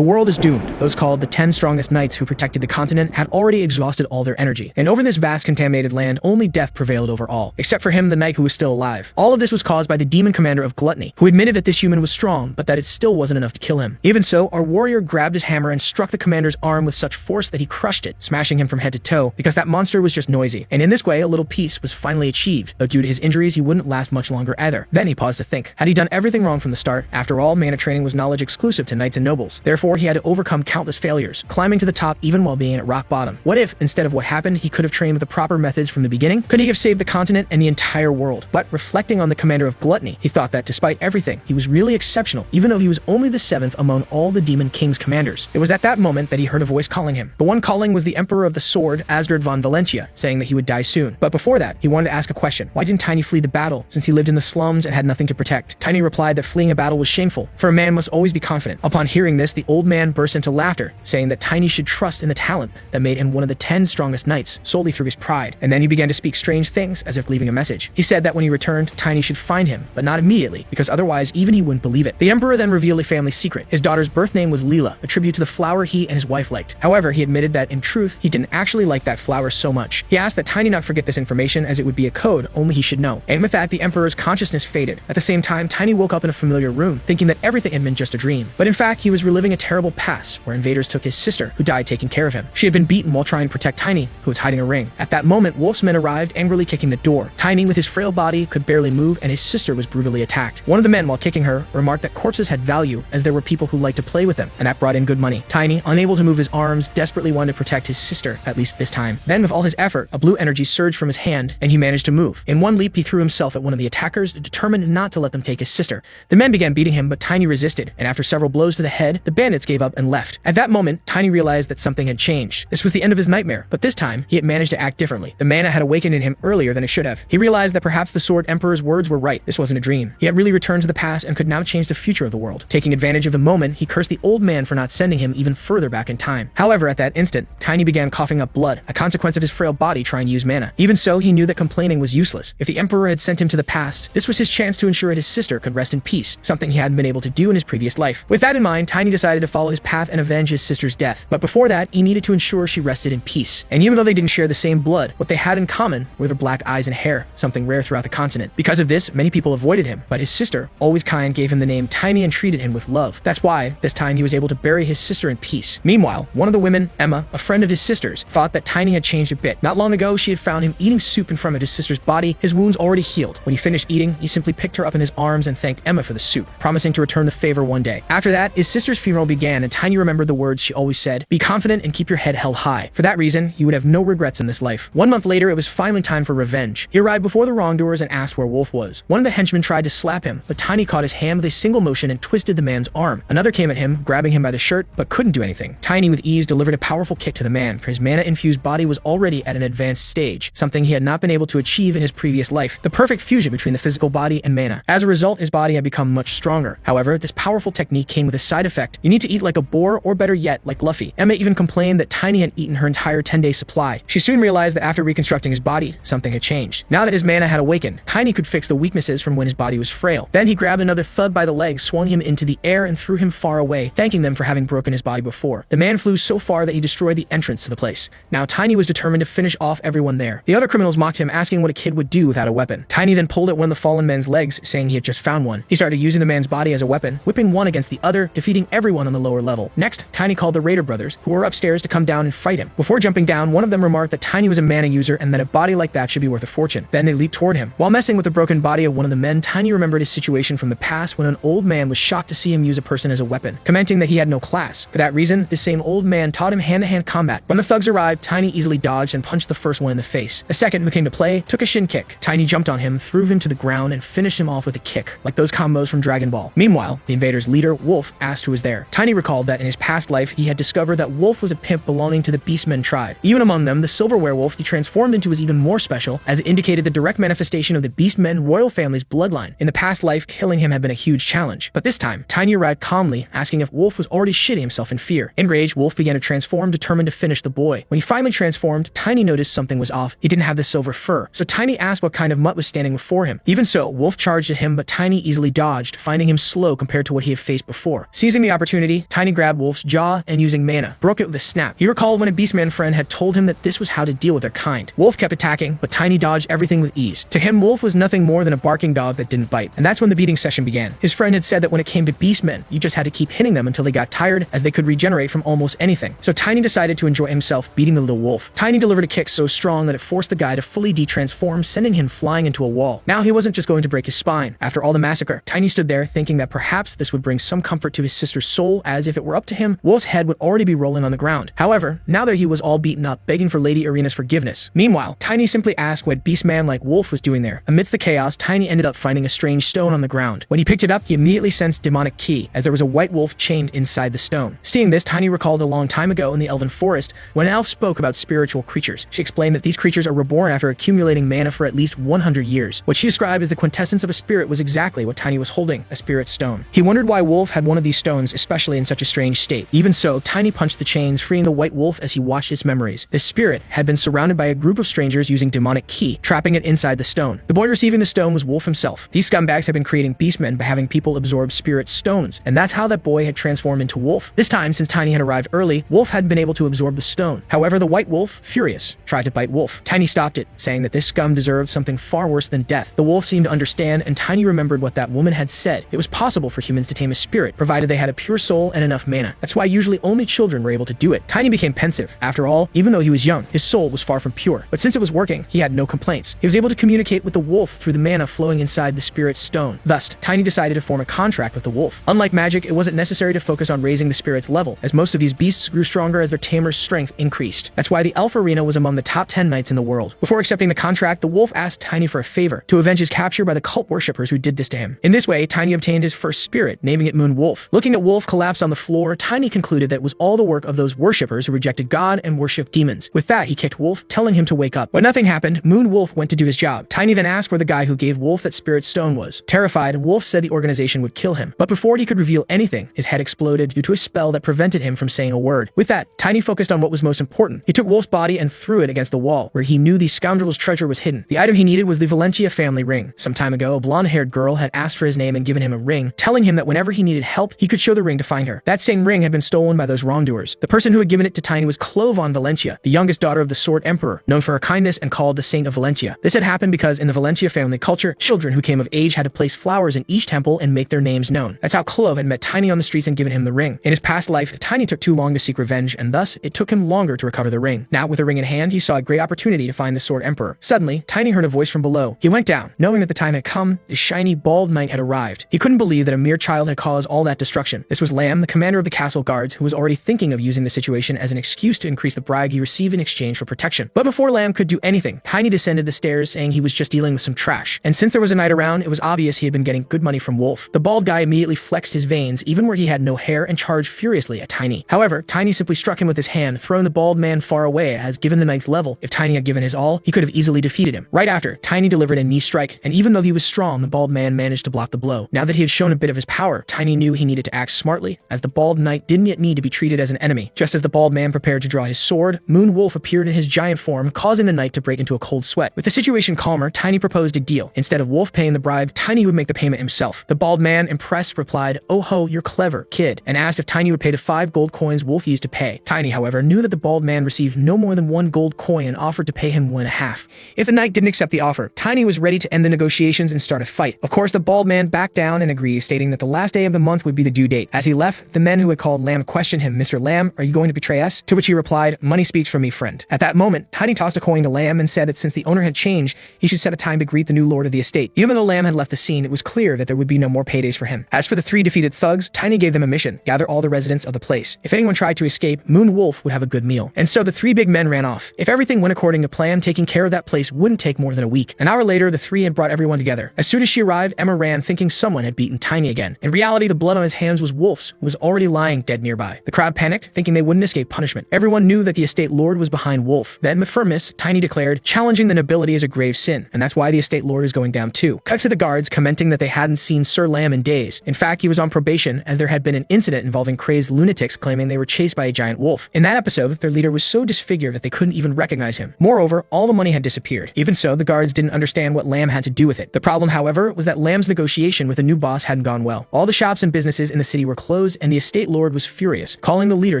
The world is doomed. Those called the 10 strongest knights who protected the continent had already exhausted all their energy. And over this vast contaminated land, only death prevailed over all. Except for him, the knight who was still alive. All of this was caused by the demon commander of gluttony, who admitted that this human was strong, but that it still wasn't enough to kill him. Even so, our warrior grabbed his hammer and struck the commander's arm with such force that he crushed it, smashing him from head to toe, because that monster was just noisy. And in this way, a little peace was finally achieved, though due to his injuries, he wouldn't last much longer either. Then he paused to think. Had he done everything wrong from the start? After all, mana training was knowledge exclusive to knights and nobles. Therefore, he had to overcome countless failures, climbing to the top even while being at rock bottom. What if, instead of what happened, he could have trained with the proper methods from the beginning? Could he have saved the continent and the entire world? But reflecting on the commander of gluttony, he thought that despite everything, he was really exceptional, even though he was only the 7th among all the Demon King's commanders. It was at that moment that he heard a voice calling him. The one calling was the Emperor of the Sword, Asgard von Valentia, saying that he would die soon. But before that, he wanted to ask a question. Why didn't Tiny flee the battle, since he lived in the slums and had nothing to protect? Tiny replied that fleeing a battle was shameful, for a man must always be confident. Upon hearing this, the old man burst into laughter, saying that Tiny should trust in the talent that made him one of the 10 strongest knights, solely through his pride. And then he began to speak strange things, as if leaving a message. He said that when he returned, Tiny should find him, but not immediately, because otherwise even he wouldn't believe it. The Emperor then revealed a family secret. His daughter's birth name was Leela, a tribute to the flower he and his wife liked. However, he admitted that in truth, he didn't actually like that flower so much. He asked that Tiny not forget this information, as it would be a code only he should know. And with that, the Emperor's consciousness faded. At the same time, Tiny woke up in a familiar room, thinking that everything had been just a dream. But in fact, he was reliving a terrible past, where invaders took his sister, who died taking care of him. She had been beaten while trying to protect Tiny, who was hiding a ring. At that moment, Wolf's men arrived, angrily kicking the door. Tiny, with his frail body, could barely move, and his sister was brutally attacked. One of the men, while kicking her, remarked that corpses had value, as there were people who liked to play with them, and that brought in good money. Tiny, unable to move his arms, desperately wanted to protect his sister, at least this time. Then, with all his effort, a blue energy surged from his hand, and he managed to move. In one leap, he threw himself at one of the attackers, determined not to let them take his sister. The men began beating him, but Tiny resisted, and after several blows to the head, the bandits gave up and left. At that moment, Tiny realized that something had changed. This was the end of his nightmare, but this time, he had managed to act differently. The mana had awakened in him earlier than it should have. He realized that perhaps the Sword Emperor's words were right. This wasn't a dream. He had really returned to the past and could now change the future of the world. Taking advantage of the moment, he cursed the old man for not sending him even further back in time. However, at that instant, Tiny began coughing up blood, a consequence of his frail body trying to use mana. Even so, he knew that complaining was useless. If the Emperor had sent him to the past, this was his chance to ensure that his sister could rest in peace, something he hadn't been able to do in his previous life. With that in mind, Tiny decided to follow his path and avenge his sister's death. But before that, he needed to ensure she rested in peace. And even though they didn't share the same blood, what they had in common were their black eyes and hair, something rare throughout the continent. Because of this, many people avoided him, but his sister, always kind, gave him the name Tiny and treated him with love. That's why, this time, he was able to bury his sister in peace. Meanwhile, one of the women, Emma, a friend of his sister's, thought that Tiny had changed a bit. Not long ago, she had found him eating soup in front of his sister's body, his wounds already healed. When he finished eating, he simply picked her up in his arms and thanked Emma for the soup, promising to return the favor one day. After that, his sister's funeral began, and Tiny remembered the words she always said, "Be confident and keep your head held high." For that reason, he would have no regrets in this life. 1 month later, it was finally time for revenge. He arrived before the wrongdoers and asked where Wolf was. One of the henchmen tried to slap him, but Tiny caught his hand with a single motion and twisted the man's arm. Another came at him, grabbing him by the shirt, but couldn't do anything. Tiny, with ease, delivered a powerful kick to the man, for his mana-infused body was already at an advanced stage, something he had not been able to achieve in his previous life, the perfect fusion between the physical body and mana. As a result, his body had become much stronger. However, this powerful technique came with a side effect. You need to eat like a boar, or better yet, like Luffy. Emma even complained that Tiny had eaten her entire 10-day supply. She soon realized that after reconstructing his body, something had changed. Now that his mana had awakened, Tiny could fix the weaknesses from when his body was frail. Then he grabbed another thug by the leg, swung him into the air, and threw him far away, thanking them for having broken his body before. The man flew so far that he destroyed the entrance to the place. Now Tiny was determined to finish off everyone there. The other criminals mocked him, asking what a kid would do without a weapon. Tiny then pulled at one of the fallen men's legs, saying he had just found one. He started using the man's body as a weapon, whipping one against the other, defeating everyone on the lower level. Next, Tiny called the Raider brothers, who were upstairs, to come down and fight him. Before jumping down, one of them remarked that Tiny was a mana user and that a body like that should be worth a fortune. Then they leaped toward him. While messing with the broken body of one of the men, Tiny remembered his situation from the past when an old man was shocked to see him use a person as a weapon, commenting that he had no class. For that reason, this same old man taught him hand-to-hand combat. When the thugs arrived, Tiny easily dodged and punched the first one in the face. The second, who came to play, took a shin kick. Tiny jumped on him, threw him to the ground, and finished him off with a kick, like those combos from Dragon Ball. Meanwhile, the invaders' leader, Wolf, asked who was there. Tiny recalled that in his past life, he had discovered that Wolf was a pimp belonging to the Beastmen tribe. Even among them, the silver werewolf he transformed into was even more special, as it indicated the direct manifestation of the Beastmen royal family's bloodline. In the past life, killing him had been a huge challenge. But this time, Tiny arrived calmly, asking if Wolf was already shitting himself in fear. Enraged, Wolf began to transform, determined to finish the boy. When he finally transformed, Tiny noticed something was off. He didn't have the silver fur, so Tiny asked what kind of mutt was standing before him. Even so, Wolf charged at him, but Tiny easily dodged, finding him slow compared to what he had faced before. Seizing the opportunity, insanity, Tiny grabbed Wolf's jaw and using mana, broke it with a snap. He recalled when a Beastman friend had told him that this was how to deal with their kind. Wolf kept attacking, but Tiny dodged everything with ease. To him, Wolf was nothing more than a barking dog that didn't bite. And that's when the beating session began. His friend had said that when it came to Beastmen, you just had to keep hitting them until they got tired, as they could regenerate from almost anything. So Tiny decided to enjoy himself beating the little wolf. Tiny delivered a kick so strong that it forced the guy to fully de-transform, sending him flying into a wall. Now he wasn't just going to break his spine. After all the massacre, Tiny stood there thinking that perhaps this would bring some comfort to his sister's soul, as if it were up to him, Wolf's head would already be rolling on the ground. However, now that he was all beaten up, begging for Lady Arena's forgiveness. Meanwhile, Tiny simply asked what Beastman like Wolf was doing there. Amidst the chaos, Tiny ended up finding a strange stone on the ground. When he picked it up, he immediately sensed demonic ki, as there was a white wolf chained inside the stone. Seeing this, Tiny recalled a long time ago in the Elven Forest, when an elf spoke about spiritual creatures. She explained that these creatures are reborn after accumulating mana for at least 100 years. What she described as the quintessence of a spirit was exactly what Tiny was holding, a spirit stone. He wondered why Wolf had one of these stones, especially in such a strange state. Even so, Tiny punched the chains, freeing the white wolf as he watched its memories. This spirit had been surrounded by a group of strangers using demonic ki, trapping it inside the stone. The boy receiving the stone was Wolf himself. These scumbags had been creating beastmen by having people absorb spirit stones, and that's how that boy had transformed into Wolf. This time, since Tiny had arrived early, Wolf hadn't been able to absorb the stone. However, the white wolf, furious, tried to bite Wolf. Tiny stopped it, saying that this scum deserved something far worse than death. The wolf seemed to understand, and Tiny remembered what that woman had said. It was possible for humans to tame a spirit, provided they had a pure soul and enough mana. That's why usually only children were able to do it. Tiny became pensive. After all, even though he was young, his soul was far from pure. But since it was working, he had no complaints. He was able to communicate with the wolf through the mana flowing inside the spirit stone. Thus, Tiny decided to form a contract with the wolf. Unlike magic, it wasn't necessary to focus on raising the spirit's level, as most of these beasts grew stronger as their tamer's strength increased. That's why the elf arena was among the top 10 knights in the world. Before accepting the contract, the wolf asked Tiny for a favor, to avenge his capture by the cult worshippers who did this to him. In this way, Tiny obtained his first spirit, naming it Moon Wolf. Looking at Wolf collapse on the floor, Tiny concluded that it was all the work of those worshippers who rejected God and worshipped demons. With that, he kicked Wolf, telling him to wake up. But nothing happened. Moon Wolf went to do his job. Tiny then asked where the guy who gave Wolf that spirit stone was. Terrified, Wolf said the organization would kill him. But before he could reveal anything, his head exploded due to a spell that prevented him from saying a word. With that, Tiny focused on what was most important. He took Wolf's body and threw it against the wall, where he knew the scoundrel's treasure was hidden. The item he needed was the Valencia family ring. Some time ago, a blonde-haired girl had asked for his name and given him a ring, telling him that whenever he needed help, he could show the ring to find her. That same ring had been stolen by those wrongdoers. The person who had given it to Tiny was Clovan Valencia, the youngest daughter of the Sword Emperor, known for her kindness and called the Saint of Valencia. This had happened because in the Valencia family culture, children who came of age had to place flowers in each temple and make their names known. That's how Clove had met Tiny on the streets and given him the ring. In his past life, Tiny took too long to seek revenge, and thus it took him longer to recover the ring. Now, with the ring in hand, he saw a great opportunity to find the Sword Emperor. Suddenly, Tiny heard a voice from below. He went down, knowing that the time had come. The shiny, bald knight had arrived. He couldn't believe that a mere child had caused all that destruction. This was Lamb, the commander of the castle guards, who was already thinking of using the situation as an excuse to increase the bribe he received in exchange for protection. But before Lamb could do anything, Tiny descended the stairs, saying he was just dealing with some trash. And since there was a knight around, it was obvious he had been getting good money from Wolf. The bald guy immediately flexed his veins, even where he had no hair, and charged furiously at Tiny. However, Tiny simply struck him with his hand, throwing the bald man far away, as given the knight's level, if Tiny had given his all, he could have easily defeated him. Right after, Tiny delivered a knee strike, and even though he was strong, the bald man managed to block the blow. Now that he had shown a bit of his power, Tiny knew he needed to act smartly, as the bald knight didn't yet need to be treated as an enemy. Just as the bald man prepared to draw his sword, Moon Wolf appeared in his giant form, causing the knight to break into a cold sweat. With the situation calmer, Tiny proposed a deal. Instead of Wolf paying the bribe, Tiny would make the payment himself. The bald man, impressed, replied, "Oh ho, you're clever, kid," and asked if Tiny would pay the 5 gold coins Wolf used to pay. Tiny, however, knew that the bald man received no more than 1 gold coin and offered to pay him 1.5. If the knight didn't accept the offer, Tiny was ready to end the negotiations and start a fight. Of course, the bald man backed down and agreed, stating that the last day of the month would be the due date. As he left, the men who had called Lamb questioned him, "Mr. Lamb, are you going to betray us?" To which he replied, "Money speaks for me, friend." At that moment, Tiny tossed a coin to Lamb and said that since the owner had changed, he should set a time to greet the new lord of the estate. Even though Lamb had left the scene, it was clear that there would be no more paydays for him. As for the 3 defeated thugs, Tiny gave them a mission: gather all the residents of the place. If anyone tried to escape, Moon Wolf would have a good meal. And so the 3 big men ran off. If everything went according to plan, taking care of that place wouldn't take more than a week. An hour later, the 3 had brought everyone together. As soon as she arrived, Emma ran, thinking someone had beaten Tiny again. In reality, the blood on his hands was Wolf's, who was already lying dead nearby. The crowd panicked, thinking they wouldn't escape punishment. Everyone knew that the estate lord was behind Wolf. Then, with firmness, Tiny declared, "Challenging the nobility is a grave sin, and that's why the estate lord is going down too." Cut to the guards, commenting that they hadn't seen Sir Lamb in days. In fact, he was on probation, as there had been an incident involving crazed lunatics claiming they were chased by a giant wolf. In that episode, their leader was so disfigured that they couldn't even recognize him. Moreover, all the money had disappeared. Even so, the guards didn't understand what Lamb had to do with it. The problem, however, was that Lamb's negotiation with the new boss hadn't gone well. All the shops and businesses in the city were closed, closed, and the estate lord was furious, calling the leader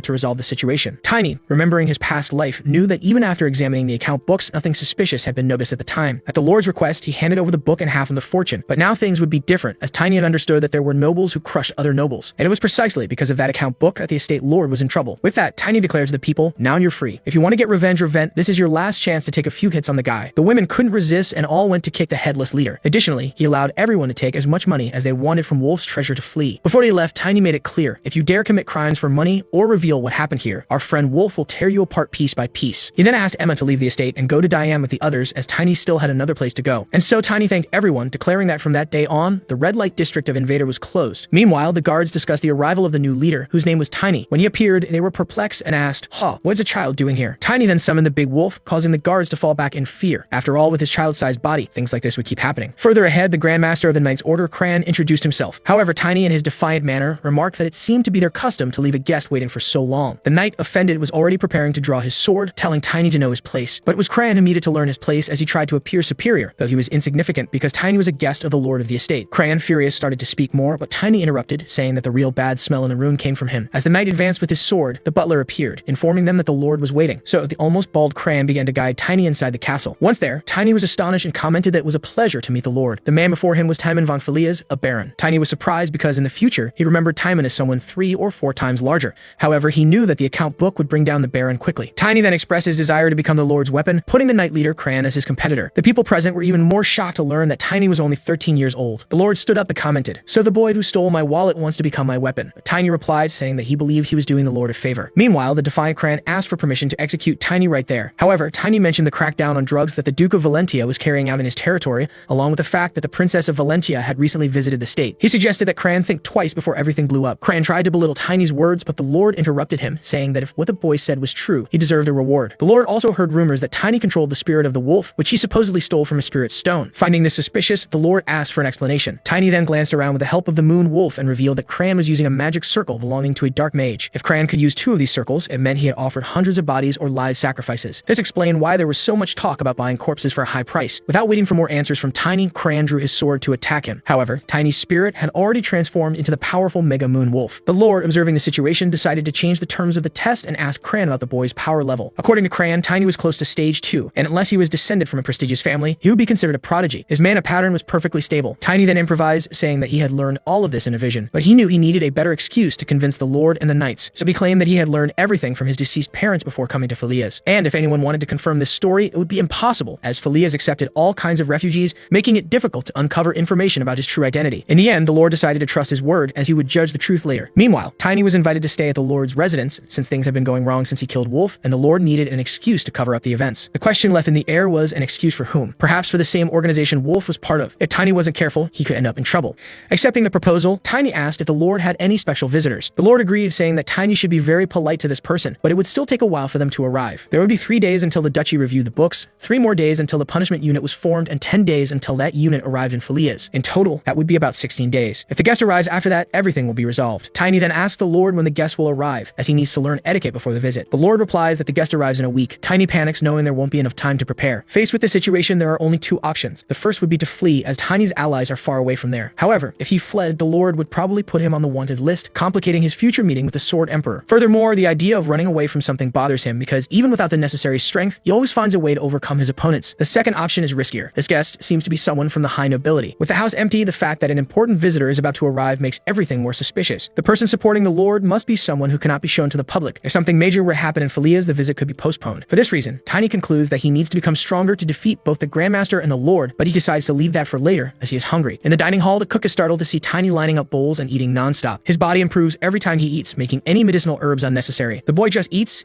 to resolve the situation. Tiny, remembering his past life, knew that even after examining the account books, nothing suspicious had been noticed at the time. At the lord's request, he handed over the book and half of the fortune, but now things would be different, as Tiny had understood that there were nobles who crushed other nobles, and it was precisely because of that account book that the estate lord was in trouble. With that, Tiny declared to the people, "Now you're free. If you want to get revenge or vent, this is your last chance to take a few hits on the guy." The women couldn't resist and all went to kick the headless leader. Additionally, he allowed everyone to take as much money as they wanted from Wolf's treasure to flee. Before they left, Tiny made it clear, "If you dare commit crimes for money or reveal what happened here, our friend Wolf will tear you apart piece by piece." He then asked Emma to leave the estate and go to Diane with the others, as Tiny still had another place to go. And so Tiny thanked everyone, declaring that from that day on, the red light district of Invader was closed. Meanwhile, the guards discussed the arrival of the new leader, whose name was Tiny. When he appeared, they were perplexed and asked, "What's a child doing here?" Tiny then summoned the big wolf, causing the guards to fall back in fear. After all, with his child-sized body, things like this would keep happening. Further ahead, the Grandmaster of the Knight's Order, Cran, introduced himself. However, Tiny, in his defiant manner, remarked that it seemed to be their custom to leave a guest waiting for so long. The knight, offended, was already preparing to draw his sword, telling Tiny to know his place. But it was Cran who needed to learn his place, as he tried to appear superior, though he was insignificant because Tiny was a guest of the lord of the estate. Cran, furious, started to speak more, but Tiny interrupted, saying that the real bad smell in the room came from him. As the knight advanced with his sword, the butler appeared, informing them that the lord was waiting. So the almost bald Cran began to guide Tiny inside the castle. Once there, Tiny was astonished and commented that it was a pleasure to meet the lord. The man before him was Timon von Filias, a baron. Tiny was surprised because in the future, he remembered Timon as someone 3 or 4 times larger. However, he knew that the account book would bring down the baron quickly. Tiny then expressed his desire to become the lord's weapon, putting the knight leader Cran as his competitor. The people present were even more shocked to learn that Tiny was only 13 years old. The lord stood up and commented, "So the boy who stole my wallet wants to become my weapon." Tiny replied, saying that he believed he was doing the lord a favor. Meanwhile, the defiant Cran asked for permission to execute Tiny right there. However, Tiny mentioned the crackdown on drugs that the Duke of Valentia was carrying out in his territory, along with the fact that the Princess of Valentia had recently visited the state. He suggested that Cran think twice before everything blew up. Cran tried to belittle Tiny's words, but the lord interrupted him, saying that if what the boy said was true, he deserved a reward. The lord also heard rumors that Tiny controlled the spirit of the wolf, which he supposedly stole from a spirit stone. Finding this suspicious, the lord asked for an explanation. Tiny then glanced around with the help of the moon wolf and revealed that Cran was using a magic circle belonging to a dark mage. If Cran could use 2 of these circles, it meant he had offered hundreds of bodies or live sacrifices. This explained why there was so much talk about buying corpses for a high price. Without waiting for more answers from Tiny, Cran drew his sword to attack him. However, Tiny's spirit had already transformed into the powerful Mega Moon Wolf. The lord, observing the situation, decided to change the terms of the test and asked Cran about the boy's power level. According to Cran, Tiny was close to stage 2, and unless he was descended from a prestigious family, he would be considered a prodigy. His mana pattern was perfectly stable. Tiny then improvised, saying that he had learned all of this in a vision, but he knew he needed a better excuse to convince the lord and the knights, so he claimed that he had learned everything from his deceased parents before coming to Filias. And if anyone wanted to confirm this story, it would be impossible, as Filias accepted all kinds of refugees, making it difficult to uncover information about his true identity. In the end, the lord decided to trust his word, as he would judge the truth later. Meanwhile, Tiny was invited to stay at the lord's residence, since things had been going wrong since he killed Wolf, and the lord needed an excuse to cover up the events. The question left in the air was an excuse for whom? Perhaps for the same organization Wolf was part of. If Tiny wasn't careful, he could end up in trouble. Accepting the proposal, Tiny asked if the lord had any special visitors. The lord agreed, saying that Tiny should be very polite to this person, but it would still take a while for them to arrive. There would be 3 days until the duchy reviewed the books, 3 more days until the punishment unit was formed, and 10 days until that unit arrived in Filias. In total, that would be about 16 days. If the guest arrives after that, everything will be resolved. Tiny then asks the lord when the guest will arrive, as he needs to learn etiquette before the visit. The lord replies that the guest arrives in a week. Tiny panics, knowing there won't be enough time to prepare. Faced with this situation, there are only 2 options. The first would be to flee, as Tiny's allies are far away from there. However, if he fled, the lord would probably put him on the wanted list, complicating his future meeting with the Sword Emperor. Furthermore, the idea of running away from something bothers him, because even without the necessary strength, he always finds a way to overcome his opponents. The second option is riskier. This guest seems to be someone from the high nobility. With the house empty, the fact that an important visitor is about to arrive makes everything more suspicious. The person supporting the lord must be someone who cannot be shown to the public. If something major were to happen in Filias, the visit could be postponed. For this reason, Tiny concludes that he needs to become stronger to defeat both the Grandmaster and the lord, but he decides to leave that for later, as he is hungry. In the dining hall, the cook is startled to see Tiny lining up bowls and eating non-stop. His body improves every time he eats, making any medicinal herbs unnecessary. The boy just eats,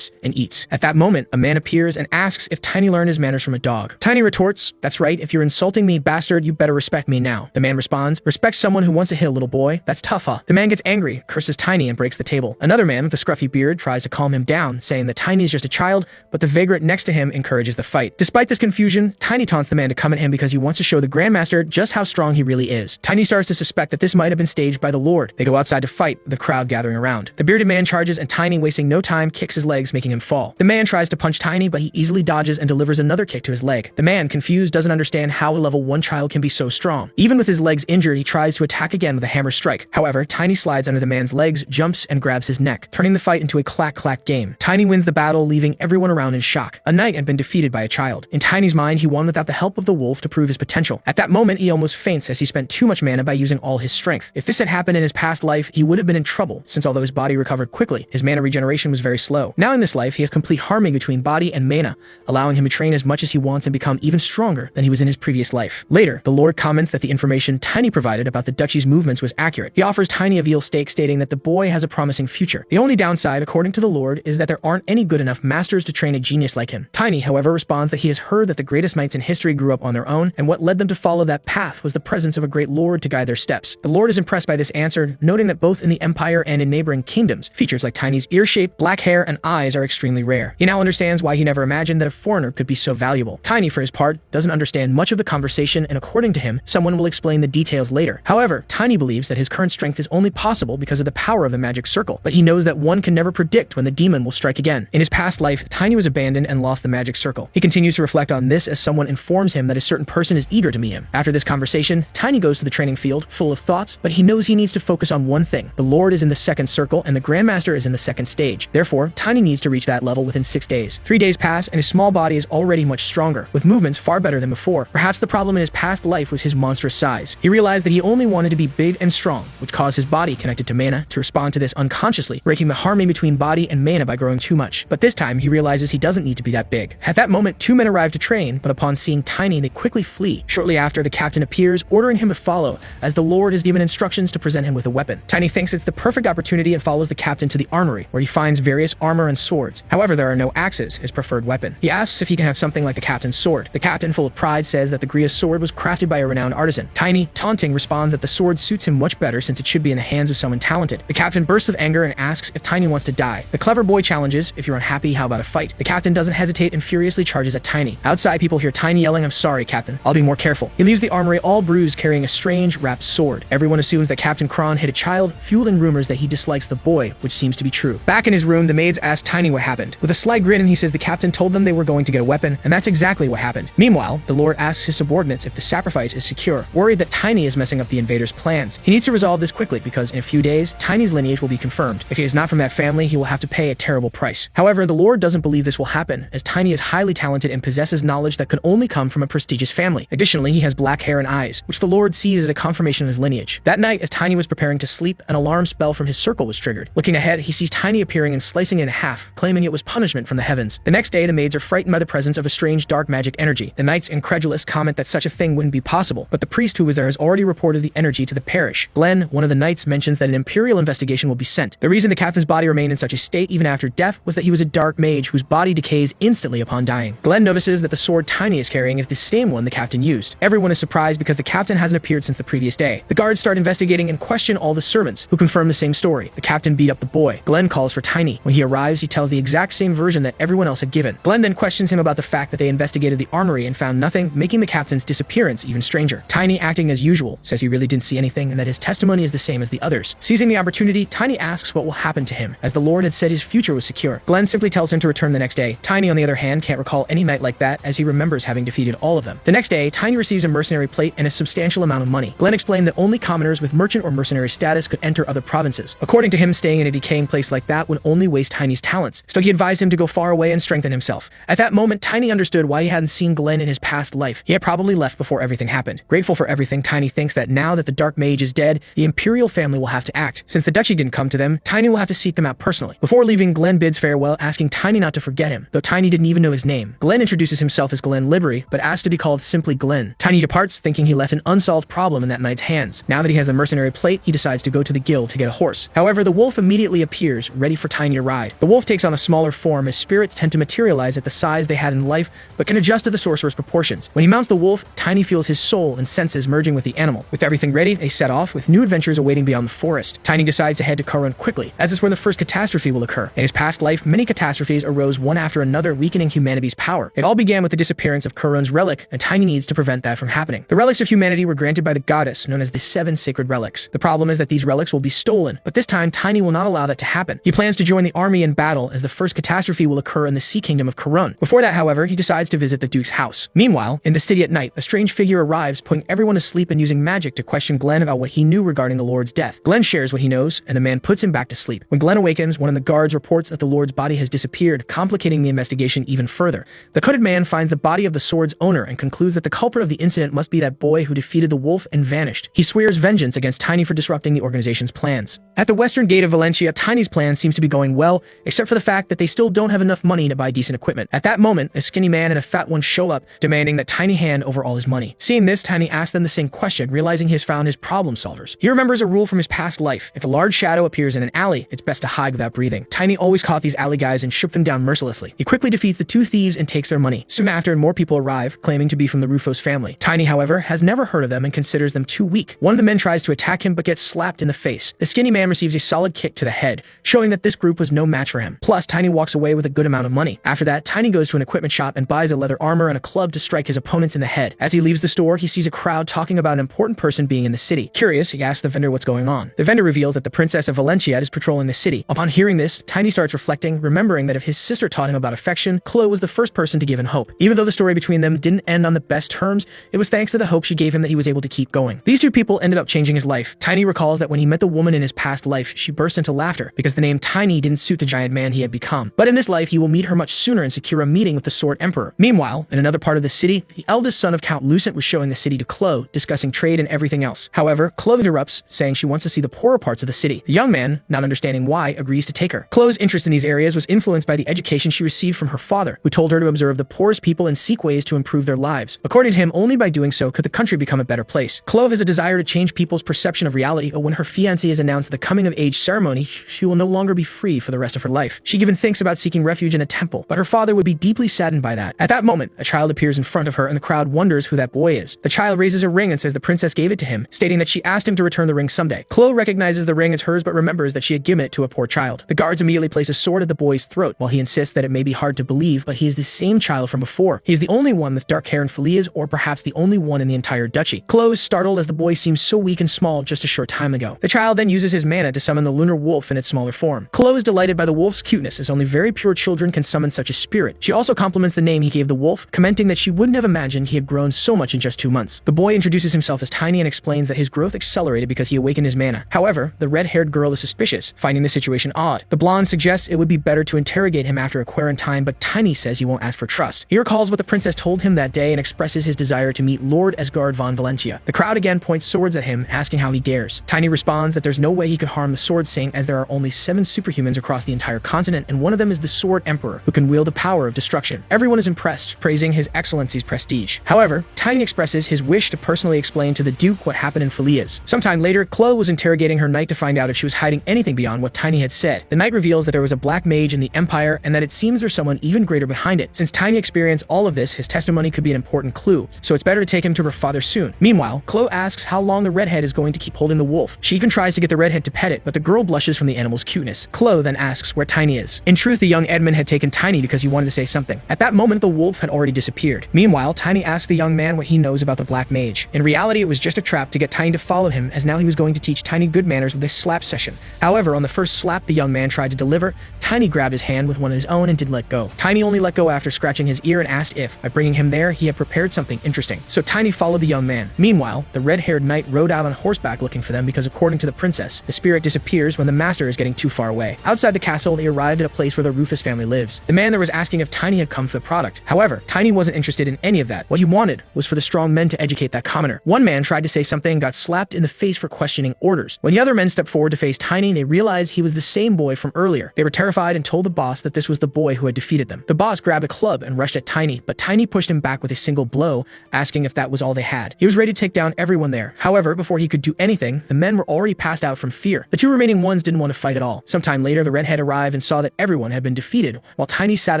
and eats. At that moment, a man appears and asks if Tiny learned his manners from a dog. Tiny retorts, "That's right, if you're insulting me, bastard, you better respect me now." The man responds, "Respect someone who wants to hit a little boy? That's tough, huh?" The man gets angry, curses Tiny, and breaks the table. Another man with a scruffy beard tries to calm him down, saying that Tiny is just a child, but the vagrant next to him encourages the fight. Despite this confusion, Tiny taunts the man to come at him because he wants to show the Grandmaster just how strong he really is. Tiny starts to suspect that this might have been staged by the lord. They go outside to fight, with the crowd gathering around. The bearded man charges, and Tiny, wasting no time, kicks his legs, making him fall. The man tries to punch Tiny, but he easily dodges and delivers another kick to his leg. The man, confused, doesn't understand how a level 1 child can be so strong. Even with his legs injured, he tries to attack again with a hammer strike. However, Tiny Tiny slides under the man's legs, jumps, and grabs his neck, turning the fight into a clack-clack game. Tiny wins the battle, leaving everyone around in shock. A knight had been defeated by a child. In Tiny's mind, he won without the help of the wolf to prove his potential. At that moment, he almost faints as he spent too much mana by using all his strength. If this had happened in his past life, he would have been in trouble, since although his body recovered quickly, his mana regeneration was very slow. Now in this life, he has complete harmony between body and mana, allowing him to train as much as he wants and become even stronger than he was in his previous life. Later, the Lord comments that the information Tiny provided about the duchy's movements was accurate. He offers Tiny a veal steak, stating that the boy has a promising future. The only downside, according to the Lord, is that there aren't any good enough masters to train a genius like him. Tiny, however, responds that he has heard that the greatest knights in history grew up on their own, and what led them to follow that path was the presence of a great lord to guide their steps. The Lord is impressed by this answer, noting that both in the Empire and in neighboring kingdoms, features like Tiny's ear shape, black hair, and eyes are extremely rare. He now understands why he never imagined that a foreigner could be so valuable. Tiny, for his part, doesn't understand much of the conversation, and according to him, someone will explain the details later. However, Tiny believes that his current strength is only possible because of the power of the magic circle, but he knows that one can never predict when the demon will strike again. In his past life, Tiny was abandoned and lost the magic circle. He continues to reflect on this as someone informs him that a certain person is eager to meet him. After this conversation, Tiny goes to the training field, full of thoughts, but he knows he needs to focus on one thing. The Lord is in the second circle, and the Grandmaster is in the second stage. Therefore, Tiny needs to reach that level within 6 days. 3 days pass, and his small body is already much stronger, with movements far better than before. Perhaps the problem in his past life was his monstrous size. He realized that he only wanted to be big and strong, which caused his body connected to mana to respond to this unconsciously, breaking the harmony between body and mana by growing too much. But this time, he realizes he doesn't need to be that big. At that moment, 2 men arrive to train, but upon seeing Tiny, they quickly flee. Shortly after, the captain appears, ordering him to follow, as the Lord has given instructions to present him with a weapon. Tiny thinks it's the perfect opportunity and follows the captain to the armory, where he finds various armor and swords. However, there are no axes, his preferred weapon. He asks if he can have something like the captain's sword. The captain, full of pride, says that the Gria's sword was crafted by a renowned artisan. Tiny, taunting, responds that the sword suits him much better since it should be in the hands of someone talented. The captain bursts with anger and asks if Tiny wants to die. The clever boy challenges, if you're unhappy, how about a fight? The captain doesn't hesitate and furiously charges at Tiny. Outside, people hear Tiny yelling, "I'm sorry, Captain. I'll be more careful." He leaves the armory all bruised, carrying a strange, wrapped sword. Everyone assumes that Captain Kron hit a child, fueling rumors that he dislikes the boy, which seems to be true. Back in his room, the maids ask Tiny what happened. With a sly grin, he says the captain told them they were going to get a weapon, and that's exactly what happened. Meanwhile, the Lord asks his subordinates if the sacrifice is secure, worried that Tiny is messing up the invaders' plans. He needs to resolve this quickly because in a few days, Tiny's lineage will be confirmed. If he is not from that family, he will have to pay a terrible price. However, the Lord doesn't believe this will happen, as Tiny is highly talented and possesses knowledge that could only come from a prestigious family. Additionally, he has black hair and eyes, which the Lord sees as a confirmation of his lineage. That night, as Tiny was preparing to sleep, an alarm spell from his circle was triggered. Looking ahead, he sees Tiny appearing and slicing it in half, claiming it was punishment from the heavens. The next day, the maids are frightened by the presence of a strange dark magic energy. The knights, incredulous, comment that such a thing wouldn't be possible, but the priest who was there has already reported the energy to the parish. Glenn, one of the knights, mentions that an imperial investigation will be sent. The reason the captain's body remained in such a state even after death was that he was a dark mage whose body decays instantly upon dying. Glenn notices that the sword Tiny is carrying is the same one the captain used. Everyone is surprised because the captain hasn't appeared since the previous day. The guards start investigating and question all the servants, who confirm the same story. The captain beat up the boy. Glenn calls for Tiny. When he arrives, he tells the exact same version that everyone else had given. Glenn then questions him about the fact that they investigated the armory and found nothing, making the captain's disappearance even stranger. Tiny, acting as usual, says he really didn't see anything and that his testimony is the same as the others. Seizing the opportunity, Tiny asks what will happen to him, as the Lord had said his future was secure. Glenn simply tells him to return the next day. Tiny, on the other hand, can't recall any night like that, as he remembers having defeated all of them. The next day, Tiny receives a mercenary plate and a substantial amount of money. Glenn explained that only commoners with merchant or mercenary status could enter other provinces. According to him, staying in a decaying place like that would only waste Tiny's talents, so he advised him to go far away and strengthen himself. At that moment, Tiny understood why he hadn't seen Glenn in his past life. He had probably left before everything happened. Grateful for everything, Tiny thinks that now that the dark mage is dead, the imperial family will have to act. Since the duchy didn't come to them, Tiny will have to seek them out personally. Before leaving, Glenn bids farewell, asking Tiny not to forget him, though Tiny didn't even know his name. Glenn introduces himself as Glenn Libery, but asks to be called simply Glenn. Tiny departs, thinking he left an unsolved problem in that knight's hands. Now that he has the mercenary plate, he decides to go to the guild to get a horse. However, the wolf immediately appears, ready for Tiny to ride. The wolf takes on a smaller form, as spirits tend to materialize at the size they had in life, but can adjust to the sorcerer's proportions. When he mounts the wolf, Tiny feels his soul and senses merging with the animal. With everything ready, they set off, with new adventures awaiting beyond the forest. Tiny decides to head to Karun quickly, as is where the first catastrophe will occur. In his past life, many catastrophes arose one after another, weakening humanity's power. It all began with the disappearance of Karun's relic, and Tiny needs to prevent that from happening. The relics of humanity were granted by the goddess, known as the 7 sacred relics. The problem is that these relics will be stolen, but this time Tiny will not allow that to happen. He plans to join the army in battle, as the first catastrophe will occur in the Sea Kingdom of Karun. Before that, however, he decides to visit the Duke's house. Meanwhile, in the city at night, a strange figure arrives, putting everyone to sleep and using magic to question Glenn about what he knew regarding the Lord's death. Glenn shares what he knows, and the man puts him back to sleep. When Glenn awakens, one of the guards reports that the Lord's body has disappeared, complicating the investigation even further. The hooded man finds the body of the sword's owner and concludes that the culprit of the incident must be that boy who defeated the wolf and vanished. He swears vengeance against Tiny for disrupting the organization's plans. At the western gate of Valencia, Tiny's plan seems to be going well, except for the fact that they still don't have enough money to buy decent equipment. At that moment, a skinny man and a fat one show up, demanding that Tiny hand over all his money. Seeing this, Tiny asks them the same question, realizing he has found his problem solvers. He remembers a rule from his past life. If a large shadow appears in an alley, it's best to hide without breathing. Tiny always caught these alley guys and shook them down mercilessly. He quickly defeats the two thieves and takes their money. Soon after, more people arrive, claiming to be from the Rufos family. Tiny, however, has never heard of them and considers them too weak. One of the men tries to attack him but gets slapped in the face. The skinny man receives a solid kick to the head, showing that this group was no match for him. Plus, Tiny walks away with a good amount of money. After that, Tiny goes to an equipment shop and buys a leather armor and a club to strike his opponents in the head. As he leaves the store, he sees a crowd talking about an important person being in the city. Curious, he asks the vendor what's going on. The vendor reveals that the Princess of Valencia is patrolling the city. Upon hearing this, Tiny starts reflecting, remembering that if his sister taught him about affection, Chloe was the first person to give him hope. Even though the story between them didn't end on the best terms, it was thanks to the hope she gave him that he was able to keep going. These two people ended up changing his life. Tiny recalls that when he met the woman in his past life, she burst into laughter because the name Tiny didn't suit the giant man he had become. But in this life, he will meet her much sooner and secure a meeting with the Sword Emperor. Meanwhile, in another part of the city, the eldest son of Count Lucent was showing the city to Chloe, discussing trade and everything else. However, Chloe interrupts, saying she wants to see the poorer parts of the city. The young man, not understanding why, agrees to take her. Chloe's interest in these areas was influenced by the education she received from her father, who told her to observe the poorest people and seek ways to improve their lives. According to him, only by doing so could the country become a better place. Chloe has a desire to change people's perception of reality, but when her fiancé is announced at the coming-of-age ceremony, she will no longer be free for the rest of her life. She even thinks about seeking refuge in a temple, but her father would be deeply saddened by that. At that moment, a child appears in front of her and the crowd wonders who that boy is. The child raises a ring and says the princess gave it to him, stating that she asked him to return the ring someday. Chloe recognizes the ring as hers but remembers that she had given it to a poor child. The guards immediately place a sword at the boy's throat, while he insists that it may be hard to believe, but he is the same child from before. He is the only one with dark hair and Felias, or perhaps the only one in the entire duchy. Chloe is startled as the boy seems so weak and small just a short time ago. The child then uses his mana to summon the lunar wolf in its smaller form. Chloe is delighted by the wolf's cuteness, as only very pure children can summon such a spirit. She also compliments the name he gave the wolf, commenting that she wouldn't have imagined he had grown so much in just 2 months. The boy introduces himself as Tiny and explains that his growth accelerated because he awakened his mana. However, the red-haired girl is suspicious, finding the situation odd. The blonde suggests it would be better to interrogate him after a quarantine, but Tiny says he won't ask for trust. He recalls what the princess told him that day and expresses his desire to meet Lord Esgard von Valencia. The crowd again points swords at him, asking how he dares. Tiny responds that there's no way he could harm the Sword Saint, as there are only 7 superhumans across the entire continent, and one of them is the Sword Emperor, who can wield the power of destruction. Everyone is impressed, praising His Excellency's prestige. However, Tiny expresses his wish to personally explain to the Duke what happened in Felias. Sometime later, Chloe was interrogating her knight to find out if she was hiding anything beyond what Tiny had said. The knight reveals that there was a black mage in the Empire, and that it seems there's someone even greater behind it. Since Tiny experienced all of this, his testimony could be an important clue, so it's better to take him to her father soon. Meanwhile, Chloe asks how long the redhead is going to keep holding the wolf. She even tries to get the redhead to pet it, but the girl blushes from the animal's cuteness. Chloe then asks where Tiny is. In truth, the young Edmund had taken Tiny because he wanted to say something. At that moment, the wolf had already disappeared. Meanwhile, Tiny asks the young man what he knows about the black mage. In reality, it was just a trap to get Tiny to follow him, as now he was going to teach Tiny good manners with this slap session. However, on the first slap the young man tried to deliver, Tiny grabbed his hand with one of his own and didn't let go. Tiny only let go after scratching his ear and asked if, by bringing him there, he had prepared something interesting. So Tiny followed the young man. Meanwhile, the red-haired knight rode out on horseback looking for them because, according to the princess, the spirit disappears when the master is getting too far away. Outside the castle, they arrived at a place where the Rufus family lives. The man there was asking if Tiny had come for the product. However, Tiny wasn't interested in any of that. What he wanted was for the strong men to educate that commoner. One man tried to say something and got slapped in the face for questioning orders. When the other men stepped forward to face Tiny, they realized he was the same boy from earlier. They were terrified and told the boss that this was the boy who had defeated them. The boss grabbed a club and rushed at Tiny, but Tiny pushed him back with a single blow, asking if that was all they had. He was ready to take down everyone there. However, before he could do anything, the men were already passed out from fear. The 2 remaining ones didn't want to fight at all. Sometime later, the redhead arrived and saw that everyone had been defeated, while Tiny sat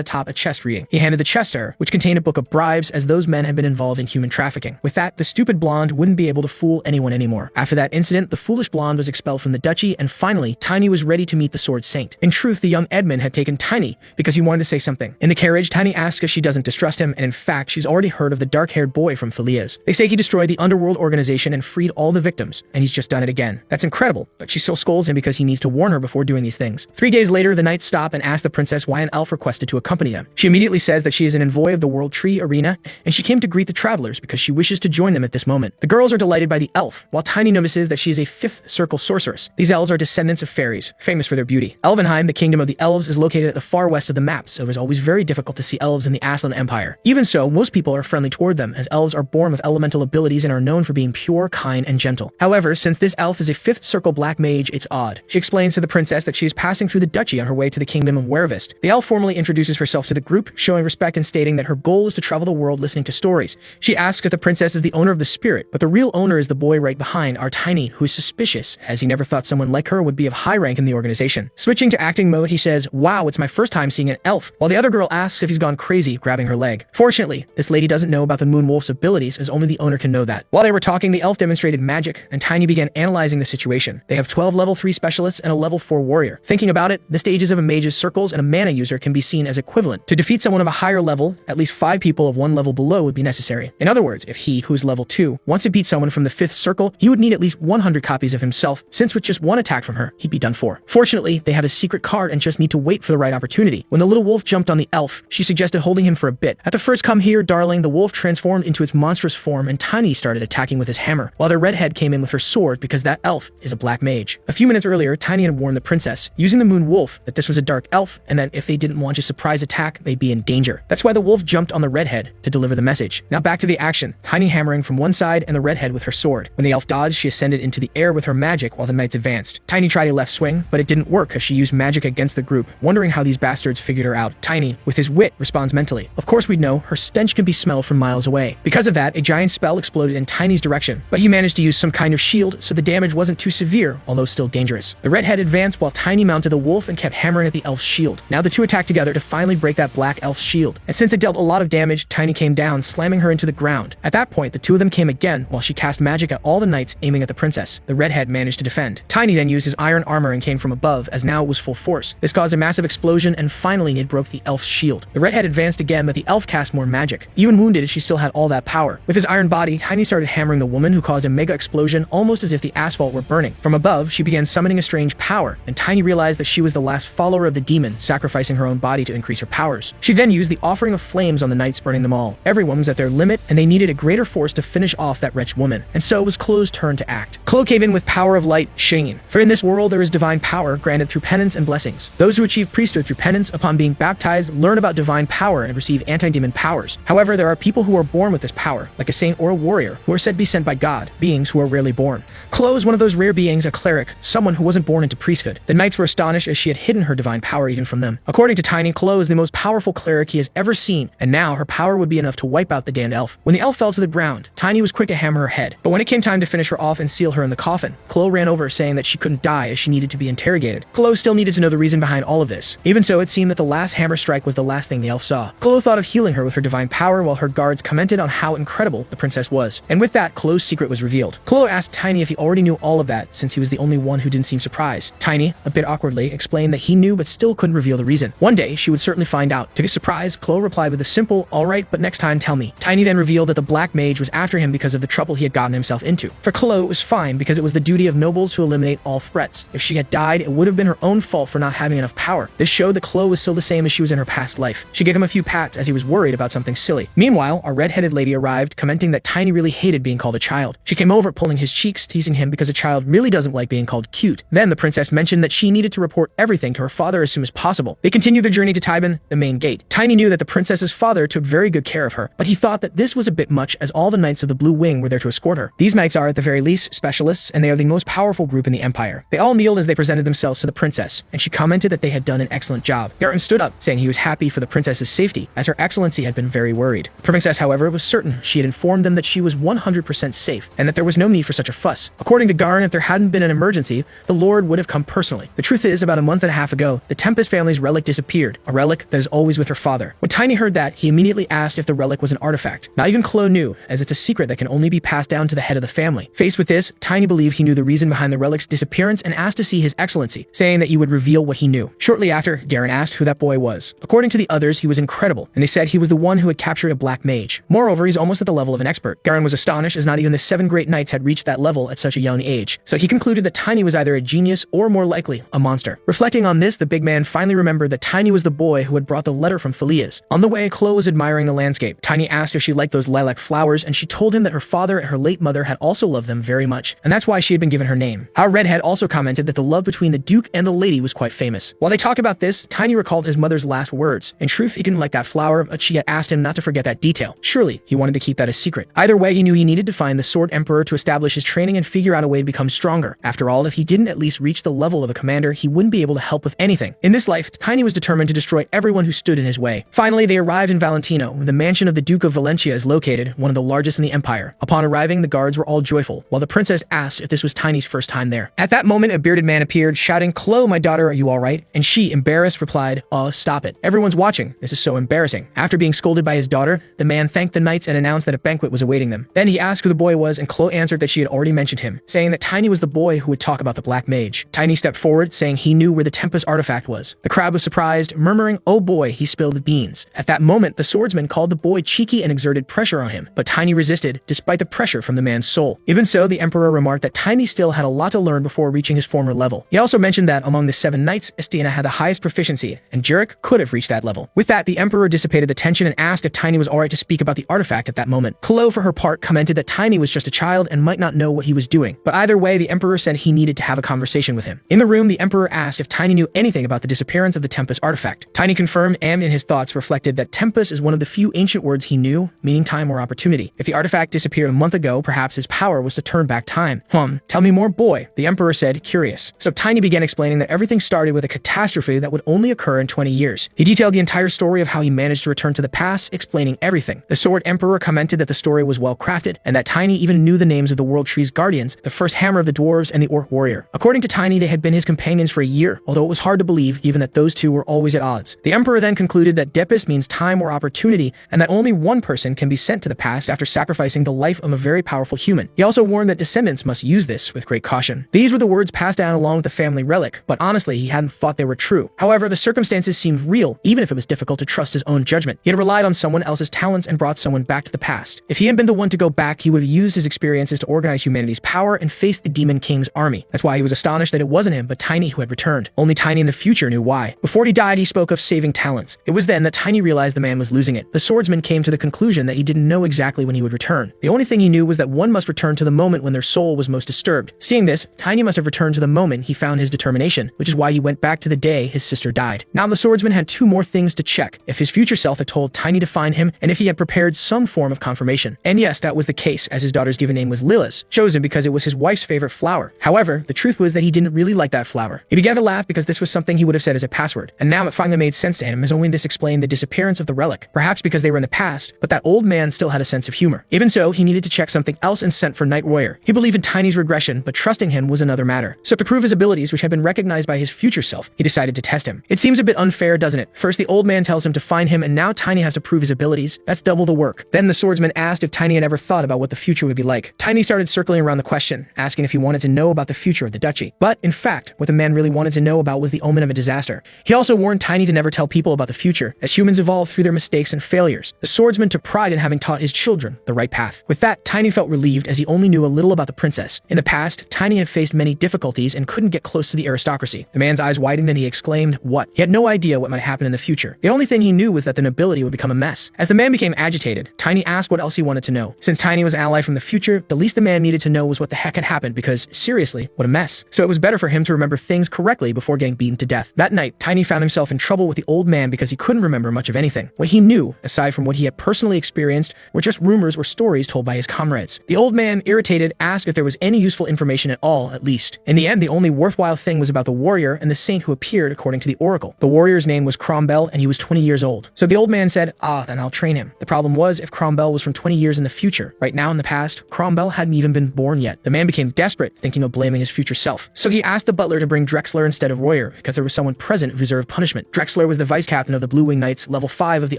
atop a chest reading. He handed the chest to her, which contained a book of bribes, as those men had been involved in human trafficking. With that, the stupid blonde wouldn't be able to fool anyone anymore. After that incident, the foolish blonde was expelled from the duchy, and finally, Tiny was ready to meet the Sword Saint. In truth, the young Edmund had taken Tiny because he wanted to say something. In the carriage, Tiny asks if she doesn't distrust him, and in fact, she's already heard of the dark-haired boy from Felias. They say he destroyed the underworld organization and freed all the victims, and he's just done it again. That's incredible, but she still scolds him because he needs to warn her before doing these things. 3 days later, the knights stop and ask the princess why an elf requested to accompany them. She immediately says that she is an envoy of the World Tree Arena, and she came to greet the travelers because she wishes to join them at this moment. The girls are delighted by the elf, while Tiny notices that she is a a fifth circle sorceress. These elves are descendants of fairies, famous for their beauty. Elvenheim, the kingdom of the elves, is located at the far west of the map, so it was always very difficult to see elves in the Aslan Empire. Even so, most people are friendly toward them, as elves are born with elemental abilities and are known for being pure, kind, and gentle. However, since this elf is a fifth circle black mage, it's odd. She explains to the princess that she is passing through the duchy on her way to the kingdom of Werevist. The elf formally introduces herself to the group, showing respect and stating that her goal is to travel the world listening to stories. She asks if the princess is the owner of the spirit, but the real owner is the boy right behind, our Tiny, who is suspicious, as he never thought someone like her would be of high rank in the organization. Switching to acting mode, he says, "Wow, it's my first time seeing an elf," while the other girl asks if he's gone crazy, grabbing her leg. Fortunately, this lady doesn't know about the Moon Wolf's abilities, as only the owner can know that. While they were talking, the elf demonstrated magic, and Tiny began analyzing the situation. They have 12 level 3 specialists and a level 4 warrior. Thinking about it, the stages of a mage's circles and a mana user can be seen as equivalent. To defeat someone of a higher level, at least 5 people of 1 level below would be necessary. In other words, if he, who is level 2, wants to beat someone from the 5th circle, he would need at least 100 copies of himself, since with just one attack from her, he'd be done for. Fortunately, they have a secret card and just need to wait for the right opportunity. When the little wolf jumped on the elf, she suggested holding him for a bit. At the first "come here, darling," the wolf transformed into its monstrous form and Tiny started attacking with his hammer, while the redhead came in with her sword because that elf is a black mage. A few minutes earlier, Tiny had warned the princess, using the moon wolf, that this was a dark elf and that if they didn't launch a surprise attack, they'd be in danger. That's why the wolf jumped on the redhead to deliver the message. Now back to the action, Tiny hammering from one side and the redhead with her sword. When the elf dodged, she ascended into the air with her magic while the knights advanced. Tiny tried a left swing, but it didn't work as she used magic against the group, wondering how these bastards figured her out. Tiny, with his wit, responds mentally. Of course we'd know, her stench can be smelled from miles away. Because of that, a giant spell exploded in Tiny's direction, but he managed to use some kind of shield, so the damage wasn't too severe, although still dangerous. The redhead advanced while Tiny mounted the wolf and kept hammering at the elf's shield. Now the two attacked together to finally break that black elf's shield, and since it dealt a lot of damage, Tiny came down, slamming her into the ground. At that point, the two of them came again, while she cast magic at all the knights, aiming at the princess. The redhead managed to defend. Tiny then used his iron armor and came from above, as now it was full force. This caused a massive explosion, and finally it broke the elf's shield. The redhead advanced again, but the elf cast more magic. Even wounded, she still had all that power. With his iron body, Tiny started hammering the woman, who caused a mega explosion, almost as if the asphalt were burning. From above, she began summoning a strange power, and Tiny realized that she was the last follower of the demon, sacrificing her own body to increase her powers. She then used the offering of flames on the knights, burning them all. Everyone was at their limit, and they needed a greater force to finish off that wretched woman. And so it was Chloe's turn to act. Chloe came in with power of light, Shane. For in this world there is divine power granted through penance and blessings. Those who achieve priesthood through penance upon being baptized learn about divine power and receive anti-demon powers. However, there are people who are born with this power, like a saint or a warrior, who are said to be sent by God, beings who are rarely born. Chloe is one of those rare beings, a cleric, someone who wasn't born into priesthood. The knights were astonished as she had hidden her divine power even from them. According to Tiny, Chloe is the most powerful cleric he has ever seen, and now her power would be enough to wipe out the damned elf. When the elf fell to the ground, Tiny was quick to hammer her head, but when it came time to finish her off and seal her in the coffin, Chloe ran over saying that she couldn't die as she needed to be interrogated. Chloe still needed to know the reason behind all of this. Even so, it seemed that the last hammer strike was the last thing the elf saw. Chloe thought of healing her with her divine power while her guards commented on how incredible the princess was. And with that, Chloe's secret was revealed. Chloe asked Tiny if he already knew all of that, since he was the only one who didn't seem surprised. Tiny, a bit awkwardly, explained that he knew but still couldn't reveal the reason. One day, she would certainly find out. To his surprise, Chloe replied with a simple, "Alright, but next time tell me." Tiny then revealed that the black mage was after him because of the trouble he had gotten himself into. For Chloe, it was fine because it was the duty of nobles to eliminate all threats. If she had died, it would have been her own fault for not having enough power. This showed that Chloe was still the same as she was in her past life. She gave him a few pats as he was worried about something silly. Meanwhile, a red-headed lady arrived, commenting that Tiny really hated being called a child. She came over, pulling his cheeks, teasing him because a child really doesn't like being called cute. Then the princess mentioned that she needed to report everything to her father as soon as possible. They continued their journey to Tybin, the main gate. Tiny knew that the princess's father took very good care of her, but he thought that this was a bit much as all the knights of the Blue Wing were there to escort her. These knights are, at the very least, specialists, and they are the most powerful group in the Empire. They all kneeled as they presented themselves to the princess, and she commented that they had done an excellent job. Garrett stood up, saying he was happy for the princess's safety, as her excellency had been very worried. The princess, however, was certain she had informed them that she was 100% safe, and that there was no need for such a fuss. According to Garin, if there hadn't been an emergency, the Lord would have come personally. The truth is, about a month and a half ago, the Tempest family's relic disappeared, a relic that is always with her father. When Tiny heard that, he immediately asked if the relic was an artifact. Not even Chloe knew, as it's a secret that can only be passed down to the head of the family. Faced with this, Tiny believed he knew the reason behind the relic's disappearance and asked to see his excellency, saying that he would reveal what he knew. Shortly after, Garin asked who that boy was. According to the others, he was incredible, and they said he was the one who had captured a black mage. Moreover, he's almost at the level of an expert. Garin was astonished as not even the 7 great knights had reached that level at such a young age, so he concluded that Tiny was either a genius or, more likely, a monster. Reflecting on this, the big man finally remembered that Tiny was the boy who had brought the letter from Philias. On the way, Chloe was admiring the landscape. Tiny asked if she liked those lilac flowers, and she told him that her father and her late mother had also loved them very much, and that's why she had been given her name. Our redhead also commented that the love between the Duke and the lady was quite famous. While they talk about this, Tiny recalled his mother's last words. In truth, he didn't like that flower, but she had asked him not to forget that detail. Surely, he wanted to keep that a secret. Either way, he knew he needed to find the Sword Emperor to establish his training and figure out a way to become stronger. After all, if he didn't at least reach the level of a commander, he wouldn't be able to help with anything. In this life, Tiny was determined to destroy everyone who stood in his way. Finally, they arrived in Valentino, where the mansion of the Duke of Valencia is located, one of the largest in the empire. Upon arriving, the guards were all joyful, while the princess asked if this was Tiny's first time there. At that moment, a bearded man appeared, shouting, "Chloe, my daughter, are you all right?" And she, embarrassed, replied, "Oh, stop it. Everyone's watching. This is so embarrassing." After being scolded by his daughter, the man thanked the knights and announced that a banquet was awaiting them. Then he asked who the boy was, and Chloe answered that she had already mentioned him, saying that Tiny was the boy who would talk about the Black Mage. Tiny stepped forward, saying he knew where the Tempest artifact was. The crowd was surprised, murmuring, "Oh boy, he spilled the beans." At that moment, the swordsman called the boy cheeky and exerted pressure on him, but Tiny resisted, despite the pressure from the man's soul. Even so, the Emperor remarked that Tiny still had a lot to learn before reaching his former level. He also mentioned that among the 7 knights, Estina had the highest proficiency, and Jurek could have reached that level. With that, the Emperor dissipated the tension and asked if Tiny was alright to speak about the artifact at that moment. Chloe, for her part, commented that Tiny was just a child and might not know what he was doing, but either way, the Emperor said he needed to have a conversation with him. In the room, the Emperor asked if Tiny knew anything about the disappearance of the Tempest artifact. Tiny confirmed and in his thoughts reflected that Tempest is one of the few ancient words he knew, meaning time or opportunity. If the artifact disappeared a month ago, perhaps his power was to turn back time. Tell me more, boy, the Emperor said, curious. So Tiny began explaining that everything started with a catastrophe that would only occur in 20 years. He detailed the entire story of how he managed to return to the past, explaining everything. The Sword Emperor commented that the story was well crafted, and that Tiny even knew the names of the World Tree's guardians, the first hammer of the dwarves, and the orc warrior. According to Tiny, they had been his companions for a year, although it was hard to believe even that those two were always at odds. The Emperor then concluded that Depis means time or opportunity, and that only one person can be sent to the past after sacrificing the life of a very powerful human. He also warned that descendants must use this with great caution. These were the words passed down along with the family relic, but honestly, he hadn't thought they were true. However, the circumstances seemed real, even if it was difficult to trust his own judgment. He had relied on someone else's talents and brought someone back to the past. If he had been the one to go back, he would have used his experiences to organize humanity's power and face the Demon King's army. That's why he was astonished that it wasn't him, but Tiny who had returned. Only Tiny in the future knew why. Before he died, he spoke of saving talents. It was then that Tiny realized the man was losing it. The swordsman came to the conclusion that he didn't know exactly when he would return. The only thing he knew was that one must return to the moment when their soul was most disturbed. Seeing this, Tiny must have returned to the moment he found his determination, which is why he went back to the day his sister died. Now the swordsman had 2 more things to check: if his future self had told Tiny to find him, and if he had prepared some form of confirmation. And yes, that was the case, as his daughter's given name was Lilith, chosen because it was his wife's favorite flower. However, the truth was that he didn't really like that flower. He began to laugh because this was something he would have said as a password, and now it finally made sense to him, as only this explained the disappearance of the relic. Perhaps because they were in the past, but that old man still had a sense of humor. Even so, he needed to check something else and sent for Knight Royer. He believed in Tiny's regression, but trusting him was another matter. So to prove his abilities, which had been recognized by his future self, he decided to test him. It seems a bit unfair, doesn't it? First, the old man tells him to find him, and now Tiny has to prove his abilities. That's double the work. Then the swordsman asked if Tiny had ever thought about what the future would be like. Tiny started circling around the question, asking if he wanted to know about the future of the duchy. But, in fact, what the man really wanted to know about was the omen of a disaster. He also warned Tiny to never tell people about the future, as humans evolve through their mistakes and failures. The swordsman took pride in having taught his children the right path. With that, Tiny felt relieved, as he only knew a little about the princess. In the past, Tiny had faced many difficulties and couldn't get close to the aristocracy. The man's eyes widened and he exclaimed, "What?" He had no idea what might happen in the future. The only thing he knew was that the nobility would become a mess. As the man became agitated, Tiny asked what else he wanted to know. Since Tiny was an ally from the future, the least the man needed to know was what the heck had happened, because, seriously, what a mess. So it was better for him to remember things correctly before getting beaten to death. That night, Tiny found himself in trouble with the old man because he couldn't remember much of anything. What he knew, aside from what he had personally experienced, were just rumors or stories told by his comrades. The old man, irritated, asked if there was any useful information at all, at least. In the end, the only worthwhile thing was about the warrior and the saint who appeared according to the oracle. The warrior's name was Crombell, and he was 20 years old. So the old man said, then I'll train him. The problem was, if Crombell was from 20 years in the future, right now in the past, Crombell hadn't even been born yet. The man became desperate, thinking of blaming his future self. So he asked the butler to bring Drexler instead of Royer, because there was someone present who deserved punishment. Drexler was the vice captain of the Blue Wing Knights, level 5 of the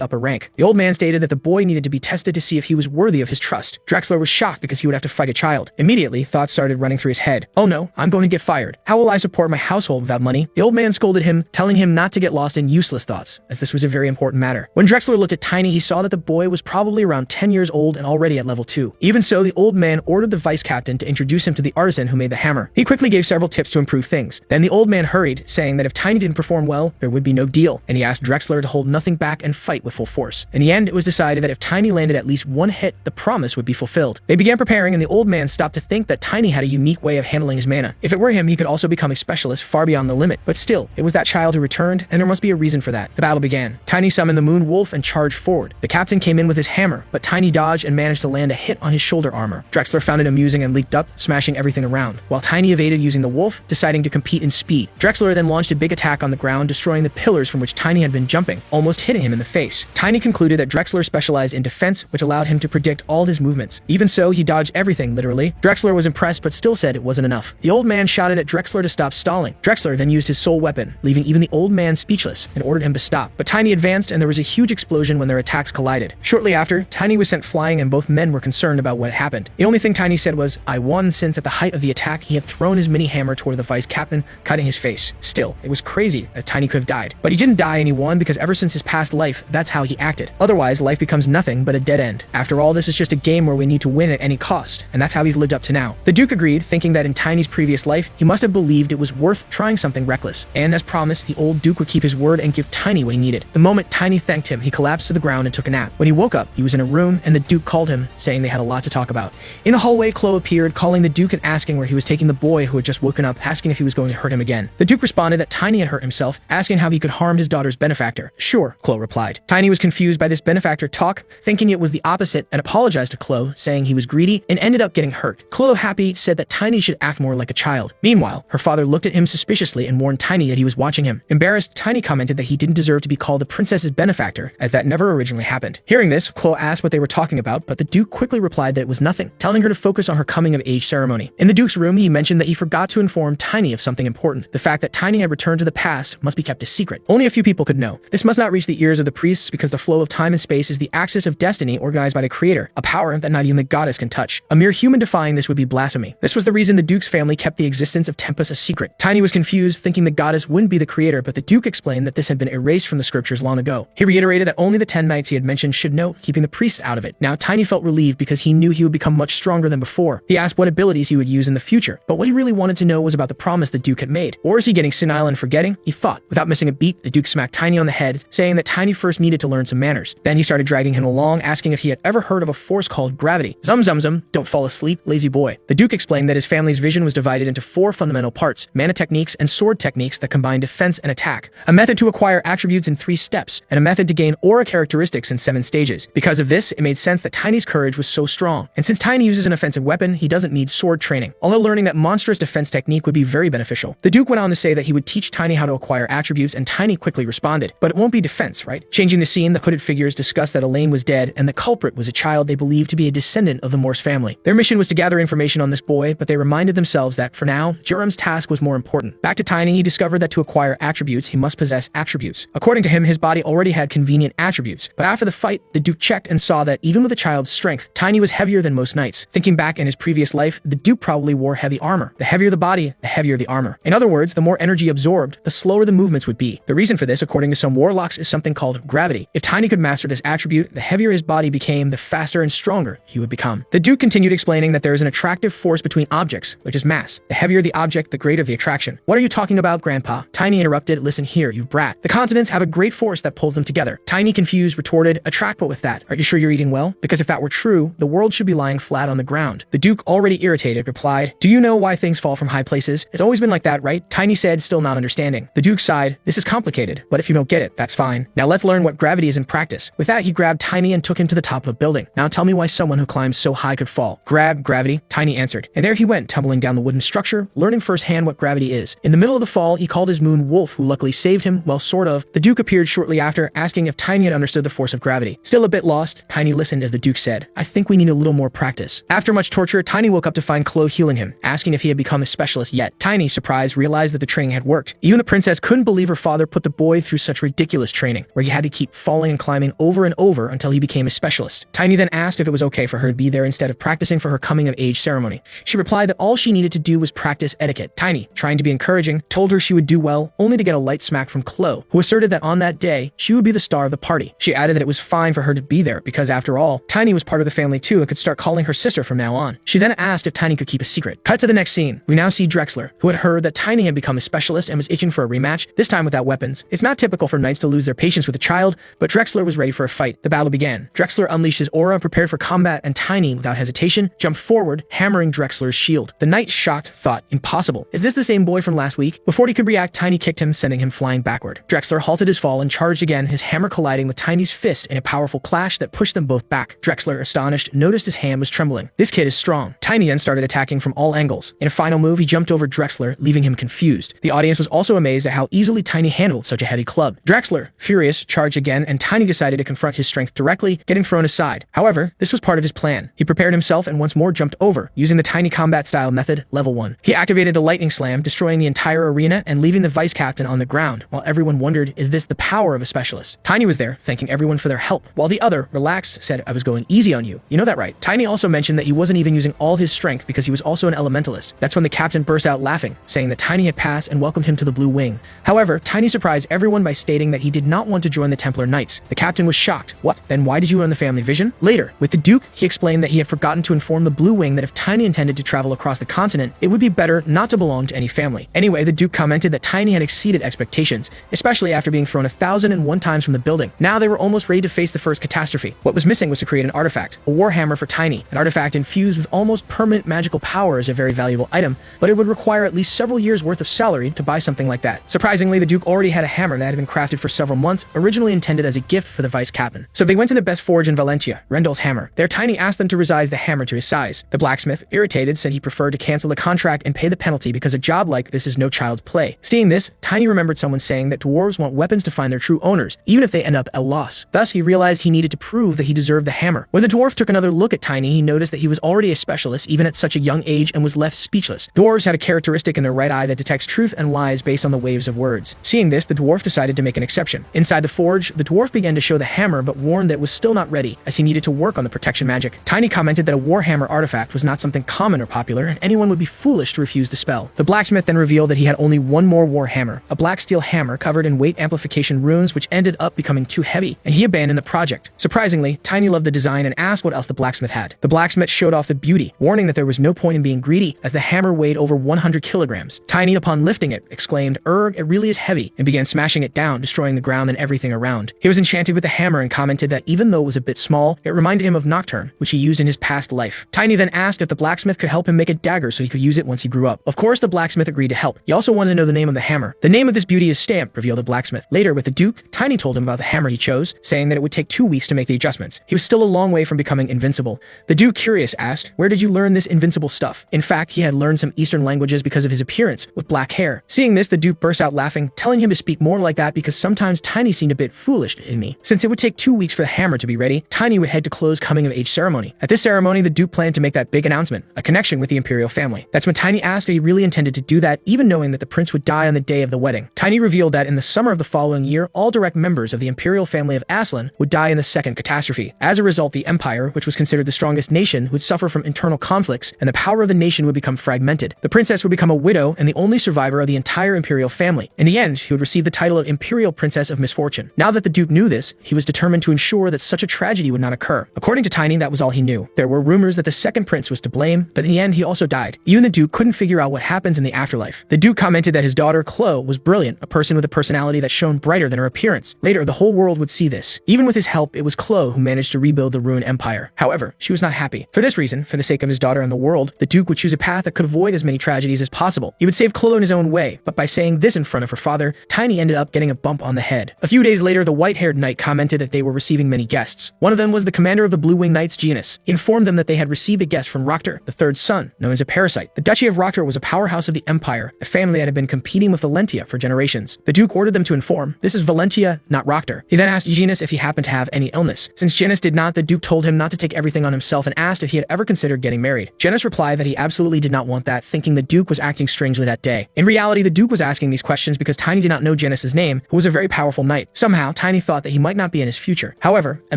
upper rank. The old man stated that the boy needed to be tested to see if he was worthy of his trust. Drexler was shocked because he would have to fight a child. Immediately, thoughts started running through his head. Oh no, I'm going to get fired. How will I support my household without money? The old man scolded him, telling him not to get lost in useless thoughts, as this was a very important matter. When Drexler looked at Tiny, he saw that the boy was probably around 10 years old and already at level 2. Even so, the old man ordered the vice captain to introduce him to the artisan who made the hammer. He quickly gave several tips to improve things. Then the old man hurried, saying that if Tiny didn't perform well, there would be no deal, and he asked Drexler to hold nothing back and fight with full force. In the end, it was decided that if Tiny landed at least one hit, the promise would be fulfilled. They began preparing, and the old man stopped to think think that Tiny had a unique way of handling his mana. If it were him, he could also become a specialist far beyond the limit. But still, it was that child who returned, and there must be a reason for that. The battle began. Tiny summoned the Moon Wolf and charged forward. The captain came in with his hammer, but Tiny dodged and managed to land a hit on his shoulder armor. Drexler found it amusing and leaped up, smashing everything around, while Tiny evaded using the wolf, deciding to compete in speed. Drexler then launched a big attack on the ground, destroying the pillars from which Tiny had been jumping, almost hitting him in the face. Tiny concluded that Drexler specialized in defense, which allowed him to predict all his movements. Even so, he dodged everything, literally. Drexler was impressed, but still said it wasn't enough. The old man shouted at Drexler to stop stalling. Drexler then used his soul weapon, leaving even the old man speechless, and ordered him to stop. But Tiny advanced, and there was a huge explosion when their attacks collided. Shortly after, Tiny was sent flying, and both men were concerned about what happened. The only thing Tiny said was, "I won," since at the height of the attack, he had thrown his mini hammer toward the vice captain, cutting his face. Still, it was crazy, as Tiny could have died. But he didn't die, and he won because ever since his past life, that's how he acted. Otherwise, life becomes nothing but a dead end. After all, this is just a game where we need to win at any cost, and that's how he's lived up to now. The Duke agreed, thinking that in Tiny's previous life, he must have believed it was worth trying something reckless. And as promised, the old Duke would keep his word and give Tiny what he needed. The moment Tiny thanked him, he collapsed to the ground and took a nap. When he woke up, he was in a room, and the Duke called him, saying they had a lot to talk about. In the hallway, Chloe appeared, calling the Duke and asking where he was taking the boy who had just woken up, asking if he was going to hurt him again. The Duke responded that Tiny had hurt himself, asking how he could harm his daughter's benefactor. "Sure," Chloe replied. Tiny was confused by this benefactor talk, thinking it was the opposite, and apologized to Chloe, saying he was greedy and ended up getting hurt. Chloe, happy, said that Tiny should act more like a child. Meanwhile, her father looked at him suspiciously and warned Tiny that he was watching him. Embarrassed, Tiny commented that he didn't deserve to be called the princess's benefactor, as that never originally happened. Hearing this, Chloe asked what they were talking about, but the Duke quickly replied that it was nothing, telling her to focus on her coming-of-age ceremony. In the Duke's room, he mentioned that he forgot to inform Tiny of something important. The fact that Tiny had returned to the past must be kept a secret. Only a few people could know. This must not reach the ears of the priests because the flow of time and space is the axis of destiny organized by the Creator, a power that not even the goddess can touch. A mere human defying this would be blasphemy. This was the reason the Duke's family kept the existence of Tempest a secret. Tiny was confused, thinking the goddess wouldn't be the Creator, but the Duke explained that this had been erased from the scriptures long ago. He reiterated that only the 10 knights he had mentioned should know, keeping the priests out of it. Now Tiny felt relieved because he knew he would become much stronger than before. He asked what abilities he would use in the future, but what he really wanted to know was about the promise the Duke had made. Or is he getting senile and forgetting? He thought. Without missing a beat, the Duke smacked Tiny on the head, saying that Tiny first needed to learn some manners. Then he started dragging him along, asking if he had ever heard of a force called gravity. Zum zum zum, don't fall asleep, lazy boy. The Duke explained that his family's vision was divided into 4 fundamental parts: mana techniques and sword techniques that combine defense and attack, a method to acquire attributes in 3 steps, and a method to gain aura characteristics in 7 stages. Because of this, it made sense that Tiny's courage was so strong. And since Tiny uses an offensive weapon, he doesn't need sword training, although learning that monstrous defense technique would be very beneficial. The Duke went on to say that he would teach Tiny how to acquire attributes, and Tiny quickly responded, but it won't be defense, right? Changing the scene, the hooded figures discussed that Elaine was dead, and the culprit was a child they believed to be a descendant of the Morse family. Their mission was to gather information on this boy, but they reminded themselves that, for now, Jerem's task was more important. Back to Tiny, he discovered that to acquire attributes, he must possess attributes. According to him, his body already had convenient attributes, but after the fight, the Duke checked and saw that even with a child's strength, Tiny was heavier than most knights. Thinking back in his previous life, the Duke probably wore heavy armor. The heavier the body, the heavier the armor. In other words, the more energy absorbed, the slower the movements would be. The reason for this, according to some warlocks, is something called gravity. If Tiny could master this attribute, the heavier his body became, the faster and stronger he would become. The Duke continued explaining that there is an attractive force between objects, which is mass. The heavier the object, the greater the attraction. What are you talking about, Grandpa? Tiny interrupted. Listen here, you brat. The continents have a great force that pulls them together. Tiny, confused, retorted, attract what with that? Are you sure you're eating well? Because if that were true, the world should be lying flat on the ground. The Duke, already irritated, replied, do you know why things fall from high places? It's always been like that, right? Tiny said, still not understanding. The Duke sighed, this is complicated, but if you don't get it, that's fine. Now let's learn what gravity is in practice. With that, he grabbed Tiny and took him to the top of a building. Now tell me why someone who climbs so high could fall. Grab gravity, Tiny answered. And there he went, tumbling down the wooden structure, learning firsthand what gravity is. In the middle of the fall, he called his moon Wolf, who luckily saved him, well, sort of. The Duke appeared shortly after, asking if Tiny had understood the force of gravity. Still a bit lost, Tiny listened as the Duke said, I think we need a little more practice. After much torture, Tiny woke up to find Chloe healing him, asking if he had become a specialist yet. Tiny, surprised, realized that the training had worked. Even the princess couldn't believe her father put the boy through such ridiculous training, where he had to keep falling and climbing over and over until he became a specialist. Tiny then asked if it was okay for her to be there instead of practicing for her coming-of-age ceremony. She replied that all she needed to do was practice etiquette. Tiny, trying to be encouraging, told her she would do well, only to get a light smack from Chloe, who asserted that on that day, she would be the star of the party. She added that it was fine for her to be there because, after all, Tiny was part of the family too and could start calling her sister from now on. She then asked if Tiny could keep a secret. Cut to the next scene. We now see Drexler, who had heard that Tiny had become a specialist and was itching for a rematch, this time without weapons. It's not typical for knights to lose their patience with a child, but Drexler was ready for a fight. The battle began. Drexler unleashed his aura, prepared for combat, and Tiny, without hesitation, jumped forward, hammering Drexler's shield. The knight, shocked, thought, impossible. Is this the same boy from last week? Before he could react, Tiny kicked him, sending him flying backward. Drexler halted his fall and charged again, his hammer colliding with Tiny's fist in a powerful clash that pushed them both back. Drexler, astonished, noticed his hand was trembling. This kid is strong. Tiny then started attacking from all angles. In a final move, he jumped over Drexler, leaving him confused. The audience was also amazed at how easily Tiny handled such a heavy club. Drexler, furious, charged again, and Tiny decided to confront his strength directly, getting thrown aside. However, this was part of his plan. He prepared himself and once more jumped over, using the Tiny combat style method, level 1. He activated the lightning slam, destroying the entire arena and leaving the vice captain on the ground, while everyone wondered, is this the power of a specialist? Tiny was there, thanking everyone for their help, while the other, relaxed, said, I was going easy on you. You know that, right? Tiny also mentioned that he wasn't even using all his strength because he was also an elementalist. That's when the captain burst out laughing, saying that Tiny had passed and welcomed him to the Blue Wing. However, Tiny surprised everyone by stating that he did not want to join the Templar Knights. The captain was shocked. What? Then why did you run the family vision? Later, with the Duke, he explained that he had forgotten to inform the Blue Wing that if Tiny intended to travel across the continent, it would be better not to belong to any family. Anyway, the Duke commented that Tiny had exceeded expectations, especially after being thrown 1,001 times from the building. Now they were almost ready to face the first catastrophe. What was missing was to create an artifact, a warhammer for Tiny. An artifact infused with almost permanent magical power is a very valuable item, but it would require at least several years worth of salary to buy something like that. Surprisingly, the Duke already had a hammer that had been crafted for several months, originally intended as a gift for the vice captain. So they went to the best forge in Valentia, Rendell's hammer. There, Tiny asked them to resize the hammer to his size. The blacksmith, irritated, said he preferred to cancel the contract and pay the penalty because a job like this is no child's play. Seeing this, Tiny remembered someone saying that dwarves want weapons to find their true owners, even if they end up at a loss. Thus, he realized he needed to prove that he deserved the hammer. When the dwarf took another look at Tiny, he noticed that he was already a specialist even at such a young age and was left speechless. Dwarves have a characteristic in their right eye that detects truth and lies based on the waves of words. Seeing this, the dwarf decided to make an exception. Inside the forge, the dwarf began to show the hammer but warned that it was still not ready, as he needed to work on the protection magic. Tiny commented that a warhammer artifact was not something common or popular, and anyone would be foolish to refuse the spell. The blacksmith then revealed that he had only one more warhammer, a black steel hammer covered in weight amplification runes which ended up becoming too heavy, and he abandoned the project. Surprisingly, Tiny loved the design and asked what else the blacksmith had. The blacksmith showed off the beauty, warning that there was no point in being greedy as the hammer weighed over 100 kilograms. Tiny, upon lifting it, exclaimed, "Erg, it really is heavy," and began smashing it down, destroying the ground and everything around. He was enchanted with the hammer and commented that even though it was a bit small, it reminded him of Nocturne, which he used in his past life. Tiny then asked if the blacksmith could help him make a dagger so he could use it once he grew up. Of course, the blacksmith agreed to help. He also wanted to know the name of the hammer. The name of this beauty is Stamp, revealed the blacksmith. Later, with the Duke, Tiny told him about the hammer he chose, saying that it would take 2 weeks to make the adjustments. He was still a long way from becoming invincible. The Duke, curious, asked, "Where did you learn this invincible stuff?" In fact, he had learned some Eastern languages because of his appearance, with black hair. Seeing this, the Duke burst out laughing, telling him to speak more like that because sometimes Tiny seemed a bit foolish to me. Since it would take 2 weeks for the hammer to be ready, Tiny would head to Chloe's coming-of-age ceremony. At this ceremony, the Duke planned to make that big announcement, a connection with the Imperial family. That's when Tiny asked if he really intended to do that, even knowing that the prince would die on the day of the wedding. Tiny revealed that in the summer of the following year, all direct members of the Imperial family of Aslan would die in the second catastrophe. As a result, the Empire, which was considered the strongest nation, would suffer from internal conflicts, and the power of the nation would become fragmented. The princess would become a widow and the only survivor of the entire Imperial family. In the end, he would receive the title of Imperial Princess of Misfortune. Now that the Duke knew this, he was determined to ensure that such a tragedy would not occur. According to Tiny, that was all he knew. There were rumors that the second prince was to blame, but in the end, he also died. Even the Duke couldn't figure out what happens in the afterlife. The Duke commented that his daughter, Chloe, was brilliant, a person with a personality that shone brighter than her appearance. Later, the whole world would see this. Even with his help, it was Chloe who managed to rebuild the ruined empire. However, she was not happy. For this reason, for the sake of his daughter and the world, the Duke would choose a path that could avoid as many tragedies as possible. He would save Chloe in his own way, but by saying this in front of her father, Tiny ended up getting a bump on the head. A few days later, the white-haired knight commented that they were receiving many guests. One of them was the commander of the Blue Wing Knights, Genus. He informed them that they had received a guest from Roctor, the third son, known as a parasite. The Duchy of Roctor was a powerhouse of the empire, a family that had been competing with Valentia for generations. The Duke ordered them to inform, this is Valentia, not Roctor. He then asked Genus if he happened to have any illness. Since Genus did not, the Duke told him not to take everything on himself and asked if he had ever considered getting married. Genus replied that he absolutely did not want that, thinking the Duke was acting strangely that day. In reality, the Duke was asking these questions because Tiny did not know Genus's name, who was a very powerful knight. Somehow, Tiny thought that he might not be in his future. However, a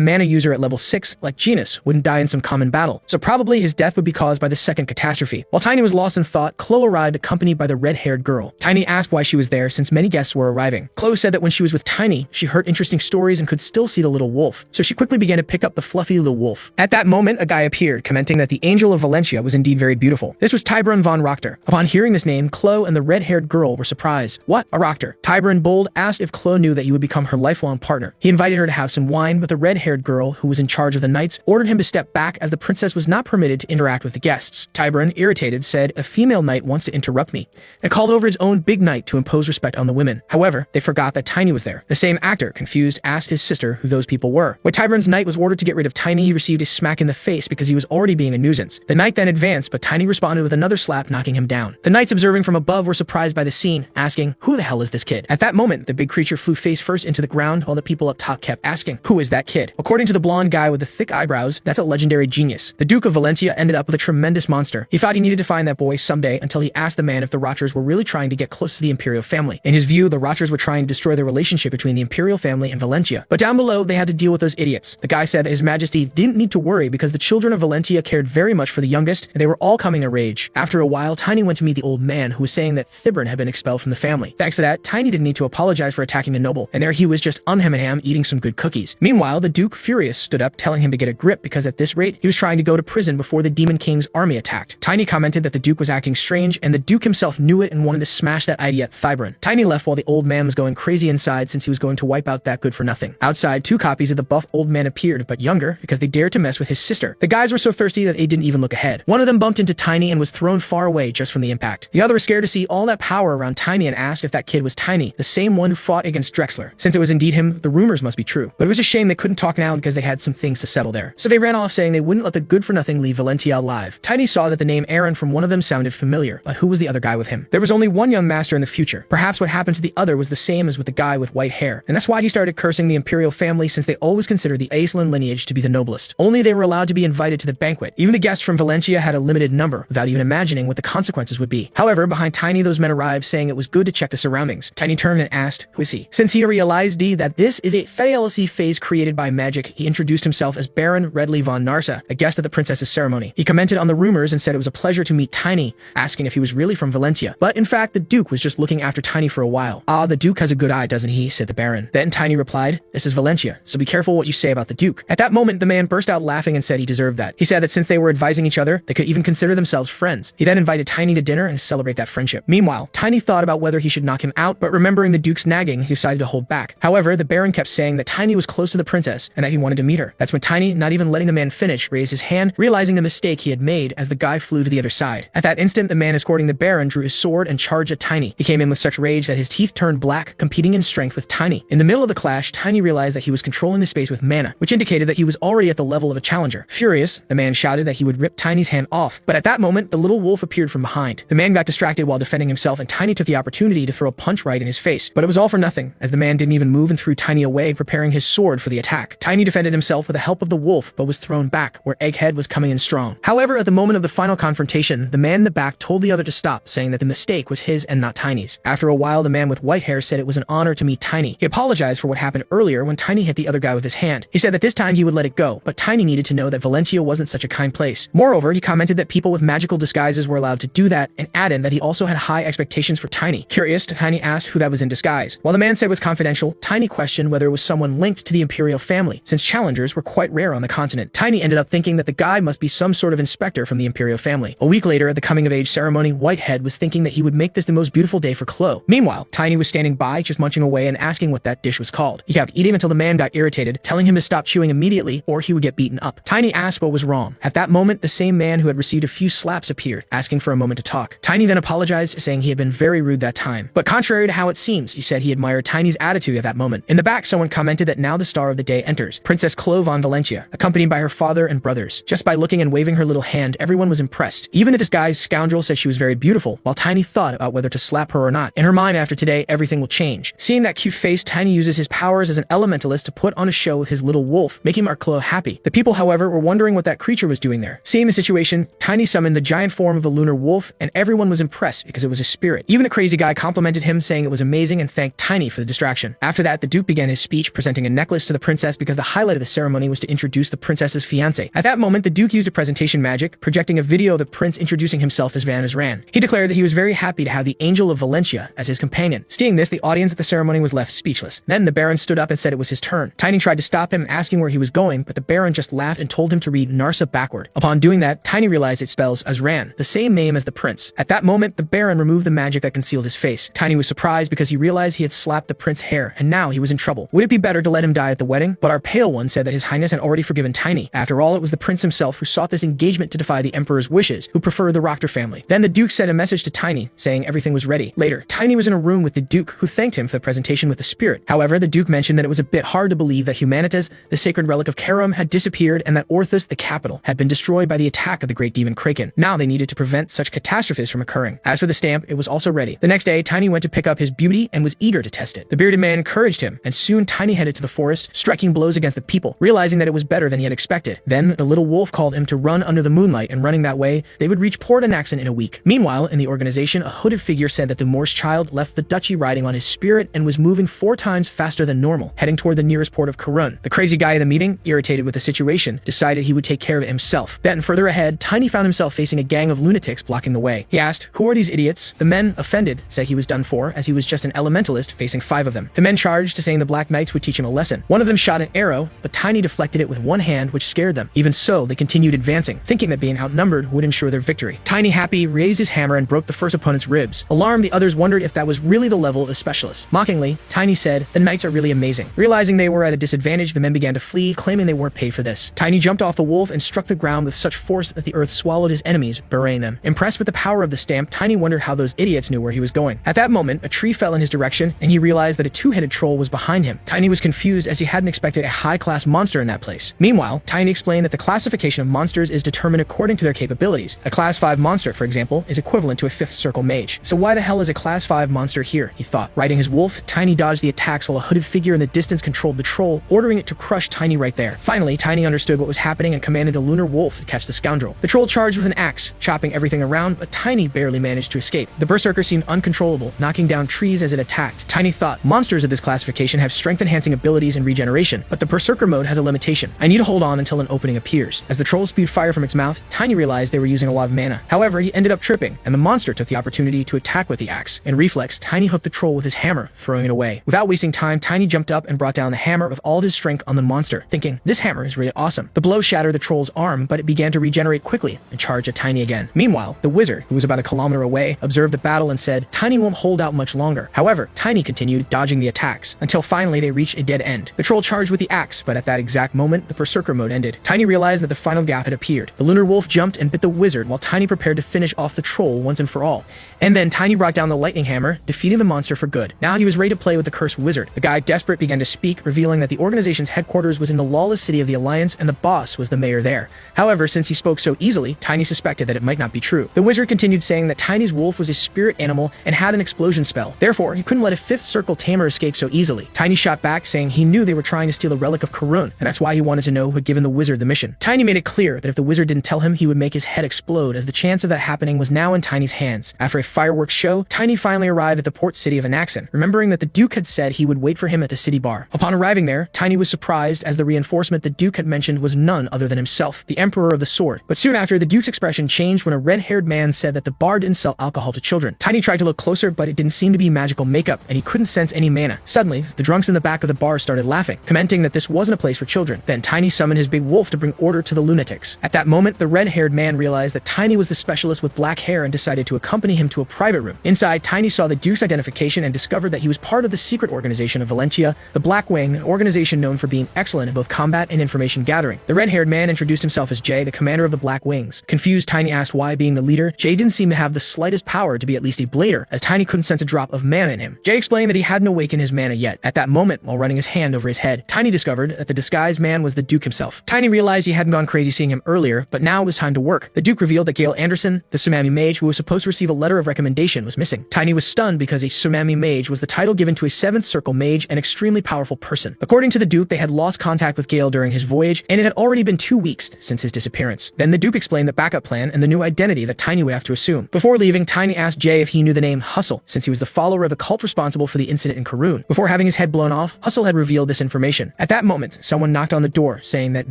mana user at level 6, like Genus, wouldn't die in some common battle, so probably his death would be caused by the second catastrophe. While Tiny was lost in thought, Chloe arrived accompanied by the red-haired girl. Tiny asked why she was there since many guests were arriving. Chloe said that when she was with Tiny, she heard interesting stories and could still see the little wolf, so she quickly began to pick up the fluffy little wolf. At that moment, a guy appeared, commenting that the Angel of Valentia was indeed very beautiful. This was Tiberon von Roctor. Upon hearing this name, Chloe and the red-haired girl were surprised. What? A Roctor? Tiberon Bold asked if Chloe knew that he would become her lifelong partner. He invited her to have some wine, but the red-haired girl, who was in charge of the knights, ordered him to step back as the princess was not permitted to interact with the guests. Tiberon, irritated, said, "A female knight wants to interrupt me," and called over his own big knight to impose respect on the women. However, they forgot that Tiny was there. The same actor, confused, asked his sister who those people were. When Tiberon's knight was ordered to get rid of Tiny, he received a smack in the face because he was already being a nuisance. The knight then advanced, but Tiny responded with another slap, knocking him down. The knights observing from above were surprised by the scene, asking, "Who the hell is this kid?" At that moment, the big creature flew face first into the ground while the people up top kept asking, "Who is that kid?" According to the blonde guy with the thick eyebrows, that's a legendary genius. The Duke of Valentia ended up with a tremendous monster. He thought he needed to find that boy someday until he asked the man if the Rotchers were really trying to get close to the imperial family. In his view, the Rotchers were trying to destroy the relationship between the imperial family and Valentia. But down below, they had to deal with those idiots. The guy said that His Majesty didn't need to worry because the children of Valentia cared very much for the youngest, and they were all coming of age. After a while, Tiny went to meet the old man who was saying that Tiberon had been expelled from the family. Thanks to that, Tiny didn't need to apologize for attacking a noble, and there he was just unhem eating some good cookies. Meanwhile, the Duke, furious, stood up telling him to get a grip because at this rate, he was trying to go to prison before the Demon King's army attacked. Tiny commented that the Duke was acting strange, and the Duke himself knew it and wanted to smash that idea at Tiberon. Tiny left while the old man was going crazy inside since he was going to wipe out that good-for-nothing. Outside, 2 copies of the buff old man appeared, but younger, because they dared to mess with his sister. The guys were so thirsty that they didn't even look ahead. One of them bumped into Tiny and was thrown far away just from the impact. The other was scared to see all that power around Tiny and asked if that kid was Tiny, the same one who fought against Drexler. Since it was indeed him, the rumors must be true. But it was a shame they couldn't talk now because they had some things to settle there. So they ran off saying they wouldn't let the good-for-nothing leave Valentia alive. Tiny saw that the name Aaron from one of them sounded familiar, but who was the other guy with him? There was only one young master in the future. Perhaps what happened to the other was the same as with the guy with white hair, and that's why he started cursing the imperial family since they always considered the Aeslin lineage to be the noblest. Only they were allowed to be invited to the banquet. Even the guests from Valentia had a limited number, without even imagining what the consequences would be. However, behind Tiny, those men arrived saying it was good to check the surroundings. Tiny turned and asked, "Who is he?" Since he realized that this is a fallacy phase created by magic, he introduced himself as Baron Redley von Narsa, a guest at the princess's ceremony. He commented on the rumors and said it was a pleasure to meet Tiny, asking if he was really from Valentia. But in fact, the Duke was just looking after Tiny for a while. "Ah, the Duke has a good eye, doesn't he?" said the Baron. Then Tiny replied, "This is Valentia, so be careful what you say about the Duke." At that moment, the man burst out laughing and said he deserved that. He said that since they were advising each other, they could even consider themselves friends. He then invited Tiny to dinner and celebrate that friendship. Meanwhile, Tiny thought about whether he should knock him out, but remembering the Duke's nagging, he decided to hold back. However, the Baron kept saying that Tiny was close to the princess and that he wanted to meet her. That's when Tiny, not even letting the man finish, raised his hand, realizing the mistake he had made as the guy flew to the other side. At that instant, the man escorting the Baron drew his sword and charged at Tiny. He came in with such rage that his teeth turned black, competing in strength with Tiny. In the middle of the clash, Tiny realized that he was controlling the space with mana, which indicated that he was already at the level of a challenger. Furious, the man shouted that he would rip Tiny's hand off, but at that moment, the little wolf appeared from behind. The man got distracted while defending himself, and Tiny took the opportunity to throw a punch right in his face. But it was all for nothing, as the man didn't even move and threw Tiny away, preparing his sword for the attack. Tiny defended himself with the help of the wolf, but was thrown back, where Egghead was coming in strong. However, at the moment of the final confrontation, the man in the back told the other to stop, saying that the mistake was his and not Tiny's. After a while, the man with white hair said it was an honor to meet Tiny. He apologized for what happened earlier when Tiny hit the other guy with his hand. He said that this time he would let it go, but Tiny needed to know that Valentia wasn't such a kind place. Moreover, he commented that people with magical disguises were allowed to do that, and added that he also had high expectations for Tiny. Curious, Tiny asked who that was in disguise. While the man said it was confidential, Tiny questioned whether it was someone linked to the imperial family, since challengers were quite rare on the continent. Tiny ended up thinking that the guy must be some sort of inspector from the imperial family. A week later, at the coming-of-age ceremony, Whitehead was thinking that he would make this the most beautiful day for Chloe. Meanwhile, Tiny was standing by, just munching away and asking what that dish was called. He kept eating until the man got irritated, telling him to stop chewing immediately or he would get beaten up. Tiny asked what was wrong. At that moment, the same man who had received a few slaps appeared, asking for a moment to talk. Tiny then apologized, saying he had been very rude that time. But contrary to how it seems, he said he admired Tiny's attitude at that moment. In the back, someone commented that now the star of the day enters, Princess Chloe von Valentia, accompanied by her father and brothers. Just by looking and waving her little hand, everyone was impressed. Even the disguised scoundrel said she was very beautiful, while Tiny thought about whether to slap her or not. In her mind, after today, everything will change. Seeing that cute face, Tiny uses his powers as an elementalist to put on a show with his little wolf, making Chloe happy. The people, however, were wondering what that creature was doing there. Seeing the situation, Tiny summoned the giant form of a lunar wolf, and everyone was impressed because it was a spirit. Even the crazy guy complimented him, saying it was amazing and thanked Tiny for the distraction. After that, the Duke began his speech, presenting a necklace to the princess because the highlight of the ceremony was to introduce the princess's fiancé. At that moment, the Duke used a presentation magic, projecting a video of the prince introducing himself as Van Azran. He declared that he was very happy to have the Angel of Valentia as his companion. Seeing this, the audience at the ceremony was left speechless. Then the Baron stood up and said it was his turn. Tiny tried to stop him, asking where he was going, but the Baron just laughed and told him to read Narsa backward. Upon doing that, Tiny realized it spells Azran, the same name as the prince. At that moment, the Baron removed the magic that concealed his face. Tiny was surprised because he realized he had slapped the prince's hair, and now he was in trouble. Would it be better to let him die at the wedding? But our Pale One said that His Highness had already forgiven Tiny. After all, it was the prince himself who sought this engagement to defy the Emperor's wishes, who preferred the Rochter family. Then the Duke sent a message to Tiny, saying everything was ready. Later, Tiny was in a room with the Duke, who thanked him for the presentation with the spirit. However, the Duke mentioned that it was a bit hard to believe that Humanitas, the sacred relic of Karam, had disappeared and that Orthus, the capital, had been destroyed by the attack of the great demon Kraken. Now they needed to prevent such catastrophes from occurring. As for the stamp, it was also ready. The next day, Tiny went to pick up his beauty and was eager to test it. The bearded man encouraged him, and soon Tiny headed to the forest, striking blows against the people, realizing that it was better than he had expected. Then, the little wolf called him to run under the moonlight, and running that way, they would reach Port Anaxon in a week. Meanwhile, in the organization, a hooded figure said that the Morse child left the duchy riding on his spirit and was moving 4 times faster than normal, heading toward the nearest port of Karun. The crazy guy in the meeting, irritated with the situation, decided he would take care of it himself. Then, further ahead, Tiny found himself facing a gang of lunatics blocking the way. He asked, "Who are these idiots?" The men, offended, said he was done for, as he was just an elementalist facing 5 of them. The men charged, saying the Black Knights would teach him a lesson. One of them shot an arrow, but Tiny deflected it with one hand, which scared them. Even so, they continued advancing, thinking that being outnumbered would ensure their victory. Tiny, happy, raised his hammer and broke the first opponent's ribs. Alarmed, the others wondered if that was really the level of the specialist. Mockingly, Tiny said, "The knights are really amazing." Realizing they were at a disadvantage, the men began to flee, claiming they weren't paid for this. Tiny jumped off the wolf and struck the ground with such force that the earth swallowed his enemies, burying them. Impressed with the power of the stamp, Tiny wondered how those idiots knew where he was going. At that moment, a tree fell in his direction, and he realized that a 2-headed troll was behind him. Tiny was confused as he hadn't expected a high-class monster in that place. Meanwhile, Tiny explained that the classification of monsters is determined according to their capabilities. A Class 5 monster, for example, is equivalent to a 5th Circle mage. So why the hell is a Class 5 monster here, he thought. Riding his wolf, Tiny dodged the attacks while a hooded figure in the distance controlled the troll, ordering it to crush Tiny right there. Finally, Tiny understood what was happening and commanded the lunar wolf to catch the scoundrel. The troll charged with an axe, chopping everything around, but Tiny barely managed to escape. The berserker seemed uncontrollable, knocking down trees as it attacked. Tiny thought, monsters of this classification have strength-enhancing abilities and regeneration, but the berserker mode has a limitation. I need to hold on until an opening appears. As the troll spewed fire from its mouth, Tiny realized they were using a lot of mana. However, he ended up tripping, and the monster took the opportunity to attack with the axe. In reflex, Tiny hooked the troll with his hammer, throwing it away. Without wasting time, Tiny jumped up and brought down the hammer with all of his strength on the monster, thinking, this hammer is really awesome. The blow shattered the troll's arm, but it began to regenerate quickly and charge at Tiny again. Meanwhile, the wizard, who was about a kilometer away, observed the battle and said, Tiny won't hold out much longer. However, Tiny continued dodging the attacks, until finally they reached a dead end. The troll charged with the axe, but at that exact moment, the berserker mode ended. Tiny realized that the final gap had appeared. The lunar wolf jumped and bit the wizard while Tiny prepared to finish off the troll once and for all. And then Tiny brought down the lightning hammer, defeating the monster for good. Now he was ready to play with the cursed wizard. The guy, desperate, began to speak, revealing that the organization's headquarters was in the lawless city of the Alliance and the boss was the mayor there. However, since he spoke so easily, Tiny suspected that it might not be true. The wizard continued saying that Tiny's wolf was his spirit animal and had an explosion spell. Therefore, he couldn't let a 5th Circle tamer escape so easily. Tiny shot back, saying he knew they were trying to steal a relic of Karun, and that's why he wanted to know who had given the wizard the mission. Tiny made it clear that if the wizard didn't tell him, he would make his head explode, as the chance of that happening was now in Tiny's hands. After a fireworks show, Tiny finally arrived at the port city of Anaxon, remembering that the Duke had said he would wait for him at the city bar. Upon arriving there, Tiny was surprised as the reinforcement the Duke had mentioned was none other than himself, the Emperor of the Sword. But soon after, the Duke's expression changed when a red-haired man said that the bar didn't sell alcohol to children. Tiny tried to look closer, but it didn't seem to be magical makeup, and he couldn't sense any mana. Suddenly, the drunks in the back of the bar started laughing, commenting that this wasn't a place for children. Then Tiny summoned his big wolf to bring order to the lunatics. At that moment, the red-haired man realized that Tiny was the specialist with black hair and decided to accompany him to a private room. Inside, Tiny saw the Duke's identification and discovered that he was part of the secret organization of Valentia, the Black Wing, an organization known for being excellent in both combat and information gathering. The red-haired man introduced himself as Jay, the commander of the Black Wings. Confused, Tiny asked why, being the leader, Jay didn't seem to have the slightest power to be at least a blader, as Tiny couldn't sense a drop of mana in him. Jay explained that he hadn't awakened his mana yet. At that moment, while running his hand over his head, Tiny discovered that the disguised man was the Duke himself. Tiny realized he hadn't gone crazy seeing him earlier, but now it was time to work. The Duke revealed that Gale Anderson, the Tsunami Mage who was supposed to receive a letter of recommendation, was missing. Tiny was stunned because a Tsunami Mage was the title given to a 7th Circle mage, an extremely powerful person. According to the Duke, they had lost contact with Gale during his voyage, and it had already been 2 weeks since his disappearance. Then the Duke explained the backup plan and the new identity that Tiny would have to assume. Before leaving, Tiny asked Jay if he knew the name Hustle, since he was the follower of the cult responsible for the incident in Karun. Before having his head blown off, Hustle had revealed this information. At that moment, someone knocked on the door, saying that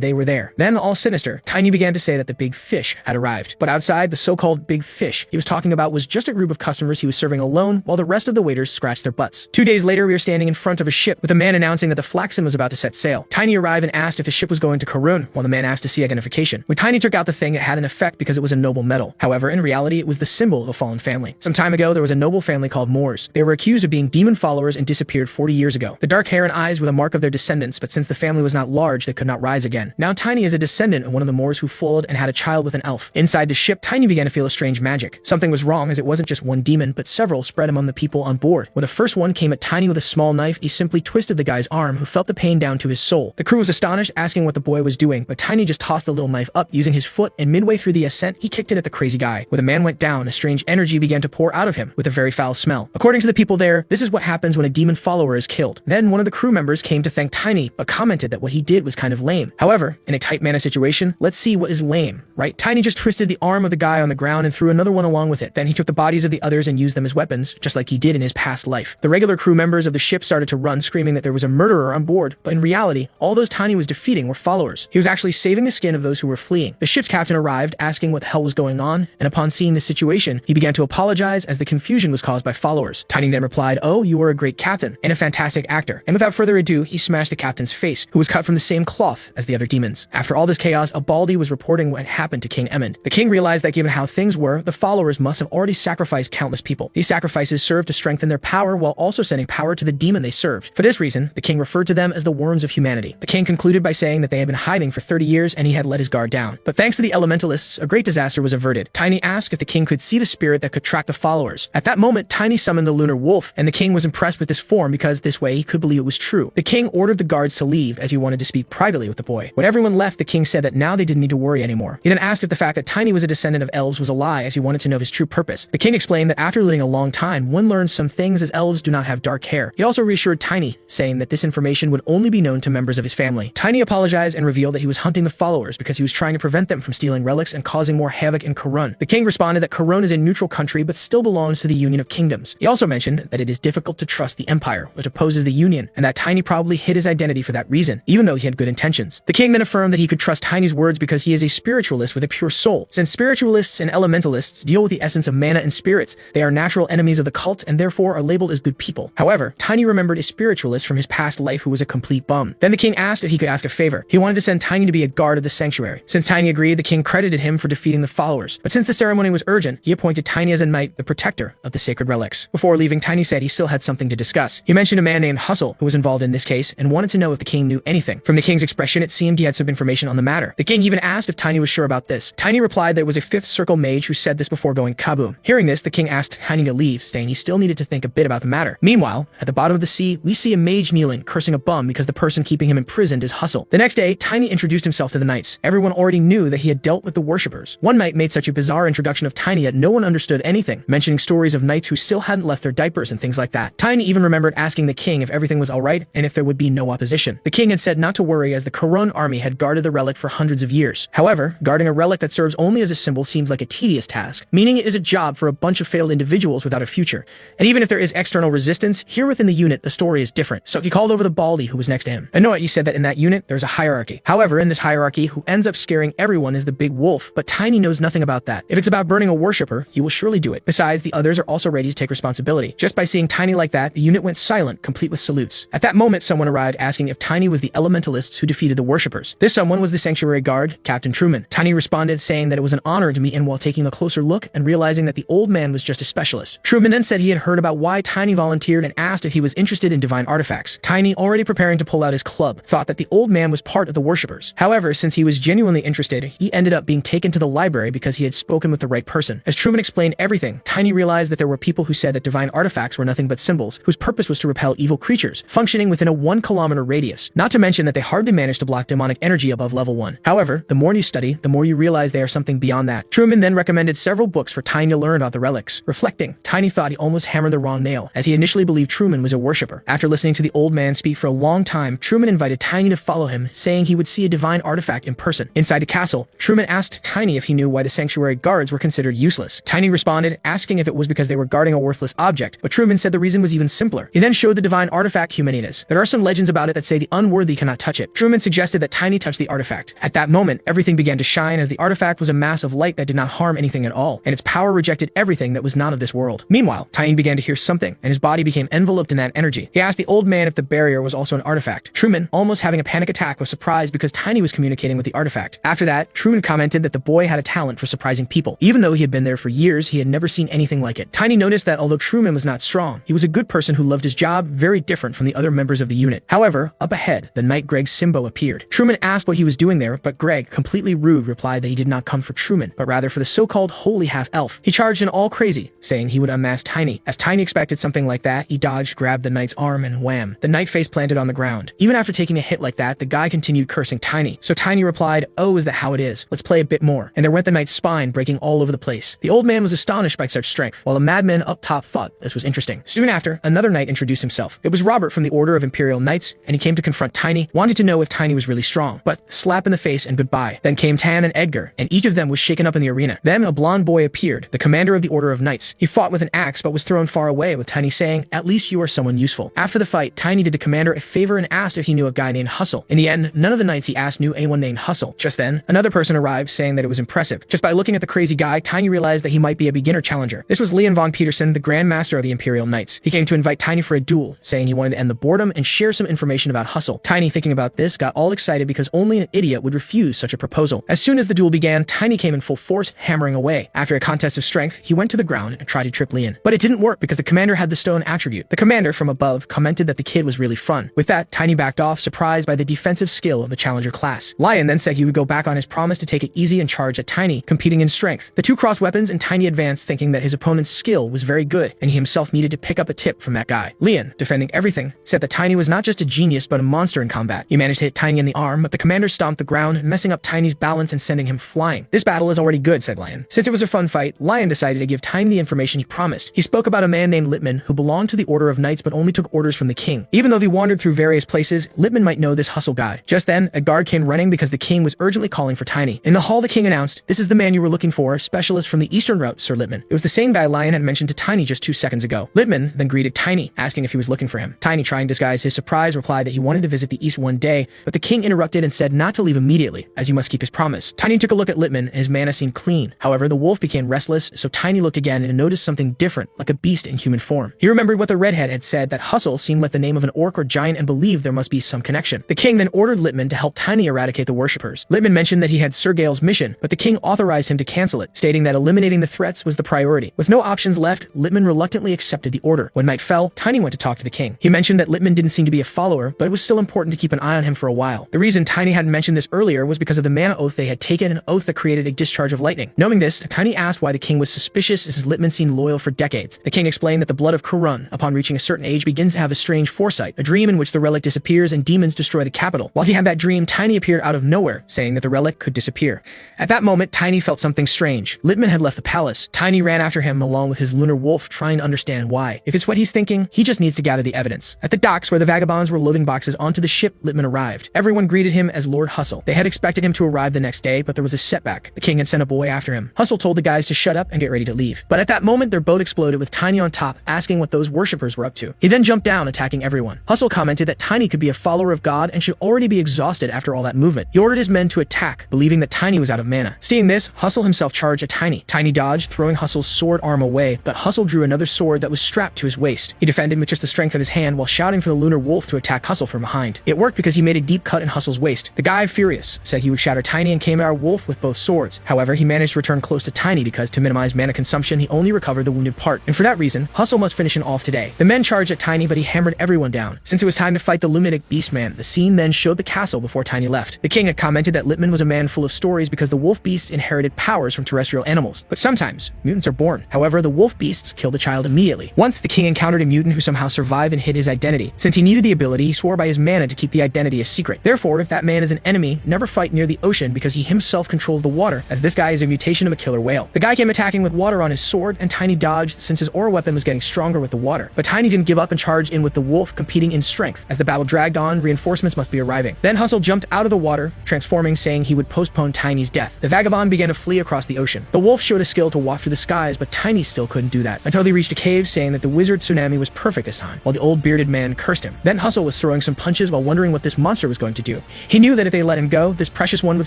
they were there. Then, all sinister, Tiny began to say that the big fish had arrived. But outside, the so-called big fish he was talking about was just a group of customers he was serving alone, while the rest of the waiters scratched their butts. 2 days later, we were standing in front of a ship, with a man announcing that the Flaxen was about to set sail. Tiny arrived and asked if his ship was going to Karun, while the man asked to see identification. When Tiny took out the thing, it had an effect because it was a noble metal. However, in reality, it was the symbol of a fallen family. Some time ago, there was a noble family called Moors. They were accused of being demon followers and disappeared 40 years ago. The dark hair and eyes were the mark of their descendants, but since the family was not large, they could not rise again. Now Tiny is a descendant of one of the Moors who fooled and had a child with an elf. Inside the ship, Tiny began to feel a strange magic. Something was wrong, as it wasn't just one demon, but several spread among the people on board. When the first one came at Tiny with a small knife, he simply twisted the guy's arm, who felt the pain down to his soul. The crew was astonished, asking what the boy was doing, but Tiny just tossed the little knife up using his foot, and midway through the ascent, he kicked it at the crazy guy. When the man went down, a strange energy began to pour out of him, with a very foul smell. According to the people there, this is what happens when a demon follower is killed. Then one of the crew members came to thank Tiny, but commented that what he did was kind of lame. However, in a tight mana situation, let's see what is lame, right? Tiny just twisted the arm of the guy on the ground and threw another one along with it. Then he took the bodies of the others and used them as weapons, just like he did in his past life. The regular crew members of the ship started to run, screaming that there was a murderer on board, but in reality, all those Tiny was defeating were followers. He was actually saving the skin of those who were fleeing. The ship's captain arrived, asking what the hell was going on, and upon seeing the situation, he began to apologize as the confusion was caused by followers. Tiny then replied, "Oh, you were a great captain and a fantastic actor." And without further ado, he smashed the captain's face, who was cut from the same cloth as the other demons. After all this chaos, a Baldy was reporting what had happened to King Emmond. The king realized that given how things were, the followers must have already sacrificed countless people. These sacrifices served to strengthen their power while also sending power to the demon they served. For this reason, the king referred to them as the worms of humanity. The king concluded by saying that they had been hiding for 30 years and he had let his guard down. But thanks to the elementalists, a great disaster was averted. Tiny asked if the king could see the spirit that could track the followers. At that moment, Tiny summoned the lunar wolf, and the king was impressed with this form because this way he could believe it was true. The king ordered the guards to leave as he wanted to speak privately with the boy. When everyone left, the king said that now they didn't need to worry anymore. He then asked if the fact that Tiny was a descendant of elves was a lie, as he wanted to know his true purpose. The king explained that after living a long time, one learns some things, as elves do not have dark hair. He also reassured Tiny, saying that this information would only be known to members of his family. Tiny apologized and revealed that he was hunting the followers because he was trying to prevent them from stealing relics and causing more havoc in Karun. The king responded that Karun is a neutral country but still belongs to the Union of Kingdoms. He also mentioned that it is difficult to trust the Empire, which opposes the Union, and that Tiny probably hid his identity for that reason, even though he had good intentions. The king then affirmed that he could trust Tiny's words because he is a spiritualist with a pure soul. Since spiritualists and elementalists deal with the essence of mana and spirits, they are natural enemies of the cult and therefore are labeled as good people. However, Tiny remembered a spiritualist from his past life who was a complete bum. Then the king asked if he could ask a favor. He wanted to send Tiny to be a guard of the sanctuary. Since Tiny agreed, the king credited him for defeating the followers. But since the ceremony was urgent, he appointed Tiny as a knight, the protector of the sacred relics. Before leaving, Tiny said he still had something to discuss. He mentioned a man named Hustle who was involved in this case and wanted to know if the king knew anything. From the king's expression, it seemed he had some information on the matter. The king even asked if Tiny was sure about this. Tiny replied that it was a fifth circle mage who said this before going kaboom. Hearing this, the king asked Tiny to leave, saying he still needed to think a bit about the matter. Meanwhile, at the bottom of the sea, we see a mage kneeling, cursing a bum because the person keeping him imprisoned is Hustle. The next day, Tiny introduced himself to the knights. Everyone already knew that he had dealt with the worshippers. One knight made such a bizarre introduction of Tiny that no one understood anything, mentioning stories of knights who still hadn't left their diapers and things like that. Tiny even remembered asking the king if everything was alright and if there would be no opposition. The king had said not to worry, as the Karun army had guarded the relic for hundreds of years. However, guarding a relic that serves only as a symbol seems like a tedious task, meaning it is a job for a bunch of failed individuals without a future. And even if there is external resistance, here within the unit, the story is different. So he called over the Baldy who was next to him. I know it, he said that in that unit, there's a hierarchy. However, in this hierarchy, who ends up scaring everyone is the big wolf, but Tiny knows nothing about that. If it's about burning a worshipper, he will surely do it. Besides, the others are also ready to take responsibility. Just by seeing Tiny like that, the unit went silent, complete with salutes. At that moment, someone arrived asking if Tiny was the elementalists who defeated the worshippers. This someone was the sanctuary guard, Captain Truman. Tiny responded, saying that it was an honor to meet him while taking a closer look and realizing that the old man was just a specialist. Truman then said he had heard about why Tiny volunteered and asked if he was interested in divine artifacts. Tiny, already preparing to pull out his club, thought that the old man was part of the worshippers. However, since he was genuinely interested, he ended up being taken to the library because he had spoken with the right person. As Truman explained everything, Tiny realized that there were people who said that divine artifacts were nothing but symbols, whose purpose was to repel evil creatures, functioning within a 1-kilometer radius. Not to mention that they hardly managed to block demonic energy above level 1. However, the more you study, the more you realize they are something beyond that. Truman then recommended several books for Tiny to learn about the relics. Reflecting, Tiny thought he almost hammered the wrong nail, as he initially believed Truman was a worshipper. After listening to the old man speak for a long time, Truman invited Tiny to follow him, saying he would see a divine artifact in person. Inside the castle, Truman asked Tiny if he knew why the sanctuary guards were considered useless. Tiny responded, asking if it was because they were guarding a worthless object, but Truman said the reason was even simpler. He then showed the divine artifact Humanitas. There are some legends about it that say the unworthy cannot touch it. Truman suggested that Tiny touch the artifact. At that moment, everything began to shine, as the artifact was a mass of light that did not harm anything at all, and its power rejected everything that was not of this world. Meanwhile, Tiny began to hear something, and his body became enveloped in that energy. He asked the old man if the barrier was also an artifact. Truman, almost having a panic attack, was surprised because Tiny was communicating with the artifact. After that, Truman commented that the boy had a talent for surprising people. Even though he had been there for years, he had never seen anything like it. Tiny noticed that although Truman was not strong, he was a good person who loved his job, very different from the other members of the unit. However, up ahead, the knight Greg Simbo appeared. Truman asked what he was doing there, but Greg, completely rude, replied that he did not come for Truman, but rather for the so-called holy half-elf. He charged in all crazy, saying he would unmask Tiny. As Tiny expected something like that, he dodged, grabbed the knight's arm, and wham. The knight face planted on the ground. Even after taking a hit like that, the guy continued cursing Tiny. So Tiny replied, "Oh, is that how it is? Let's play a bit more." And there went the knight's spine, breaking all over the place. The old man was astonished by such strength, while the madman up top thought this was interesting. Soon after, another knight introduced himself. It was Robert from the Order of Imperial Knights, and he came to confront Tiny, wanting to know if Tiny was really strong. But slap in the face and goodbye. Then came Tan and Edgar, and each of them was shaken up in the arena. Then a blonde boy appeared, the commander of the Order of Knights. He fought with an axe, but was thrown far away, with Tiny saying, "At least you are someone useful." After the fight, Tiny did the commander a favor and asked if he knew a guy named Hustle. In the end, none of the knights he asked knew anyone named Hustle. Just then, another person arrived, saying that it was impressive. Just by looking at the crazy guy, Tiny realized that he might be a beginner challenger. This was Leon von Peterson, the Grand Master of the Imperial Knights. He came to invite Tiny for a duel, saying he wanted to end the boredom and share some information about Hustle. Tiny, thinking about this, got all excited because only an idiot would refuse such a proposal. As soon as the duel began, Tiny came in full force, hammering away. After a contest of strength, he went to the ground and tried to trip Leon. But it didn't work because the commander had the stone attribute. The commander from above commented that the kid was really fun. With that, Tiny backed off, surprised by the defensive skill of the challenger class. Lion then said he would go back on his promise to take it easy and charge at Tiny, competing in strength. The two crossed weapons and Tiny advanced, thinking that his opponent's skill was very good and he himself needed to pick up a tip from that guy. Leon, defending everything, said that Tiny was not just a genius but a monster in combat. He managed to hit Tiny in the arm, but the commander stomped the ground, messing up Tiny's balance and sending him flying. "This battle is already good," said Lion. Since it was a fun fight, Lion decided to give Tiny the information he promised. He spoke about a man named Lippman who belonged to the Order of Knights but only took orders from the king. Even though they wandered through various places, Lippman might know this Hustle guy. Just then, a guard came running because the king was urgently calling for Tiny. In the hall, the king announced, "This is the man you were looking for, specialist from the eastern route, Sir Lippman." It was the same guy Lion had mentioned to Tiny just 2 seconds ago. Lippman then greeted Tiny, asking if he was looking for him. Tiny, trying to disguise his surprise, replied that he wanted to visit the east one day, but the king interrupted and said not to leave immediately, as he must keep his promise. Tiny took a look at Lippman, and his mana seemed clean. However, the wolf became restless, so Tiny looked again and noticed something different, like a beast in human form. He remembered what the redhead had said, that Hustle seemed like the name of an orc or giant, and believed there must be some connection. The king then ordered Lippman to help Tiny eradicate the worshippers. Lippman mentioned that he had Sir Gale's mission, but the king authorized him to cancel it, stating that eliminating the threats was the priority. With no options left, Lippman reluctantly accepted the order. When night fell, Tiny went to talk to the king. He mentioned that Lippman didn't seem to be a follower, but it was still important to keep an eye on him for a while. The reason Tiny hadn't mentioned this earlier was because of the mana oath they had taken, an oath that created a discharge of lightning. Knowing this, Tiny asked why the king was suspicious, as Lippman seemed loyal for decades. The king explained that the blood of Kurun, upon reaching a certain age, begins to have a strange foresight, a dream in which the relic disappears and demons destroy the capital. While he had that dream, Tiny appeared out of nowhere, saying that the relic could disappear. At that moment, Tiny felt something strange. Lippman had left the palace. Tiny ran after him along with his lunar wolf, trying to understand why. If it's what he's thinking, he just needs to gather the evidence. At the docks, where the vagabonds were loading boxes onto the ship, Lippman arrived. Everyone greeted him as Lord Hustle. They had expected him to arrive the next day, but there was a setback. The king had sent a boy after him. Hustle told the guys to shut up and get ready to leave. But at that moment, their boat exploded with Tiny on top, asking what those worshippers were up to. He then jumped down, attacking everyone. Hustle commented that Tiny could be a follower of God and should already be exhausted after all that movement. He ordered his men to attack, believing that Tiny was out of mana. Seeing this, Hustle himself charged at Tiny. Tiny dodged, throwing Hustle's sword arm away, but Hustle drew another sword that was strapped to his waist. He defended with just the strength of his hand while shouting for the lunar wolf to attack Hustle from behind. It worked because he made a deep cut in Hustle's waist. The guy, furious, said he would shatter Tiny and came at our wolf with both swords. However, he managed to return close to Tiny because, to minimize mana consumption, he only recovered the wounded part, and for that reason, Hustle must finish him off today. The men charged at Tiny, but he hammered everyone down. Since it was time to fight the lunatic beastman, the scene then showed the castle before Tiny left. The king had commented that Lippman was a man full of stories because the wolf beasts inherited powers from terrestrial animals. But sometimes, mutants are born. However, the wolf beasts kill the child immediately. Once, the king encountered a mutant who somehow survived and hid his identity. Since he needed the ability, he swore by his mana to keep the identity a secret. Therefore, if that man is an enemy, never fight near the ocean because he himself controls the water, as this guy is a mutation of a killer whale. The guy came attacking with water on his sword, and Tiny dodged since his aura weapon was getting stronger with the water. But Tiny didn't give up and charged in with the wolf, competing in strength. As the battle dragged on, reinforcements must be arriving. Then Hustle jumped out of the water, transforming, saying he would postpone Tiny's death. The vagabond began to flee across the ocean. The wolf showed a skill to walk through the skies, but Tiny still couldn't do that, until they reached a cave, saying that the wizard tsunami was perfect this time, while the old bearded man cursed him. Then Hustle was throwing some punches while wondering what this monster was going to do. He knew that if they let him go, this precious one would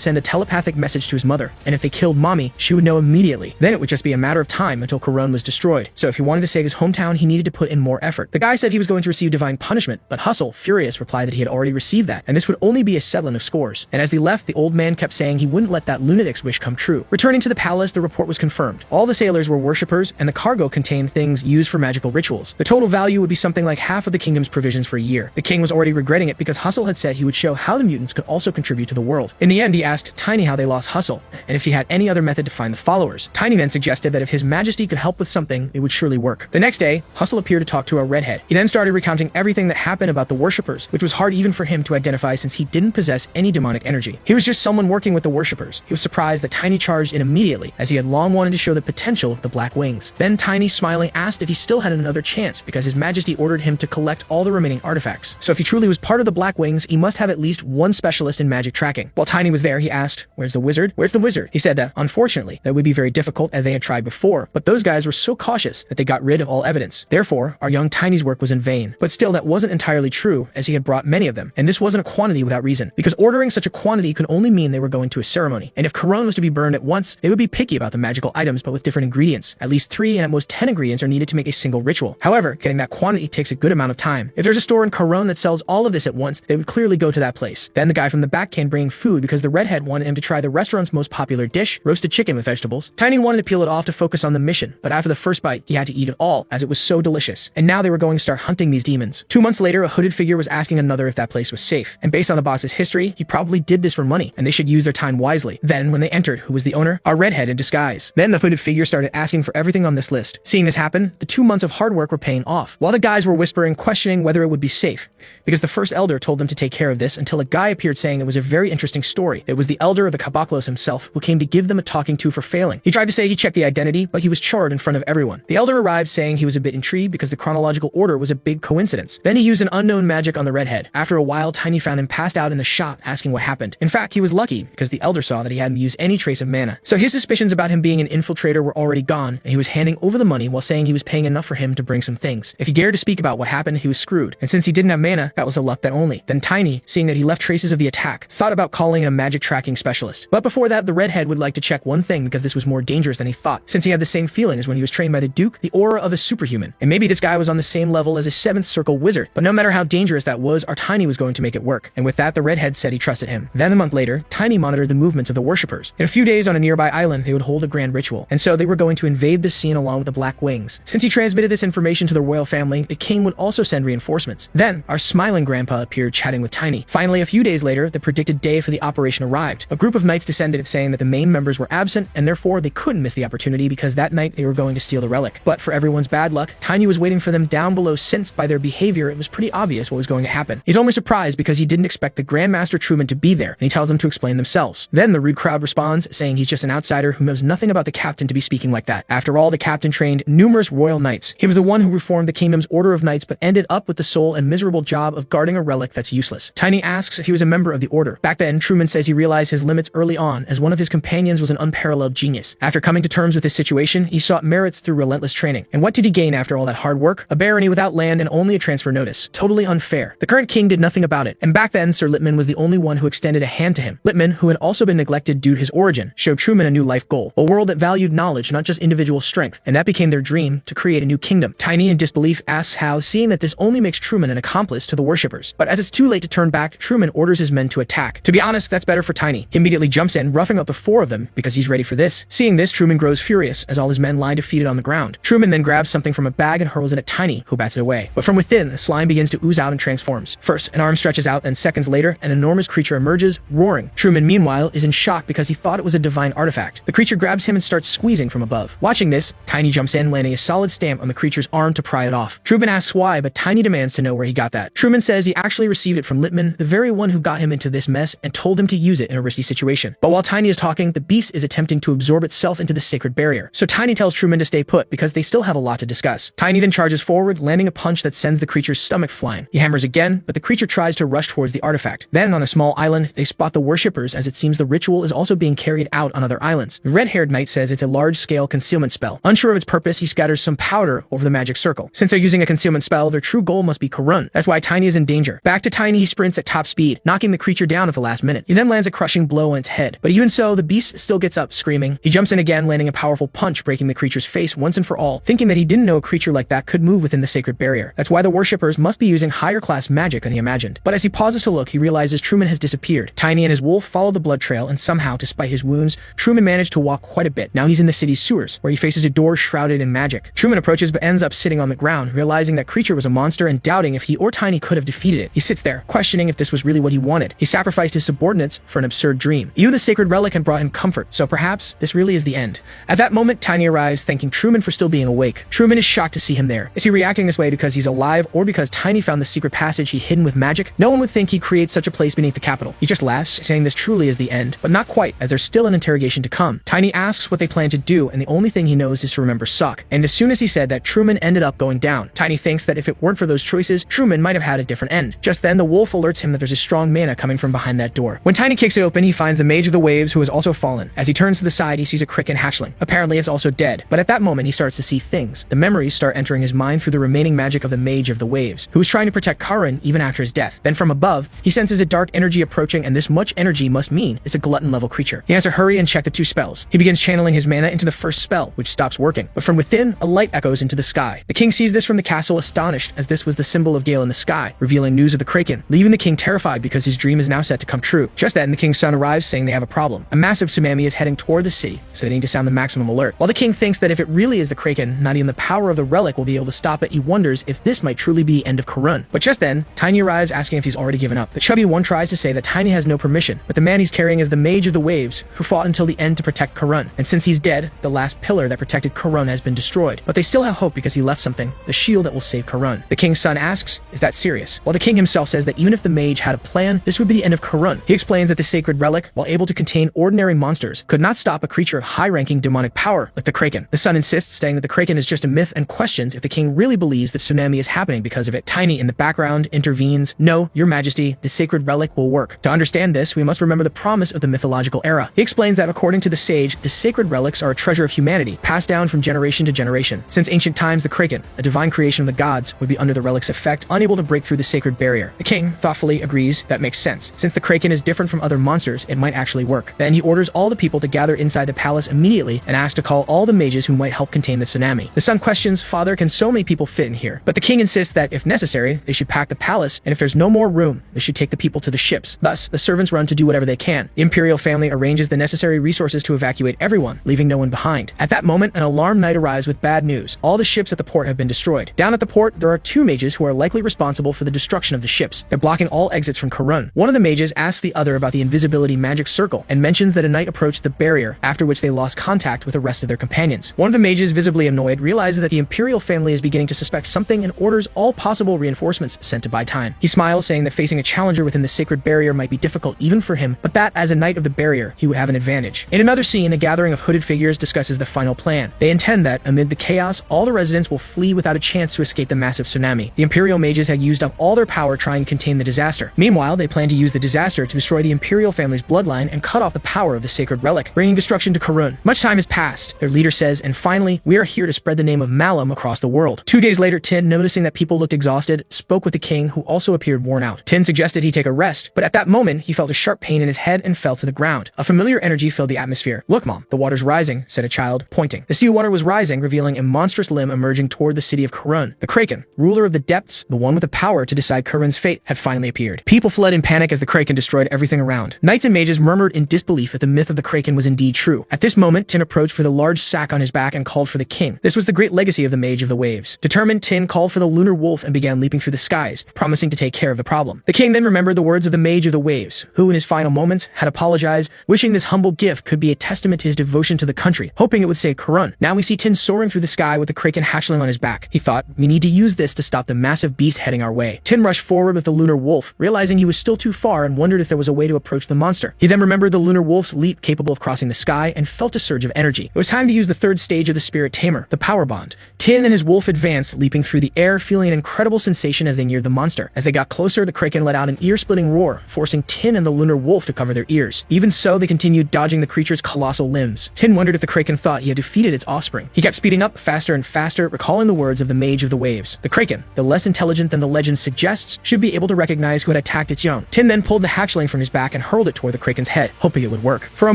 send a telepathic message to his mother, and if they killed Mommy, she would know immediately. Then it would just be a matter of time until Kurun was destroyed. So if he wanted to save his hometown, he needed to put in more effort. The guy said he was going to receive divine punishment, but Hustle, furious, replied that he had already received that, and this would only be a settling of scores. And as they left, the old man kept saying he wouldn't let that lunatic's wish come true. Returning to the palace, the report was confirmed. All the sailors were worshippers, and the cargo contained things used for magical rituals. The total value would be something like half of the kingdom's provisions for a year. The king was already regretting it because Hustle had said he would show how the mutants could also contribute to the world. In the the end, he asked Tiny how they lost Hustle, and if he had any other method to find the followers. Tiny then suggested that if His Majesty could help with something, it would surely work. The next day, Hustle appeared to talk to a redhead. He then started recounting everything that happened about the worshippers, which was hard even for him to identify since he didn't possess any demonic energy. He was just someone working with the worshippers. He was surprised that Tiny charged in immediately, as he had long wanted to show the potential of the Black Wings. Then Tiny, smiling, asked if he still had another chance, because His Majesty ordered him to collect all the remaining artifacts. So if he truly was part of the Black Wings, he must have at least one specialist in magic tracking. While Tiny was there, he asked, "Where's the wizard? Where's the wizard?" He said that, unfortunately, that would be very difficult as they had tried before, but those guys were so cautious that they got rid of all evidence. Therefore, our young Tiny's work was in vain. But still, that wasn't entirely true, as he had brought many of them, and this wasn't a quantity without reason, because ordering such a quantity could only mean they were going to a ceremony, and if Corone was to be burned at once, they would be picky about the magical items but with different ingredients. At least 3 and at most 10 ingredients are needed to make a single ritual. However, getting that quantity takes a good amount of time. If there's a store in Corone that sells all of this at once, they would clearly go to that place. Then the guy from the back came bringing food because the redhead wanted him to try the restaurant's most popular dish, roasted chicken with vegetables. Tiny wanted to peel it off to focus on the mission, but after the first bite, he had to eat it all, as it was so delicious. And now they were going to start hunting these demons. 2 months later, a hooded figure was asking another if that place was safe, and based on the boss's history, he probably did this for money, and they should use their time wisely. Then, when they entered, who was the owner? A redhead in disguise. Then the hooded figure started asking for everything on this list. Seeing this happen, the 2 months of hard work were paying off, while the guys were whispering, questioning whether it would be safe, because the first elder told them to take care of this until a guy appeared saying it was a very interesting story. It was the elder of the Caboclos himself who came to give them a talking to for failing. He tried to say he checked the identity, but he was charred in front of everyone. The elder arrived saying he was a bit intrigued because the chronological order was a big coincidence. Then he used an unknown magic on the redhead. After a while, Tiny found him passed out in the shop asking what happened. In fact, he was lucky because the elder saw that he hadn't used any trace of mana. So his suspicions about him being an infiltrator were already gone, and he was handing over the money while saying he was paying enough for him to bring some things. If he dared to speak about what happened, he was screwed. And since he didn't have mana, that was a luck that only. Then Tiny, seeing that he left traces of the attack, thought about calling in a magic tracking specialist. But before that, the redhead would like to check one thing because this was more dangerous than he thought. Since he had the same feeling as when he was trained by the Duke, the aura of a superhuman. And maybe this guy was on the same level as a 7th circle wizard. But no matter how dangerous that was, our Tiny was going to make it work. And with that, the redhead said he trusted him. Then a month later, Tiny monitored the movements of the worshippers. In a few days on a nearby island, they would hold a grand ritual. And so they were going to invade the scene along with the Black Wings. Since he transmitted this information to the royal family, the king would also send reinforcements. Then, our smiling grandpa appeared chatting with Tiny. Finally, a few days later, the predicted day for the operation arrived. A group of knights descended saying that the main members were absent and therefore they couldn't miss the opportunity because that night they were going to steal the relic. But for everyone's bad luck, Tiny was waiting for them down below since by their behavior it was pretty obvious what was going to happen. He's only surprised because he didn't expect the Grandmaster Truman to be there, and he tells them to explain themselves. Then the rude crowd responds, saying he's just an outsider who knows nothing about the captain to be speaking like that. After all, the captain trained numerous royal knights. He was the one who reformed the kingdom's order of knights but ended up with the sole and miserable job of guarding a relic that's useless. Tiny asks if he was a member of the order. Back then, Truman says he realized his limits early on, as one of his companions was an unparalleled genius. After coming to terms with his situation, he sought merits through relentless training. And what did he gain after all that hard work? A barony without land and only a transfer notice. Totally unfair. The current king did nothing about it. And back then, Sir Lippman was the only one who extended a hand to him. Lippman, who had also been neglected due to his origin, showed Truman a new life goal. A world that valued knowledge, not just individual strength. And that became their dream, to create a new kingdom. Tiny, in disbelief, asks how, seeing that this only makes Truman an accomplice to the worshippers. But as it's too late to turn back, Truman orders his men to attack. To be honest, that's better for Tiny. He immediately jumps in, roughing up the 4 of them because he's ready for this. Seeing this, Truman grows furious as all his men lie defeated on the ground. Truman then grabs something from a bag and hurls it at Tiny, who bats it away. But from within, the slime begins to ooze out and transforms. First, an arm stretches out, and seconds later, an enormous creature emerges, roaring. Truman, meanwhile, is in shock because he thought it was a divine artifact. The creature grabs him and starts squeezing from above. Watching this, Tiny jumps in, landing a solid stamp on the creature's arm to pry it off. Truman asks why, but Tiny demands to know where he got that. Truman says he actually received it from Lippman, the very one who got him into this mess, and told him to use it in a risky situation. But while Tiny is talking, the beast is attempting to absorb itself into the sacred barrier. So Tiny tells Truman to stay put because they still have a lot to discuss. Tiny then charges forward, landing a punch that sends the creature's stomach flying. He hammers again, but the creature tries to rush towards the artifact. Then, on a small island, they spot the worshippers as it seems the ritual is also being carried out on other islands. The red-haired knight says it's a large-scale concealment spell. Unsure of its purpose, he scatters some powder over the magic circle. Since they're using a concealment spell, their true goal must be Karun. That's why Tiny is in danger. Back to Tiny, he sprints at top speed, knocking the creature down at the last minute. He then lands a crushing blow on its head. But even so, the beast still gets up, screaming. He jumps in again, landing a powerful punch, breaking the creature's face once and for all, thinking that he didn't know a creature like that could move within the sacred barrier. That's why the worshippers must be using higher-class magic than he imagined. But as he pauses to look, he realizes Truman has disappeared. Tiny and his wolf follow the blood trail, and somehow, despite his wounds, Truman managed to walk quite a bit. Now he's in the city's sewers, where he faces a door shrouded in magic. Truman approaches but ends up sitting on the ground, realizing that creature was a monster and doubting if he or Tiny could have defeated it. He sits there, questioning if this was really what he wanted. He sacrificed his subordinates coordinates for an absurd dream. Even the sacred relic had brought him comfort, so perhaps this really is the end. At that moment, Tiny arrives, thanking Truman for still being awake. Truman is shocked to see him there. Is he reacting this way because he's alive, or because Tiny found the secret passage he hidden with magic? No one would think he'd create such a place beneath the capital. He just laughs, saying this truly is the end, but not quite, as there's still an interrogation to come. Tiny asks what they plan to do, and the only thing he knows is to remember Suck. And as soon as he said that, Truman ended up going down. Tiny thinks that if it weren't for those choices, Truman might have had a different end. Just then, the wolf alerts him that there's a strong mana coming from behind that door. When Tiny kicks it open, he finds the Mage of the Waves, who has also fallen. As he turns to the side, he sees a cricket hatchling. Apparently, it's also dead. But at that moment, he starts to see things. The memories start entering his mind through the remaining magic of the Mage of the Waves, who was trying to protect Karan even after his death. Then from above, he senses a dark energy approaching, and this much energy must mean it's a glutton-level creature. He has to hurry and check the 2 spells. He begins channeling his mana into the first spell, which stops working. But from within, a light echoes into the sky. The king sees this from the castle, astonished, as this was the symbol of Gale in the sky, revealing news of the Kraken, leaving the king terrified because his dream is now set to come true. Just then, the king's son arrives, saying they have a problem. A massive tsunami is heading toward the city, so they need to sound the maximum alert. While the king thinks that if it really is the Kraken, not even the power of the relic will be able to stop it, he wonders if this might truly be the end of Karun. But just then, Tiny arrives, asking if he's already given up. The chubby one tries to say that Tiny has no permission, but the man he's carrying is the Mage of the Waves, who fought until the end to protect Karun. And since he's dead, the last pillar that protected Karun has been destroyed. But they still have hope because he left something, the shield that will save Karun. The king's son asks, is that serious? While the king himself says that even if the mage had a plan, this would be the end of Karun. He explains that the sacred relic, while able to contain ordinary monsters, could not stop a creature of high-ranking demonic power like the Kraken. The son insists, saying that the Kraken is just a myth, and questions if the king really believes that tsunami is happening because of it. Tiny in the background intervenes, no, your majesty, the sacred relic will work. To understand this, we must remember the promise of the mythological era. He explains that according to the sage, the sacred relics are a treasure of humanity, passed down from generation to generation. Since ancient times, the Kraken, a divine creation of the gods, would be under the relic's effect, unable to break through the sacred barrier. The king thoughtfully agrees that makes sense. Since the Kraken is different from other monsters, it might actually work. Then he orders all the people to gather inside the palace immediately and asks to call all the mages who might help contain the tsunami. The son questions, Father, can so many people fit in here? But the king insists that, if necessary, they should pack the palace, and if there's no more room, they should take the people to the ships. Thus, the servants run to do whatever they can. The imperial family arranges the necessary resources to evacuate everyone, leaving no one behind. At that moment, an alarmed knight arrives with bad news. All the ships at the port have been destroyed. Down at the port, there are 2 mages who are likely responsible for the destruction of the ships. They're blocking all exits from Karun. One of the mages asks the other about the invisibility magic circle and mentions that a knight approached the barrier, after which they lost contact with the rest of their companions. One of the mages, visibly annoyed, realizes that the imperial family is beginning to suspect something and orders all possible reinforcements sent to buy time. He smiles, saying that facing a challenger within the sacred barrier might be difficult even for him, but that as a knight of the barrier, he would have an advantage. In another scene, a gathering of hooded figures discusses the final plan. They intend that, amid the chaos, all the residents will flee without a chance to escape the massive tsunami. The imperial mages had used up all their power trying to contain the disaster. Meanwhile, they plan to use the disaster to destroy the imperial family's bloodline and cut off the power of the sacred relic, bringing destruction to Karun. Much time has passed, their leader says, and finally, we are here to spread the name of Malum across the world. 2 days later, Tin, noticing that people looked exhausted, spoke with the king, who also appeared worn out. Tin suggested he take a rest, but at that moment, he felt a sharp pain in his head and fell to the ground. A familiar energy filled the atmosphere. Look, Mom, the water's rising, said a child, pointing. The sea water was rising, revealing a monstrous limb emerging toward the city of Karun. The Kraken, ruler of the depths, the one with the power to decide Karun's fate, had finally appeared. People fled in panic as the Kraken destroyed everything around. Knights and mages murmured in disbelief that the myth of the Kraken was indeed true. At this moment, Tin approached with a large sack on his back and called for the king. This was the great legacy of the Mage of the Waves. Determined, Tin called for the lunar wolf and began leaping through the skies, promising to take care of the problem. The king then remembered the words of the Mage of the Waves, who in his final moments had apologized, wishing this humble gift could be a testament to his devotion to the country, hoping it would save Karun. Now we see Tin soaring through the sky with the Kraken hatchling on his back. He thought, we need to use this to stop the massive beast heading our way. Tin rushed forward with the lunar wolf, realizing he was still too far and wondered if there was a way to approach the monster. He then remembered the lunar wolf's leap capable of crossing the sky and felt a surge of energy. It was time to use the 3rd stage of the spirit tamer, the power bond. Tin and his wolf advanced, leaping through the air, feeling an incredible sensation as they neared the monster. As they got closer, the Kraken let out an ear-splitting roar, forcing Tin and the lunar wolf to cover their ears. Even so, they continued dodging the creature's colossal limbs. Tin wondered if the Kraken thought he had defeated its offspring. He kept speeding up faster and faster, recalling the words of the Mage of the Waves. The Kraken, though less intelligent than the legend suggests, should be able to recognize who had attacked its young. Tin then pulled the hatchling from his back and hurled it toward the Kraken's head, hoping it would work. For a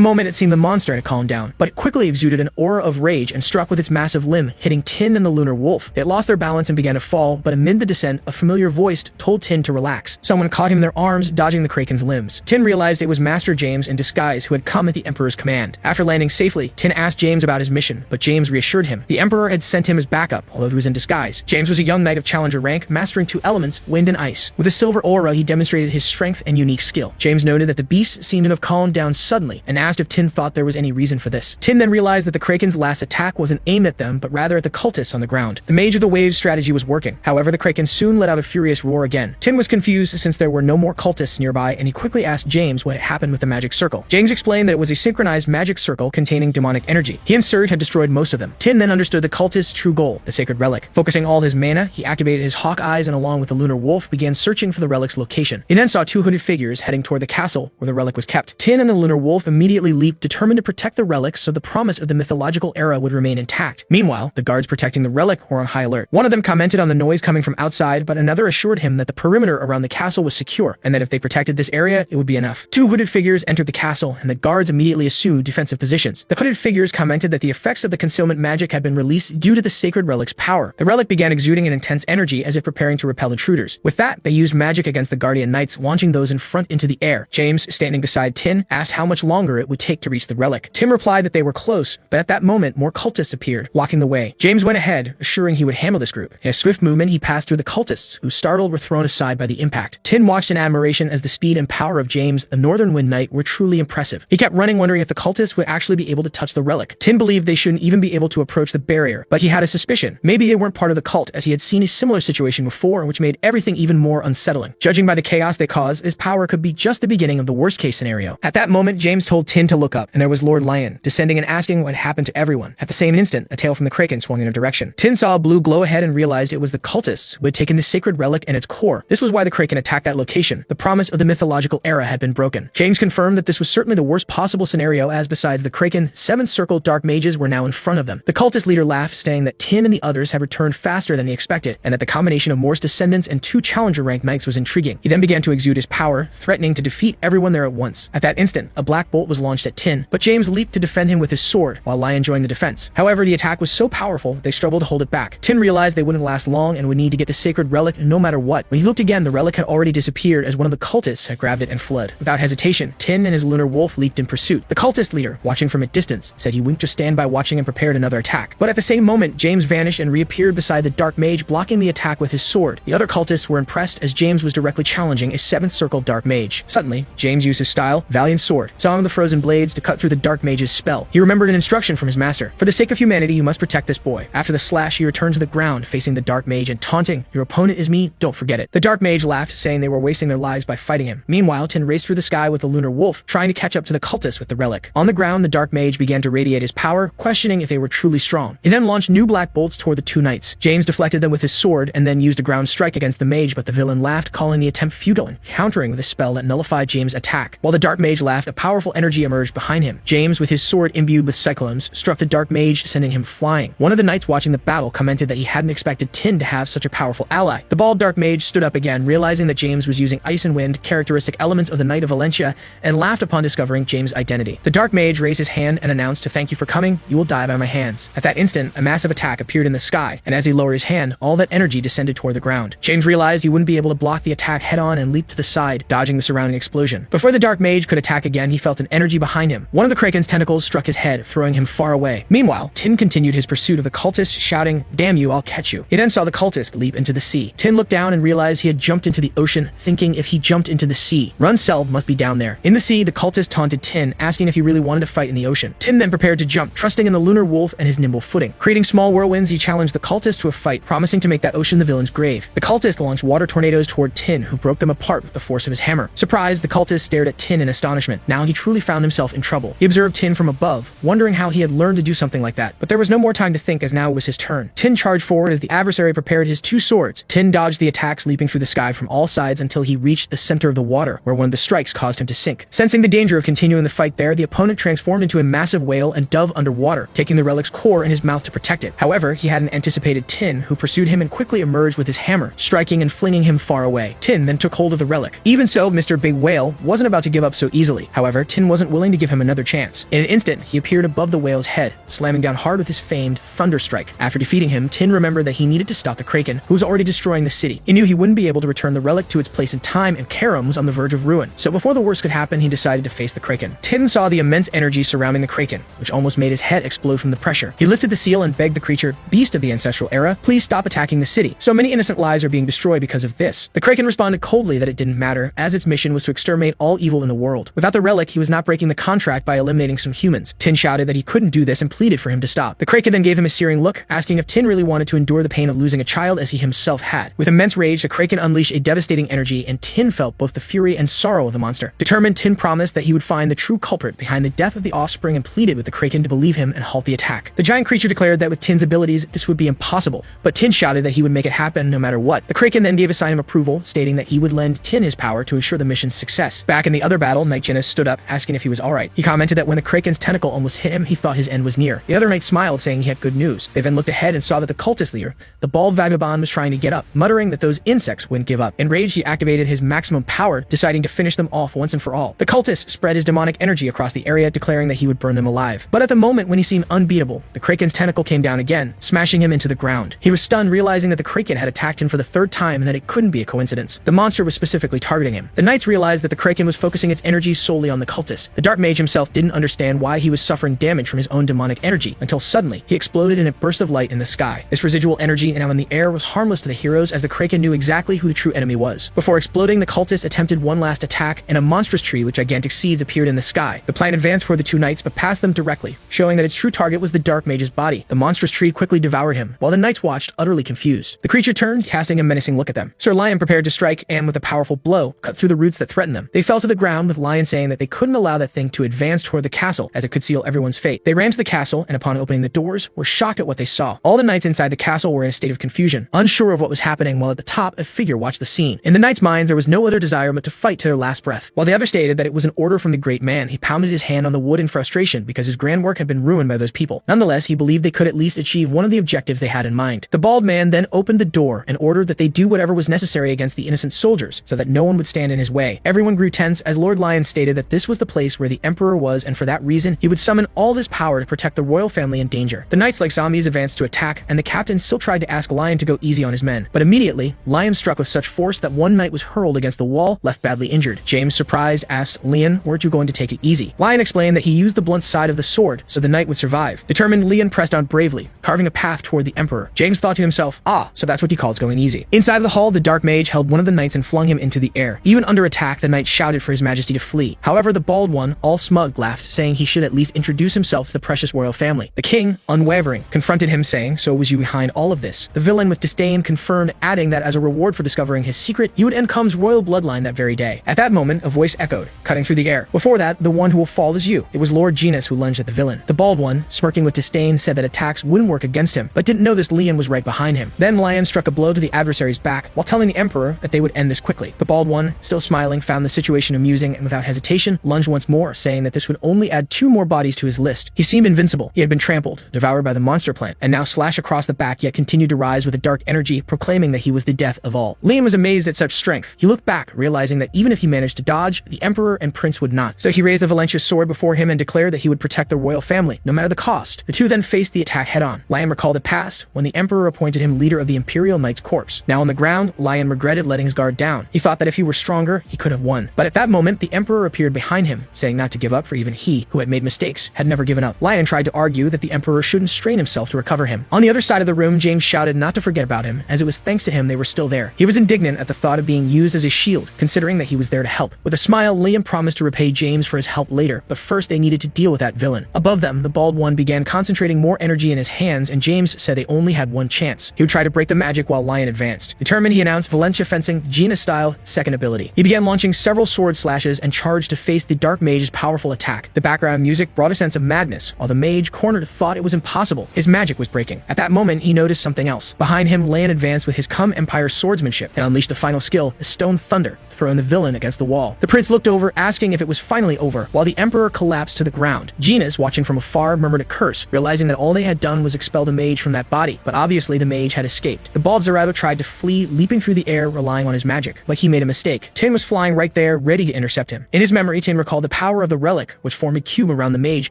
moment, it seemed the monster had calmed down, but it quickly exuded an aura of rage and struck with its massive limb, hitting Tin and the lunar wolf. It lost their balance and began to fall, but amid the descent, a familiar voice told Tin to relax. Someone caught him in their arms, dodging the Kraken's limbs. Tin realized it was Master James in disguise who had come at the Emperor's command. After landing safely, Tin asked James about his mission, but James reassured him. The Emperor had sent him as backup, although he was in disguise. James was a young knight of challenger rank, mastering 2 elements, wind and ice. With a silver aura, he demonstrated his strength and unique skill. James James noted that the beast seemed to have calmed down suddenly and asked if Tin thought there was any reason for this. Tin then realized that the Kraken's last attack wasn't aimed at them, but rather at the cultists on the ground. The Mage of the Waves strategy was working. However, the Kraken soon let out a furious roar again. Tin was confused since there were no more cultists nearby, and he quickly asked James what had happened with the magic circle. James explained that it was a synchronized magic circle containing demonic energy. He and Surge had destroyed most of them. Tin then understood the cultist's true goal, the sacred relic. Focusing all his mana, he activated his hawk eyes and along with the lunar wolf began searching for the relic's location. He then saw two hooded figures heading toward the castle where the relic was kept. Tin and the lunar wolf immediately leaped, determined to protect the relic so the promise of the mythological era would remain intact. Meanwhile, the guards protecting the relic were on high alert. One of them commented on the noise coming from outside, but another assured him that the perimeter around the castle was secure and that if they protected this area, it would be enough. Two hooded figures entered the castle and the guards immediately assumed defensive positions. The hooded figures commented that the effects of the concealment magic had been released due to the sacred relic's power. The relic began exuding an intense energy as if preparing to repel intruders. With that, they used magic against the guardian knights, launching those in front into the air. James, standing beside Tin, asked how much longer it would take to reach the relic. Tim replied that they were close, but at that moment, more cultists appeared, blocking the way. James went ahead, assuring he would handle this group. In a swift movement, he passed through the cultists, who, startled, were thrown aside by the impact. Tin watched in admiration as the speed and power of James, the Northern Wind Knight, were truly impressive. He kept running, wondering if the cultists would actually be able to touch the relic. Tin believed they shouldn't even be able to approach the barrier, but he had a suspicion. Maybe they weren't part of the cult, as he had seen a similar situation before, which made everything even more unsettling. Judging by the chaos they caused, his power could be just the beginning of the worst-case scenario. At that moment, James told Tin to look up, and there was Lord Lion, descending and asking what had happened to everyone. At the same instant, a tail from the Kraken swung in a direction. Tin saw a blue glow ahead and realized it was the cultists who had taken the sacred relic and its core. This was why the Kraken attacked that location. The promise of the mythological era had been broken. James confirmed that this was certainly the worst possible scenario, as besides the Kraken, 7 circled dark mages were now in front of them. The cultist leader laughed, saying that Tin and the others had returned faster than he expected, and that the combination of Morse descendants and 2 challenger-ranked knights was intriguing. He then began to exude his power, threatening to defeat everyone there at once. At that instant, a black bolt was launched at Tin, but James leaped to defend him with his sword, while Lion joined the defense. However, the attack was so powerful, they struggled to hold it back. Tin realized they wouldn't last long and would need to get the sacred relic no matter what. When he looked again, the relic had already disappeared as one of the cultists had grabbed it and fled. Without hesitation, Tin and his lunar wolf leaped in pursuit. The cultist leader, watching from a distance, said he wouldn't just stand by watching and prepared another attack. But at the same moment, James vanished and reappeared beside the dark mage, blocking the attack with his sword. The other cultists were impressed as James was directly challenging a 7th circle dark mage. Suddenly, James used his style, Valiant Sword, Song of the Frozen Blades, to cut through the dark mage's spell. He remembered an instruction from his master. For the sake of humanity, you must protect this boy. After the slash, he returned to the ground, facing the dark mage and taunting, "Your opponent is me, don't forget it." The dark mage laughed, saying they were wasting their lives by fighting him. Meanwhile, Tin raced through the sky with the lunar wolf, trying to catch up to the cultists with the relic. On the ground, the dark mage began to radiate his power, questioning if they were truly strong. He then launched new black bolts toward the 2 knights. James deflected them with his sword and then used a ground strike against the mage, but the villain laughed, calling the attempt futile and countering with a spell that nullified James' attack. While the dark mage laughed, a powerful energy emerged behind him. James, with his sword imbued with cyclones, struck the dark mage, sending him flying. One of the knights watching the battle commented that he hadn't expected Tin to have such a powerful ally. The bald dark mage stood up again, realizing that James was using ice and wind, characteristic elements of the Knight of Valencia, and laughed upon discovering James' identity. The dark mage raised his hand and announced, "To thank you for coming, you will die by my hands." At that instant, a massive attack appeared in the sky, and as he lowered his hand, all that energy descended toward the ground. James realized he wouldn't be able to block the attack head-on and leaped to the side, dodging the surrounding explosion. Before the dark mage could attack again, he felt an energy behind him. One of the Kraken's tentacles struck his head, throwing him far away. Meanwhile, Tin continued his pursuit of the cultist, shouting, "Damn you, I'll catch you." He then saw the cultist leap into the sea. Tin looked down and realized he had jumped into the ocean, thinking if he jumped into the sea, Runsell must be down there. In the sea, the cultist taunted Tin, asking if he really wanted to fight in the ocean. Tin then prepared to jump, trusting in the lunar wolf and his nimble footing. Creating small whirlwinds, he challenged the cultist to a fight, promising to make that ocean the villain's grave. The cultist launched water tornadoes toward Tin, who broke them apart with the force of his hammer. Surprised, the cultist stared at Tin in astonishment. Now he truly found himself in trouble. He observed Tin from above, wondering how he had learned to do something like that. But there was no more time to think, as now it was his turn. Tin charged forward as the adversary prepared his 2 swords. Tin dodged the attacks, leaping through the sky from all sides until he reached the center of the water, where one of the strikes caused him to sink. Sensing the danger of continuing the fight there, the opponent transformed into a massive whale and dove underwater, taking the relic's core in his mouth to protect it. However, he hadn't anticipated Tin, who pursued him and quickly emerged with his hammer, striking and flinging him far away. Tin then took hold of the relic. Even so, Mr. Big Whale wasn't about to give up so easily. However, Tin wasn't willing to give him another chance. In an instant, he appeared above the whale's head, slamming down hard with his famed Thunder Strike. After defeating him, Tin remembered that he needed to stop the Kraken, who was already destroying the city. He knew he wouldn't be able to return the relic to its place in time, and Karam was on the verge of ruin. So before the worst could happen, he decided to face the Kraken. Tin saw the immense energy surrounding the Kraken, which almost made his head explode from the pressure. He lifted the seal and begged the creature, "Beast of the ancestral era, please stop attacking the city. So many innocent lives are being destroyed because of this." The Kraken responded coldly that it didn't matter, as its mission was to to exterminate all evil in the world. Without the relic, he was not breaking the contract by eliminating some humans. Tin shouted that he couldn't do this and pleaded for him to stop. The Kraken then gave him a searing look, asking if Tin really wanted to endure the pain of losing a child as he himself had. With immense rage, the Kraken unleashed a devastating energy, and Tin felt both the fury and sorrow of the monster. Determined, Tin promised that he would find the true culprit behind the death of the offspring and pleaded with the Kraken to believe him and halt the attack. The giant creature declared that with Tin's abilities, this would be impossible, but Tin shouted that he would make it happen no matter what. The Kraken then gave a sign of approval, stating that he would lend Tin his power to ensure the mission's success. Back in the other battle, Knight Jinnis stood up, asking if he was alright. He commented that when the Kraken's tentacle almost hit him, he thought his end was near. The other knight smiled, saying he had good news. They then looked ahead and saw that the cultist leader, the bald vagabond, was trying to get up, muttering that those insects wouldn't give up. Enraged, he activated his maximum power, deciding to finish them off once and for all. The cultist spread his demonic energy across the area, declaring that he would burn them alive. But at the moment when he seemed unbeatable, the Kraken's tentacle came down again, smashing him into the ground. He was stunned, realizing that the Kraken had attacked him for the third time and that it couldn't be a coincidence. The monster was specifically targeting him. The knights realized that the Kraken was focusing its energy solely on the cultist. The dark mage himself didn't understand why he was suffering damage from his own demonic energy, until suddenly he exploded in a burst of light in the sky. This residual energy now in the air was harmless to the heroes, as the Kraken knew exactly who the true enemy was. Before exploding, the cultist attempted one last attack, and a monstrous tree with gigantic seeds appeared in the sky. The plant advanced toward the two knights but passed them directly, showing that its true target was the dark mage's body. The monstrous tree quickly devoured him, while the knights watched, utterly confused. The creature turned, casting a menacing look at them. Sir Lion prepared to strike, and with a powerful blow, cut through the roots that threatened them. They fell to the ground, with Lion saying that they couldn't allow that thing to advance toward the castle, as it could seal everyone's fate. They ran to the castle, and upon opening the doors, were shocked at what they saw. All the knights inside the castle were in a state of confusion, unsure of what was happening, while at the top, a figure watched the scene. In the knights' minds, there was no other desire but to fight to their last breath. While the other stated that it was an order from the great man, he pounded his hand on the wood in frustration because his grand work had been ruined by those people. Nonetheless, he believed they could at least achieve one of the objectives they had in mind. The bald man then opened the door and ordered that they do whatever was necessary against the innocent soldiers, so that no one would stand in his way. Everyone grew tense as Lord Lion stated that this was the place where the Emperor was, and for that reason, he would summon all his power to protect the royal family in danger. The knights, like zombies, advanced to attack, and the captain still tried to ask Lion to go easy on his men. But immediately, Lion struck with such force that one knight was hurled against the wall, left badly injured. James, surprised, asked, "Lion, weren't you going to take it easy?" Lion explained that he used the blunt side of the sword, so the knight would survive. Determined, Lion pressed on bravely, carving a path toward the Emperor. James thought to himself, so that's what he calls going easy. Inside of the hall, the dark mage held one of the knights and flung him into the air. Even under attack, the knight shouted for his majesty to flee. However, the bald one, all smug, laughed, saying he should at least introduce himself to the precious royal family. The king, unwavering, confronted him, saying, "So was you behind all of this?" The villain, with disdain, confirmed, adding that as a reward for discovering his secret, he would end Kum's royal bloodline that very day. At that moment, a voice echoed, cutting through the air. "Before that, the one who will fall is you." It was Lord Jinnis who lunged at the villain. The bald one, smirking with disdain, said that attacks wouldn't work against him, but didn't know this Lion was right behind him. Then Lion struck a blow to the adversary's back, while telling the Emperor that they would end this quickly. The bald one, still smiling, found the situation amusing, and without hesitation, lunged once more, saying that this would only add 2 more bodies to his list. He seemed invincible. He had been trampled, devoured by the monster plant, and now slashed across the back, yet continued to rise with a dark energy, proclaiming that he was the death of all. Lion was amazed at such strength. He looked back, realizing that even if he managed to dodge, the Emperor and Prince would not. So he raised the Valentius sword before him and declared that he would protect the royal family, no matter the cost. The two then faced the attack head-on. Lion recalled the past, when the Emperor appointed him leader of the Imperial Knights Corps. Now on the ground, Lion regretted letting his guard down. He thought that if he were stronger, he could have won. But at that moment, the Emperor appeared behind him, saying not to give up, for even he, who had made mistakes, had never given up. Lion tried to argue that the Emperor shouldn't strain himself to recover him. On the other side of the room, James shouted not to forget about him, as it was thanks to him they were still there. He was indignant at the thought of being used as a shield, considering that he was there to help. With a smile, Liam promised to repay James for his help later, but first they needed to deal with that villain. Above them, the bald one began concentrating more energy in his hands, and James said they only had one chance. He would try to break the magic while Lion advanced. Determined, he announced Valencia fencing, Gina-style, second ability. He began launching several sword slashes and charged to face the dark mage's powerful attack. The background music brought a sense of madness, while the mage, cornered, thought it was impossible. His magic was breaking. At that moment, he noticed something else. Behind him, Lion advanced with his Cum Empire swordsmanship and unleashed the final skill, the Stone Thunder, throwing the villain against the wall. The prince looked over, asking if it was finally over, while the Emperor collapsed to the ground. Genus, watching from afar, murmured a curse, realizing that all they had done was expel the mage from that body, but obviously the mage had escaped. The bald Zerato tried to flee, leaping through the air, relying on his magic, like he made a mistake. Tin was flying right there, ready to intercept him. In his memory, Tin recalled the power of the relic, which formed a cube around the mage,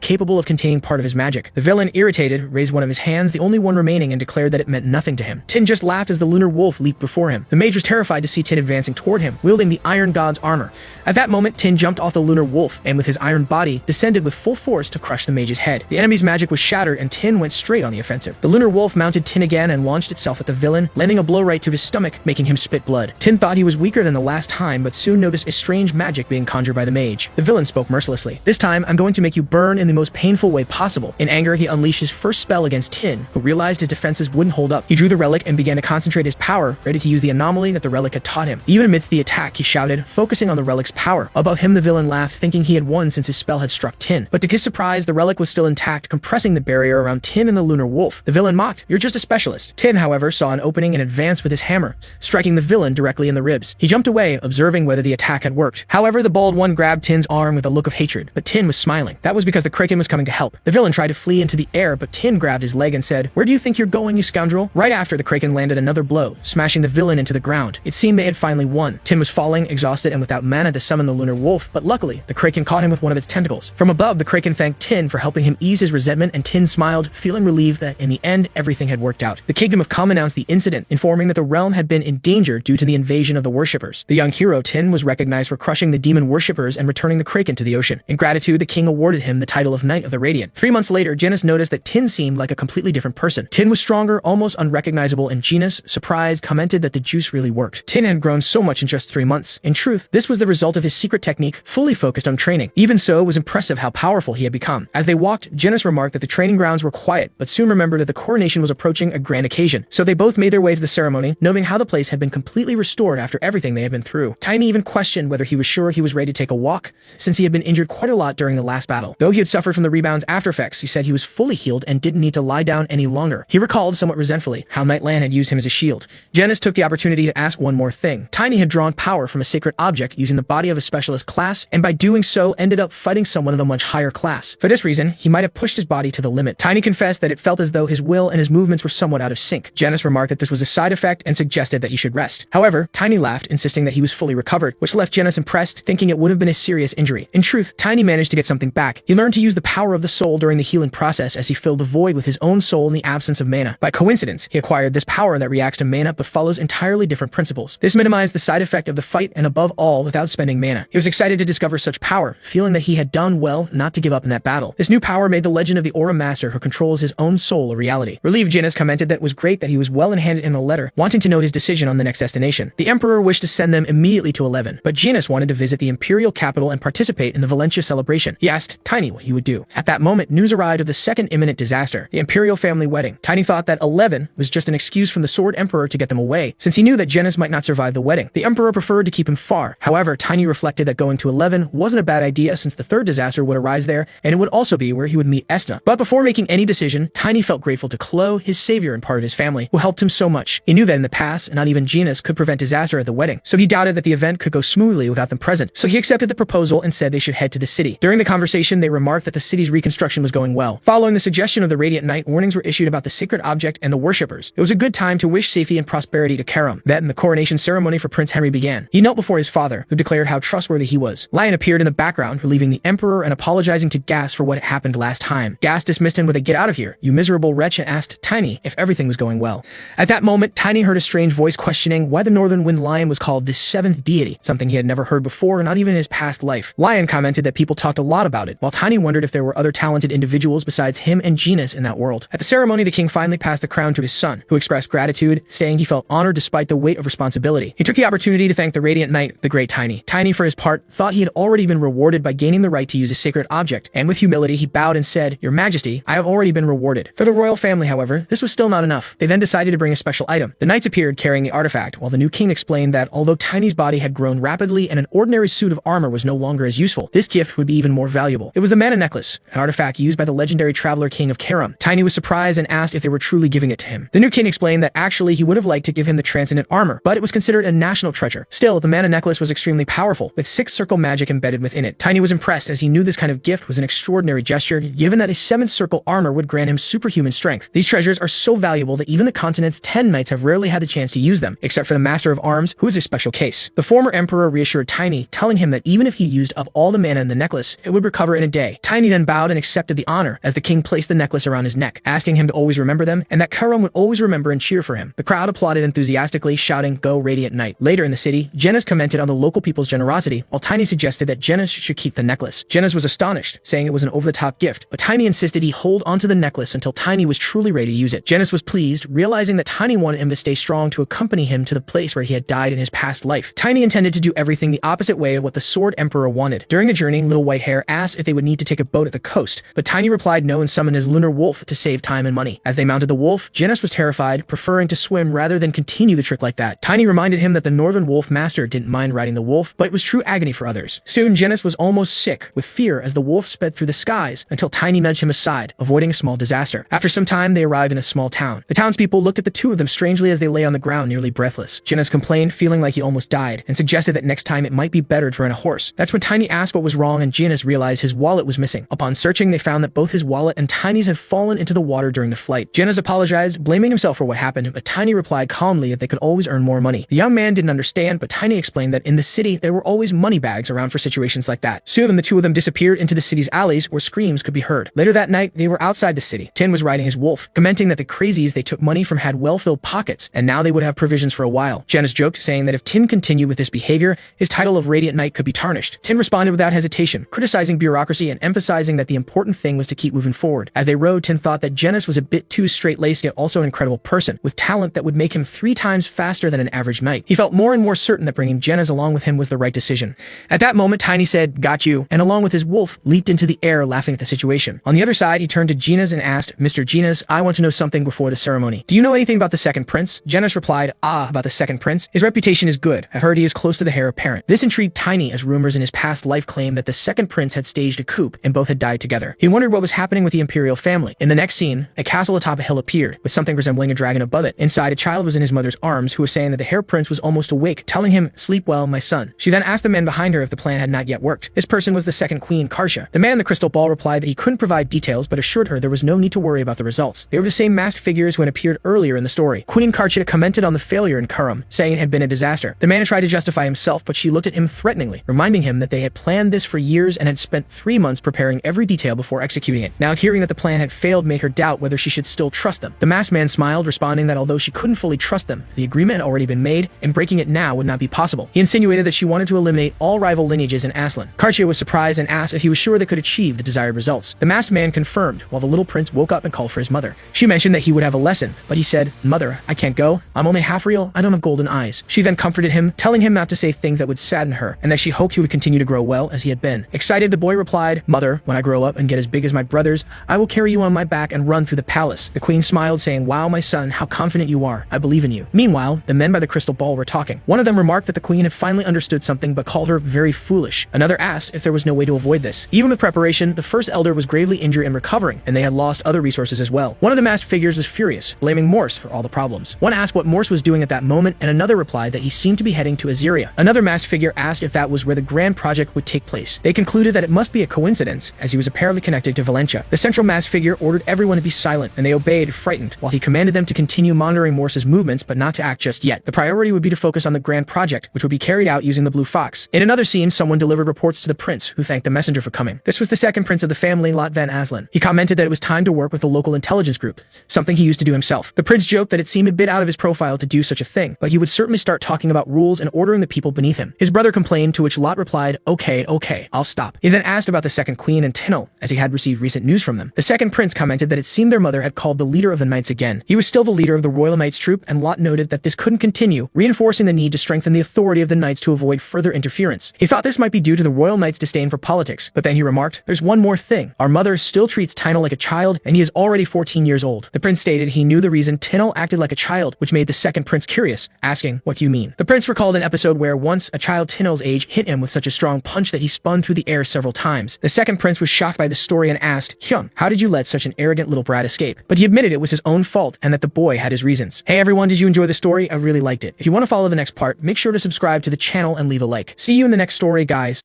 capable of containing part of his magic. The villain, irritated, raised one of his hands, the only one remaining, and declared that it meant nothing to him. Tin just laughed as the lunar wolf leaped before him. The mage was terrified to see Tin advancing toward him, wielding the the Iron God's armor. At that moment, Tin jumped off the lunar wolf, and with his iron body, descended with full force to crush the mage's head. The enemy's magic was shattered, and Tin went straight on the offensive. The lunar wolf mounted Tin again and launched itself at the villain, landing a blow right to his stomach, making him spit blood. Tin thought he was weaker than the last time, but soon noticed a strange magic being conjured by the mage. The villain spoke mercilessly. "This time, I'm going to make you burn in the most painful way possible." In anger, he unleashed his first spell against Tin, who realized his defenses wouldn't hold up. He drew the relic and began to concentrate his power, ready to use the anomaly that the relic had taught him. Even amidst the attack, he shouted, focusing on the relic's power. Above him, the villain laughed, thinking he had won since his spell had struck Tin. But to his surprise, the relic was still intact, compressing the barrier around Tin and the lunar wolf. The villain mocked, "You're just a specialist." Tin, however, saw an opening and advanced with his hammer, striking the villain directly in the ribs. He jumped away, observing whether the attack had worked. However, the bald one grabbed Tin's arm with a look of hatred, but Tin was smiling. That was because the Kraken was coming to help. The villain tried to flee into the air, but Tin grabbed his leg and said, "Where do you think you're going, you scoundrel?" Right after, the Kraken landed another blow, smashing the villain into the ground. It seemed they had finally won. Tin was falling, exhausted and without mana to summon the lunar wolf, but luckily, the Kraken caught him with one of its tentacles. From above, the Kraken thanked Tin for helping him ease his resentment, and Tin smiled, feeling relieved that in the end, everything had worked out. The Kingdom of Come announced the incident, informing that the realm had been in danger due to the invasion of the worshippers. The young hero, Tin, was recognized for crushing the demon worshippers and returning the Kraken to the ocean. In gratitude, the king awarded him the title of Knight of the Radiant. 3 months later, Genis noticed that Tin seemed like a completely different person. Tin was stronger, almost unrecognizable, and Genis, surprised, commented that the juice really worked. Tin had grown so much in just 3 months. In truth, this was the result of his secret technique, fully focused on training. Even so, it was impressive how powerful he had become. As they walked, Genis remarked that the training grounds were quiet, but soon remembered that the coronation was approaching a grand occasion. So they both made their way to the ceremony, knowing how the place had been completely restored after everything they had been through. Tiny even questioned whether he was sure he was ready to take a walk, since he had been injured quite a lot during the last battle. Though he had suffered from the rebound's after effects, he said he was fully healed and didn't need to lie down any longer. He recalled somewhat resentfully how Nightland had used him as a shield. Genis took the opportunity to ask one more thing. Tiny had drawn power from a sacred object using the body of a specialist class, and by doing so ended up fighting someone of a much higher class. For this reason, he might have pushed his body to the limit. Tiny confessed that it felt as though his will and his movements were somewhat out of sync. Genis remarked that this was a side effect and suggested that he should rest. However, Tiny laughed, insisting that he was fully recovered, which left Genis impressed, thinking it would have been a serious injury. In truth, Tiny managed to get something back. He learned to use the power of the soul during the healing process as he filled the void with his own soul in the absence of mana. By coincidence, he acquired this power that reacts to mana but follows entirely different principles. This minimized the side effect of the fight and above all, without spending mana. He was excited to discover such power, feeling that he had done well not to give up in that battle. This new power made the legend of the Aura Master who controls his own soul a reality. Relieved, Genis commented that it was great that he was well in hand in the letter, wanting to know his decision on the next destination. The Emperor wished to send them immediately to 11, but Genis wanted to visit the imperial capital and participate in the Valentia celebration. He asked Tiny what he would do. At that moment, news arrived of the second imminent disaster, the imperial family wedding. Tiny thought that 11 was just an excuse from the Sword Emperor to get them away, since he knew that Genis might not survive the wedding. The Emperor preferred to keep him far. However, Tiny reflected that going to 11 wasn't a bad idea since the third disaster would arise there, and it would also be where he would meet Esna. But before making any decision, Tiny felt grateful to Chloe, his savior and part of his family, who helped him so much. He knew that in the past, not even Genis could prevent disaster at the wedding, so he doubted that the event could go smoothly without them present. So he accepted the proposal and said they should head to the city. During the conversation, they remarked that the city's reconstruction was going well. Following the suggestion of the Radiant Knight, warnings were issued about the sacred object and the worshippers. It was a good time to wish safety and prosperity to Karam. Then the coronation ceremony for Prince Henry began. He knelt before his father, who declared how trustworthy he was. Lion appeared in the background, relieving the Emperor and apologizing to Gas for what had happened last time. Gas dismissed him with a "Get out of here, you miserable wretch," and asked Tiny if everything was going well. At that moment, Tiny heard a strange voice questioning why the Northern Wind Lion was called the seventh deity, something he had never heard before, not even in his past life. Lion commented that people talked a lot about it, while Tiny wondered if there were other talented individuals besides him and Genis in that world. At the ceremony, the king finally passed the crown to his son, who expressed gratitude, saying he felt honored despite the weight of responsibility. He took the opportunity to thank the Radiant Knight, the great Tiny. Tiny, for his part, thought he had already been rewarded by gaining the right to use a sacred object, and with humility, he bowed and said, "Your Majesty, I have already been rewarded." For the royal family, however, this was still not enough. They then decided to bring a special item. The knights appeared carrying the artifact, while the new king explained that although Tiny's body had grown rapidly and an ordinary suit of armor was no longer as useful, this gift would be even more valuable. It was the Mana Necklace, an artifact used by the legendary traveler king of Karam. Tiny was surprised and asked if they were truly giving it to him. The new king explained that actually he would have liked to give him the transcendent armor, but it was considered a national treasure. Still, the Mana Necklace was extremely powerful, with 6 circle magic embedded within it. Tiny was impressed as he knew this kind of gift was an extraordinary gesture, given that his 7th circle armor would grant him superhuman strength. These treasures are so valuable that even the continent's 10 knights have rarely had the chance to use them, except for the Master of Arms, who is a special case. The former emperor reassured Tiny, telling him that even if he used up all the mana in the necklace, it would recover in a day. Tiny then bowed and accepted the honor as the king placed the necklace around his neck, asking him to always remember them, and that Karam would always remember and cheer for him. The crowd applauded enthusiastically, shouting, "Go Radiant Knight." Later in the city, Genis Genis commented on the local people's generosity, while Tiny suggested that Genis should keep the necklace. Genis was astonished, saying it was an over-the-top gift, but Tiny insisted he hold onto the necklace until Tiny was truly ready to use it. Genis was pleased, realizing that Tiny wanted him to stay strong to accompany him to the place where he had died in his past life. Tiny intended to do everything the opposite way of what the Sword Emperor wanted. During the journey, Little White Hare asked if they would need to take a boat at the coast, but Tiny replied no and summoned his lunar wolf to save time and money. As they mounted the wolf, Genis was terrified, preferring to swim rather than continue the trick like that. Tiny reminded him that the Northern Wolf Master didn't mind riding the wolf, but it was true agony for others. Soon, Genis was almost sick with fear as the wolf sped through the skies until Tiny nudged him aside, avoiding a small disaster. After some time, they arrived in a small town. The townspeople looked at the two of them strangely as they lay on the ground nearly breathless. Genis complained, feeling like he almost died, and suggested that next time it might be better to rent a horse. That's when Tiny asked what was wrong and Genis realized his wallet was missing. Upon searching, they found that both his wallet and Tiny's had fallen into the water during the flight. Genis apologized, blaming himself for what happened, but Tiny replied calmly that they could always earn more money. The young man didn't understand, but Tiny explained that in the city, there were always money bags around for situations like that. Soon, the two of them disappeared into the city's alleys where screams could be heard. Later that night, they were outside the city. Tin was riding his wolf, commenting that the crazies they took money from had well-filled pockets, and now they would have provisions for a while. Genis joked, saying that if Tin continued with this behavior, his title of Radiant Knight could be tarnished. Tin responded without hesitation, criticizing bureaucracy and emphasizing that the important thing was to keep moving forward. As they rode, Tin thought that Genis was a bit too straight-laced yet also an incredible person, with talent that would make him 3 times faster than an average knight. He felt more and more certain that bringing Genis along with him was the right decision. At that moment, Tiny said, "Got you," and along with his wolf, leaped into the air laughing at the situation. On the other side, he turned to Genis and asked, "Mr. Genis, I want to know something before the ceremony. Do you know anything about the second prince?" Genis replied, about the second prince? His reputation is good. I've heard he is close to the heir apparent." This intrigued Tiny as rumors in his past life claimed that the second prince had staged a coup and both had died together. He wondered what was happening with the imperial family. In the next scene, a castle atop a hill appeared, with something resembling a dragon above it. Inside, a child was in his mother's arms who was saying that the hair prince was almost awake, telling him, "Sleep well, my son." She then asked the man behind her if the plan had not yet worked. This person was the second queen, Kartia. The man in the crystal ball replied that he couldn't provide details but assured her there was no need to worry about the results. They were the same masked figures who had appeared earlier in the story. Queen Kartia commented on the failure in Karam, saying it had been a disaster. The man tried to justify himself, but she looked at him threateningly, reminding him that they had planned this for years and had spent 3 months preparing every detail before executing it. Now, hearing that the plan had failed made her doubt whether she should still trust them. The masked man smiled, responding that although she couldn't fully trust them, the agreement had already been made, and breaking it now would not be possible. He insinuated that she wanted to eliminate all rival lineages in Aslan. Kartia was surprised and asked if he was sure they could achieve the desired results. The masked man confirmed, while the little prince woke up and called for his mother. She mentioned that he would have a lesson, but he said, "Mother, I can't go. I'm only half real. I don't have golden eyes." She then comforted him, telling him not to say things that would sadden her, and that she hoped he would continue to grow well as he had been. Excited, the boy replied, "Mother, when I grow up and get as big as my brothers, I will carry you on my back and run through the palace." The queen smiled, saying, "Wow, my son, how confident you are. I believe in you." Meanwhile, the men by the crystal ball were talking. One of them remarked that the queen had finally understood something but called her very foolish. Another asked if there was no way to avoid this. Even with preparation, the first elder was gravely injured and recovering, and they had lost other resources as well. One of the masked figures was furious, blaming Morse for all the problems. One asked what Morse was doing at that moment, and another replied that he seemed to be heading to Azyria. Another masked figure asked if that was where the grand project would take place. They concluded that it must be a coincidence, as he was apparently connected to Valentia. The central masked figure ordered everyone to be silent, and they obeyed, frightened, while he commanded them to continue monitoring Morse's movements but not to act just yet. The priority would be to focus on the grand project, which would be carried out using the blue fox. In another scene, someone delivered reports to the prince, who thanked the messenger for coming. This was the second prince of the family, Lot van Aslan. He commented that it was time to work with the local intelligence group, something he used to do himself. The prince joked that it seemed a bit out of his profile to do such a thing, but he would certainly start talking about rules and ordering the people beneath him. His brother complained, to which Lot replied, okay, I'll stop." He then asked about the second queen and Tinel, as he had received recent news from them. The second prince commented that it seemed their mother had called the leader of the knights again. He was still the leader of the Royal Knights troop, and Lot noted that this couldn't continue, reinforcing the need to strengthen the authority of the knights to avoid further interference. He thought this might be due to the Royal Knights' disdain for politics, but then he remarked, "There's one more thing. Our mother still treats Tinel like a child, and he is already 14 years old." The prince stated he knew the reason Tinel acted like a child, which made the second prince curious, asking, "What do you mean?" The prince recalled an episode where once a child Tinel's age hit him with such a strong punch that he spun through the air several times. The second prince was shocked by the story and asked, "Hyun, how did you let such an arrogant little brat escape?" But he admitted it was his own fault and that the boy had his reasons. Hey everyone, did you enjoy the story? I really liked it. If you want to follow the next part, make sure to subscribe to the channel and leave a like. See you in the next story, guys.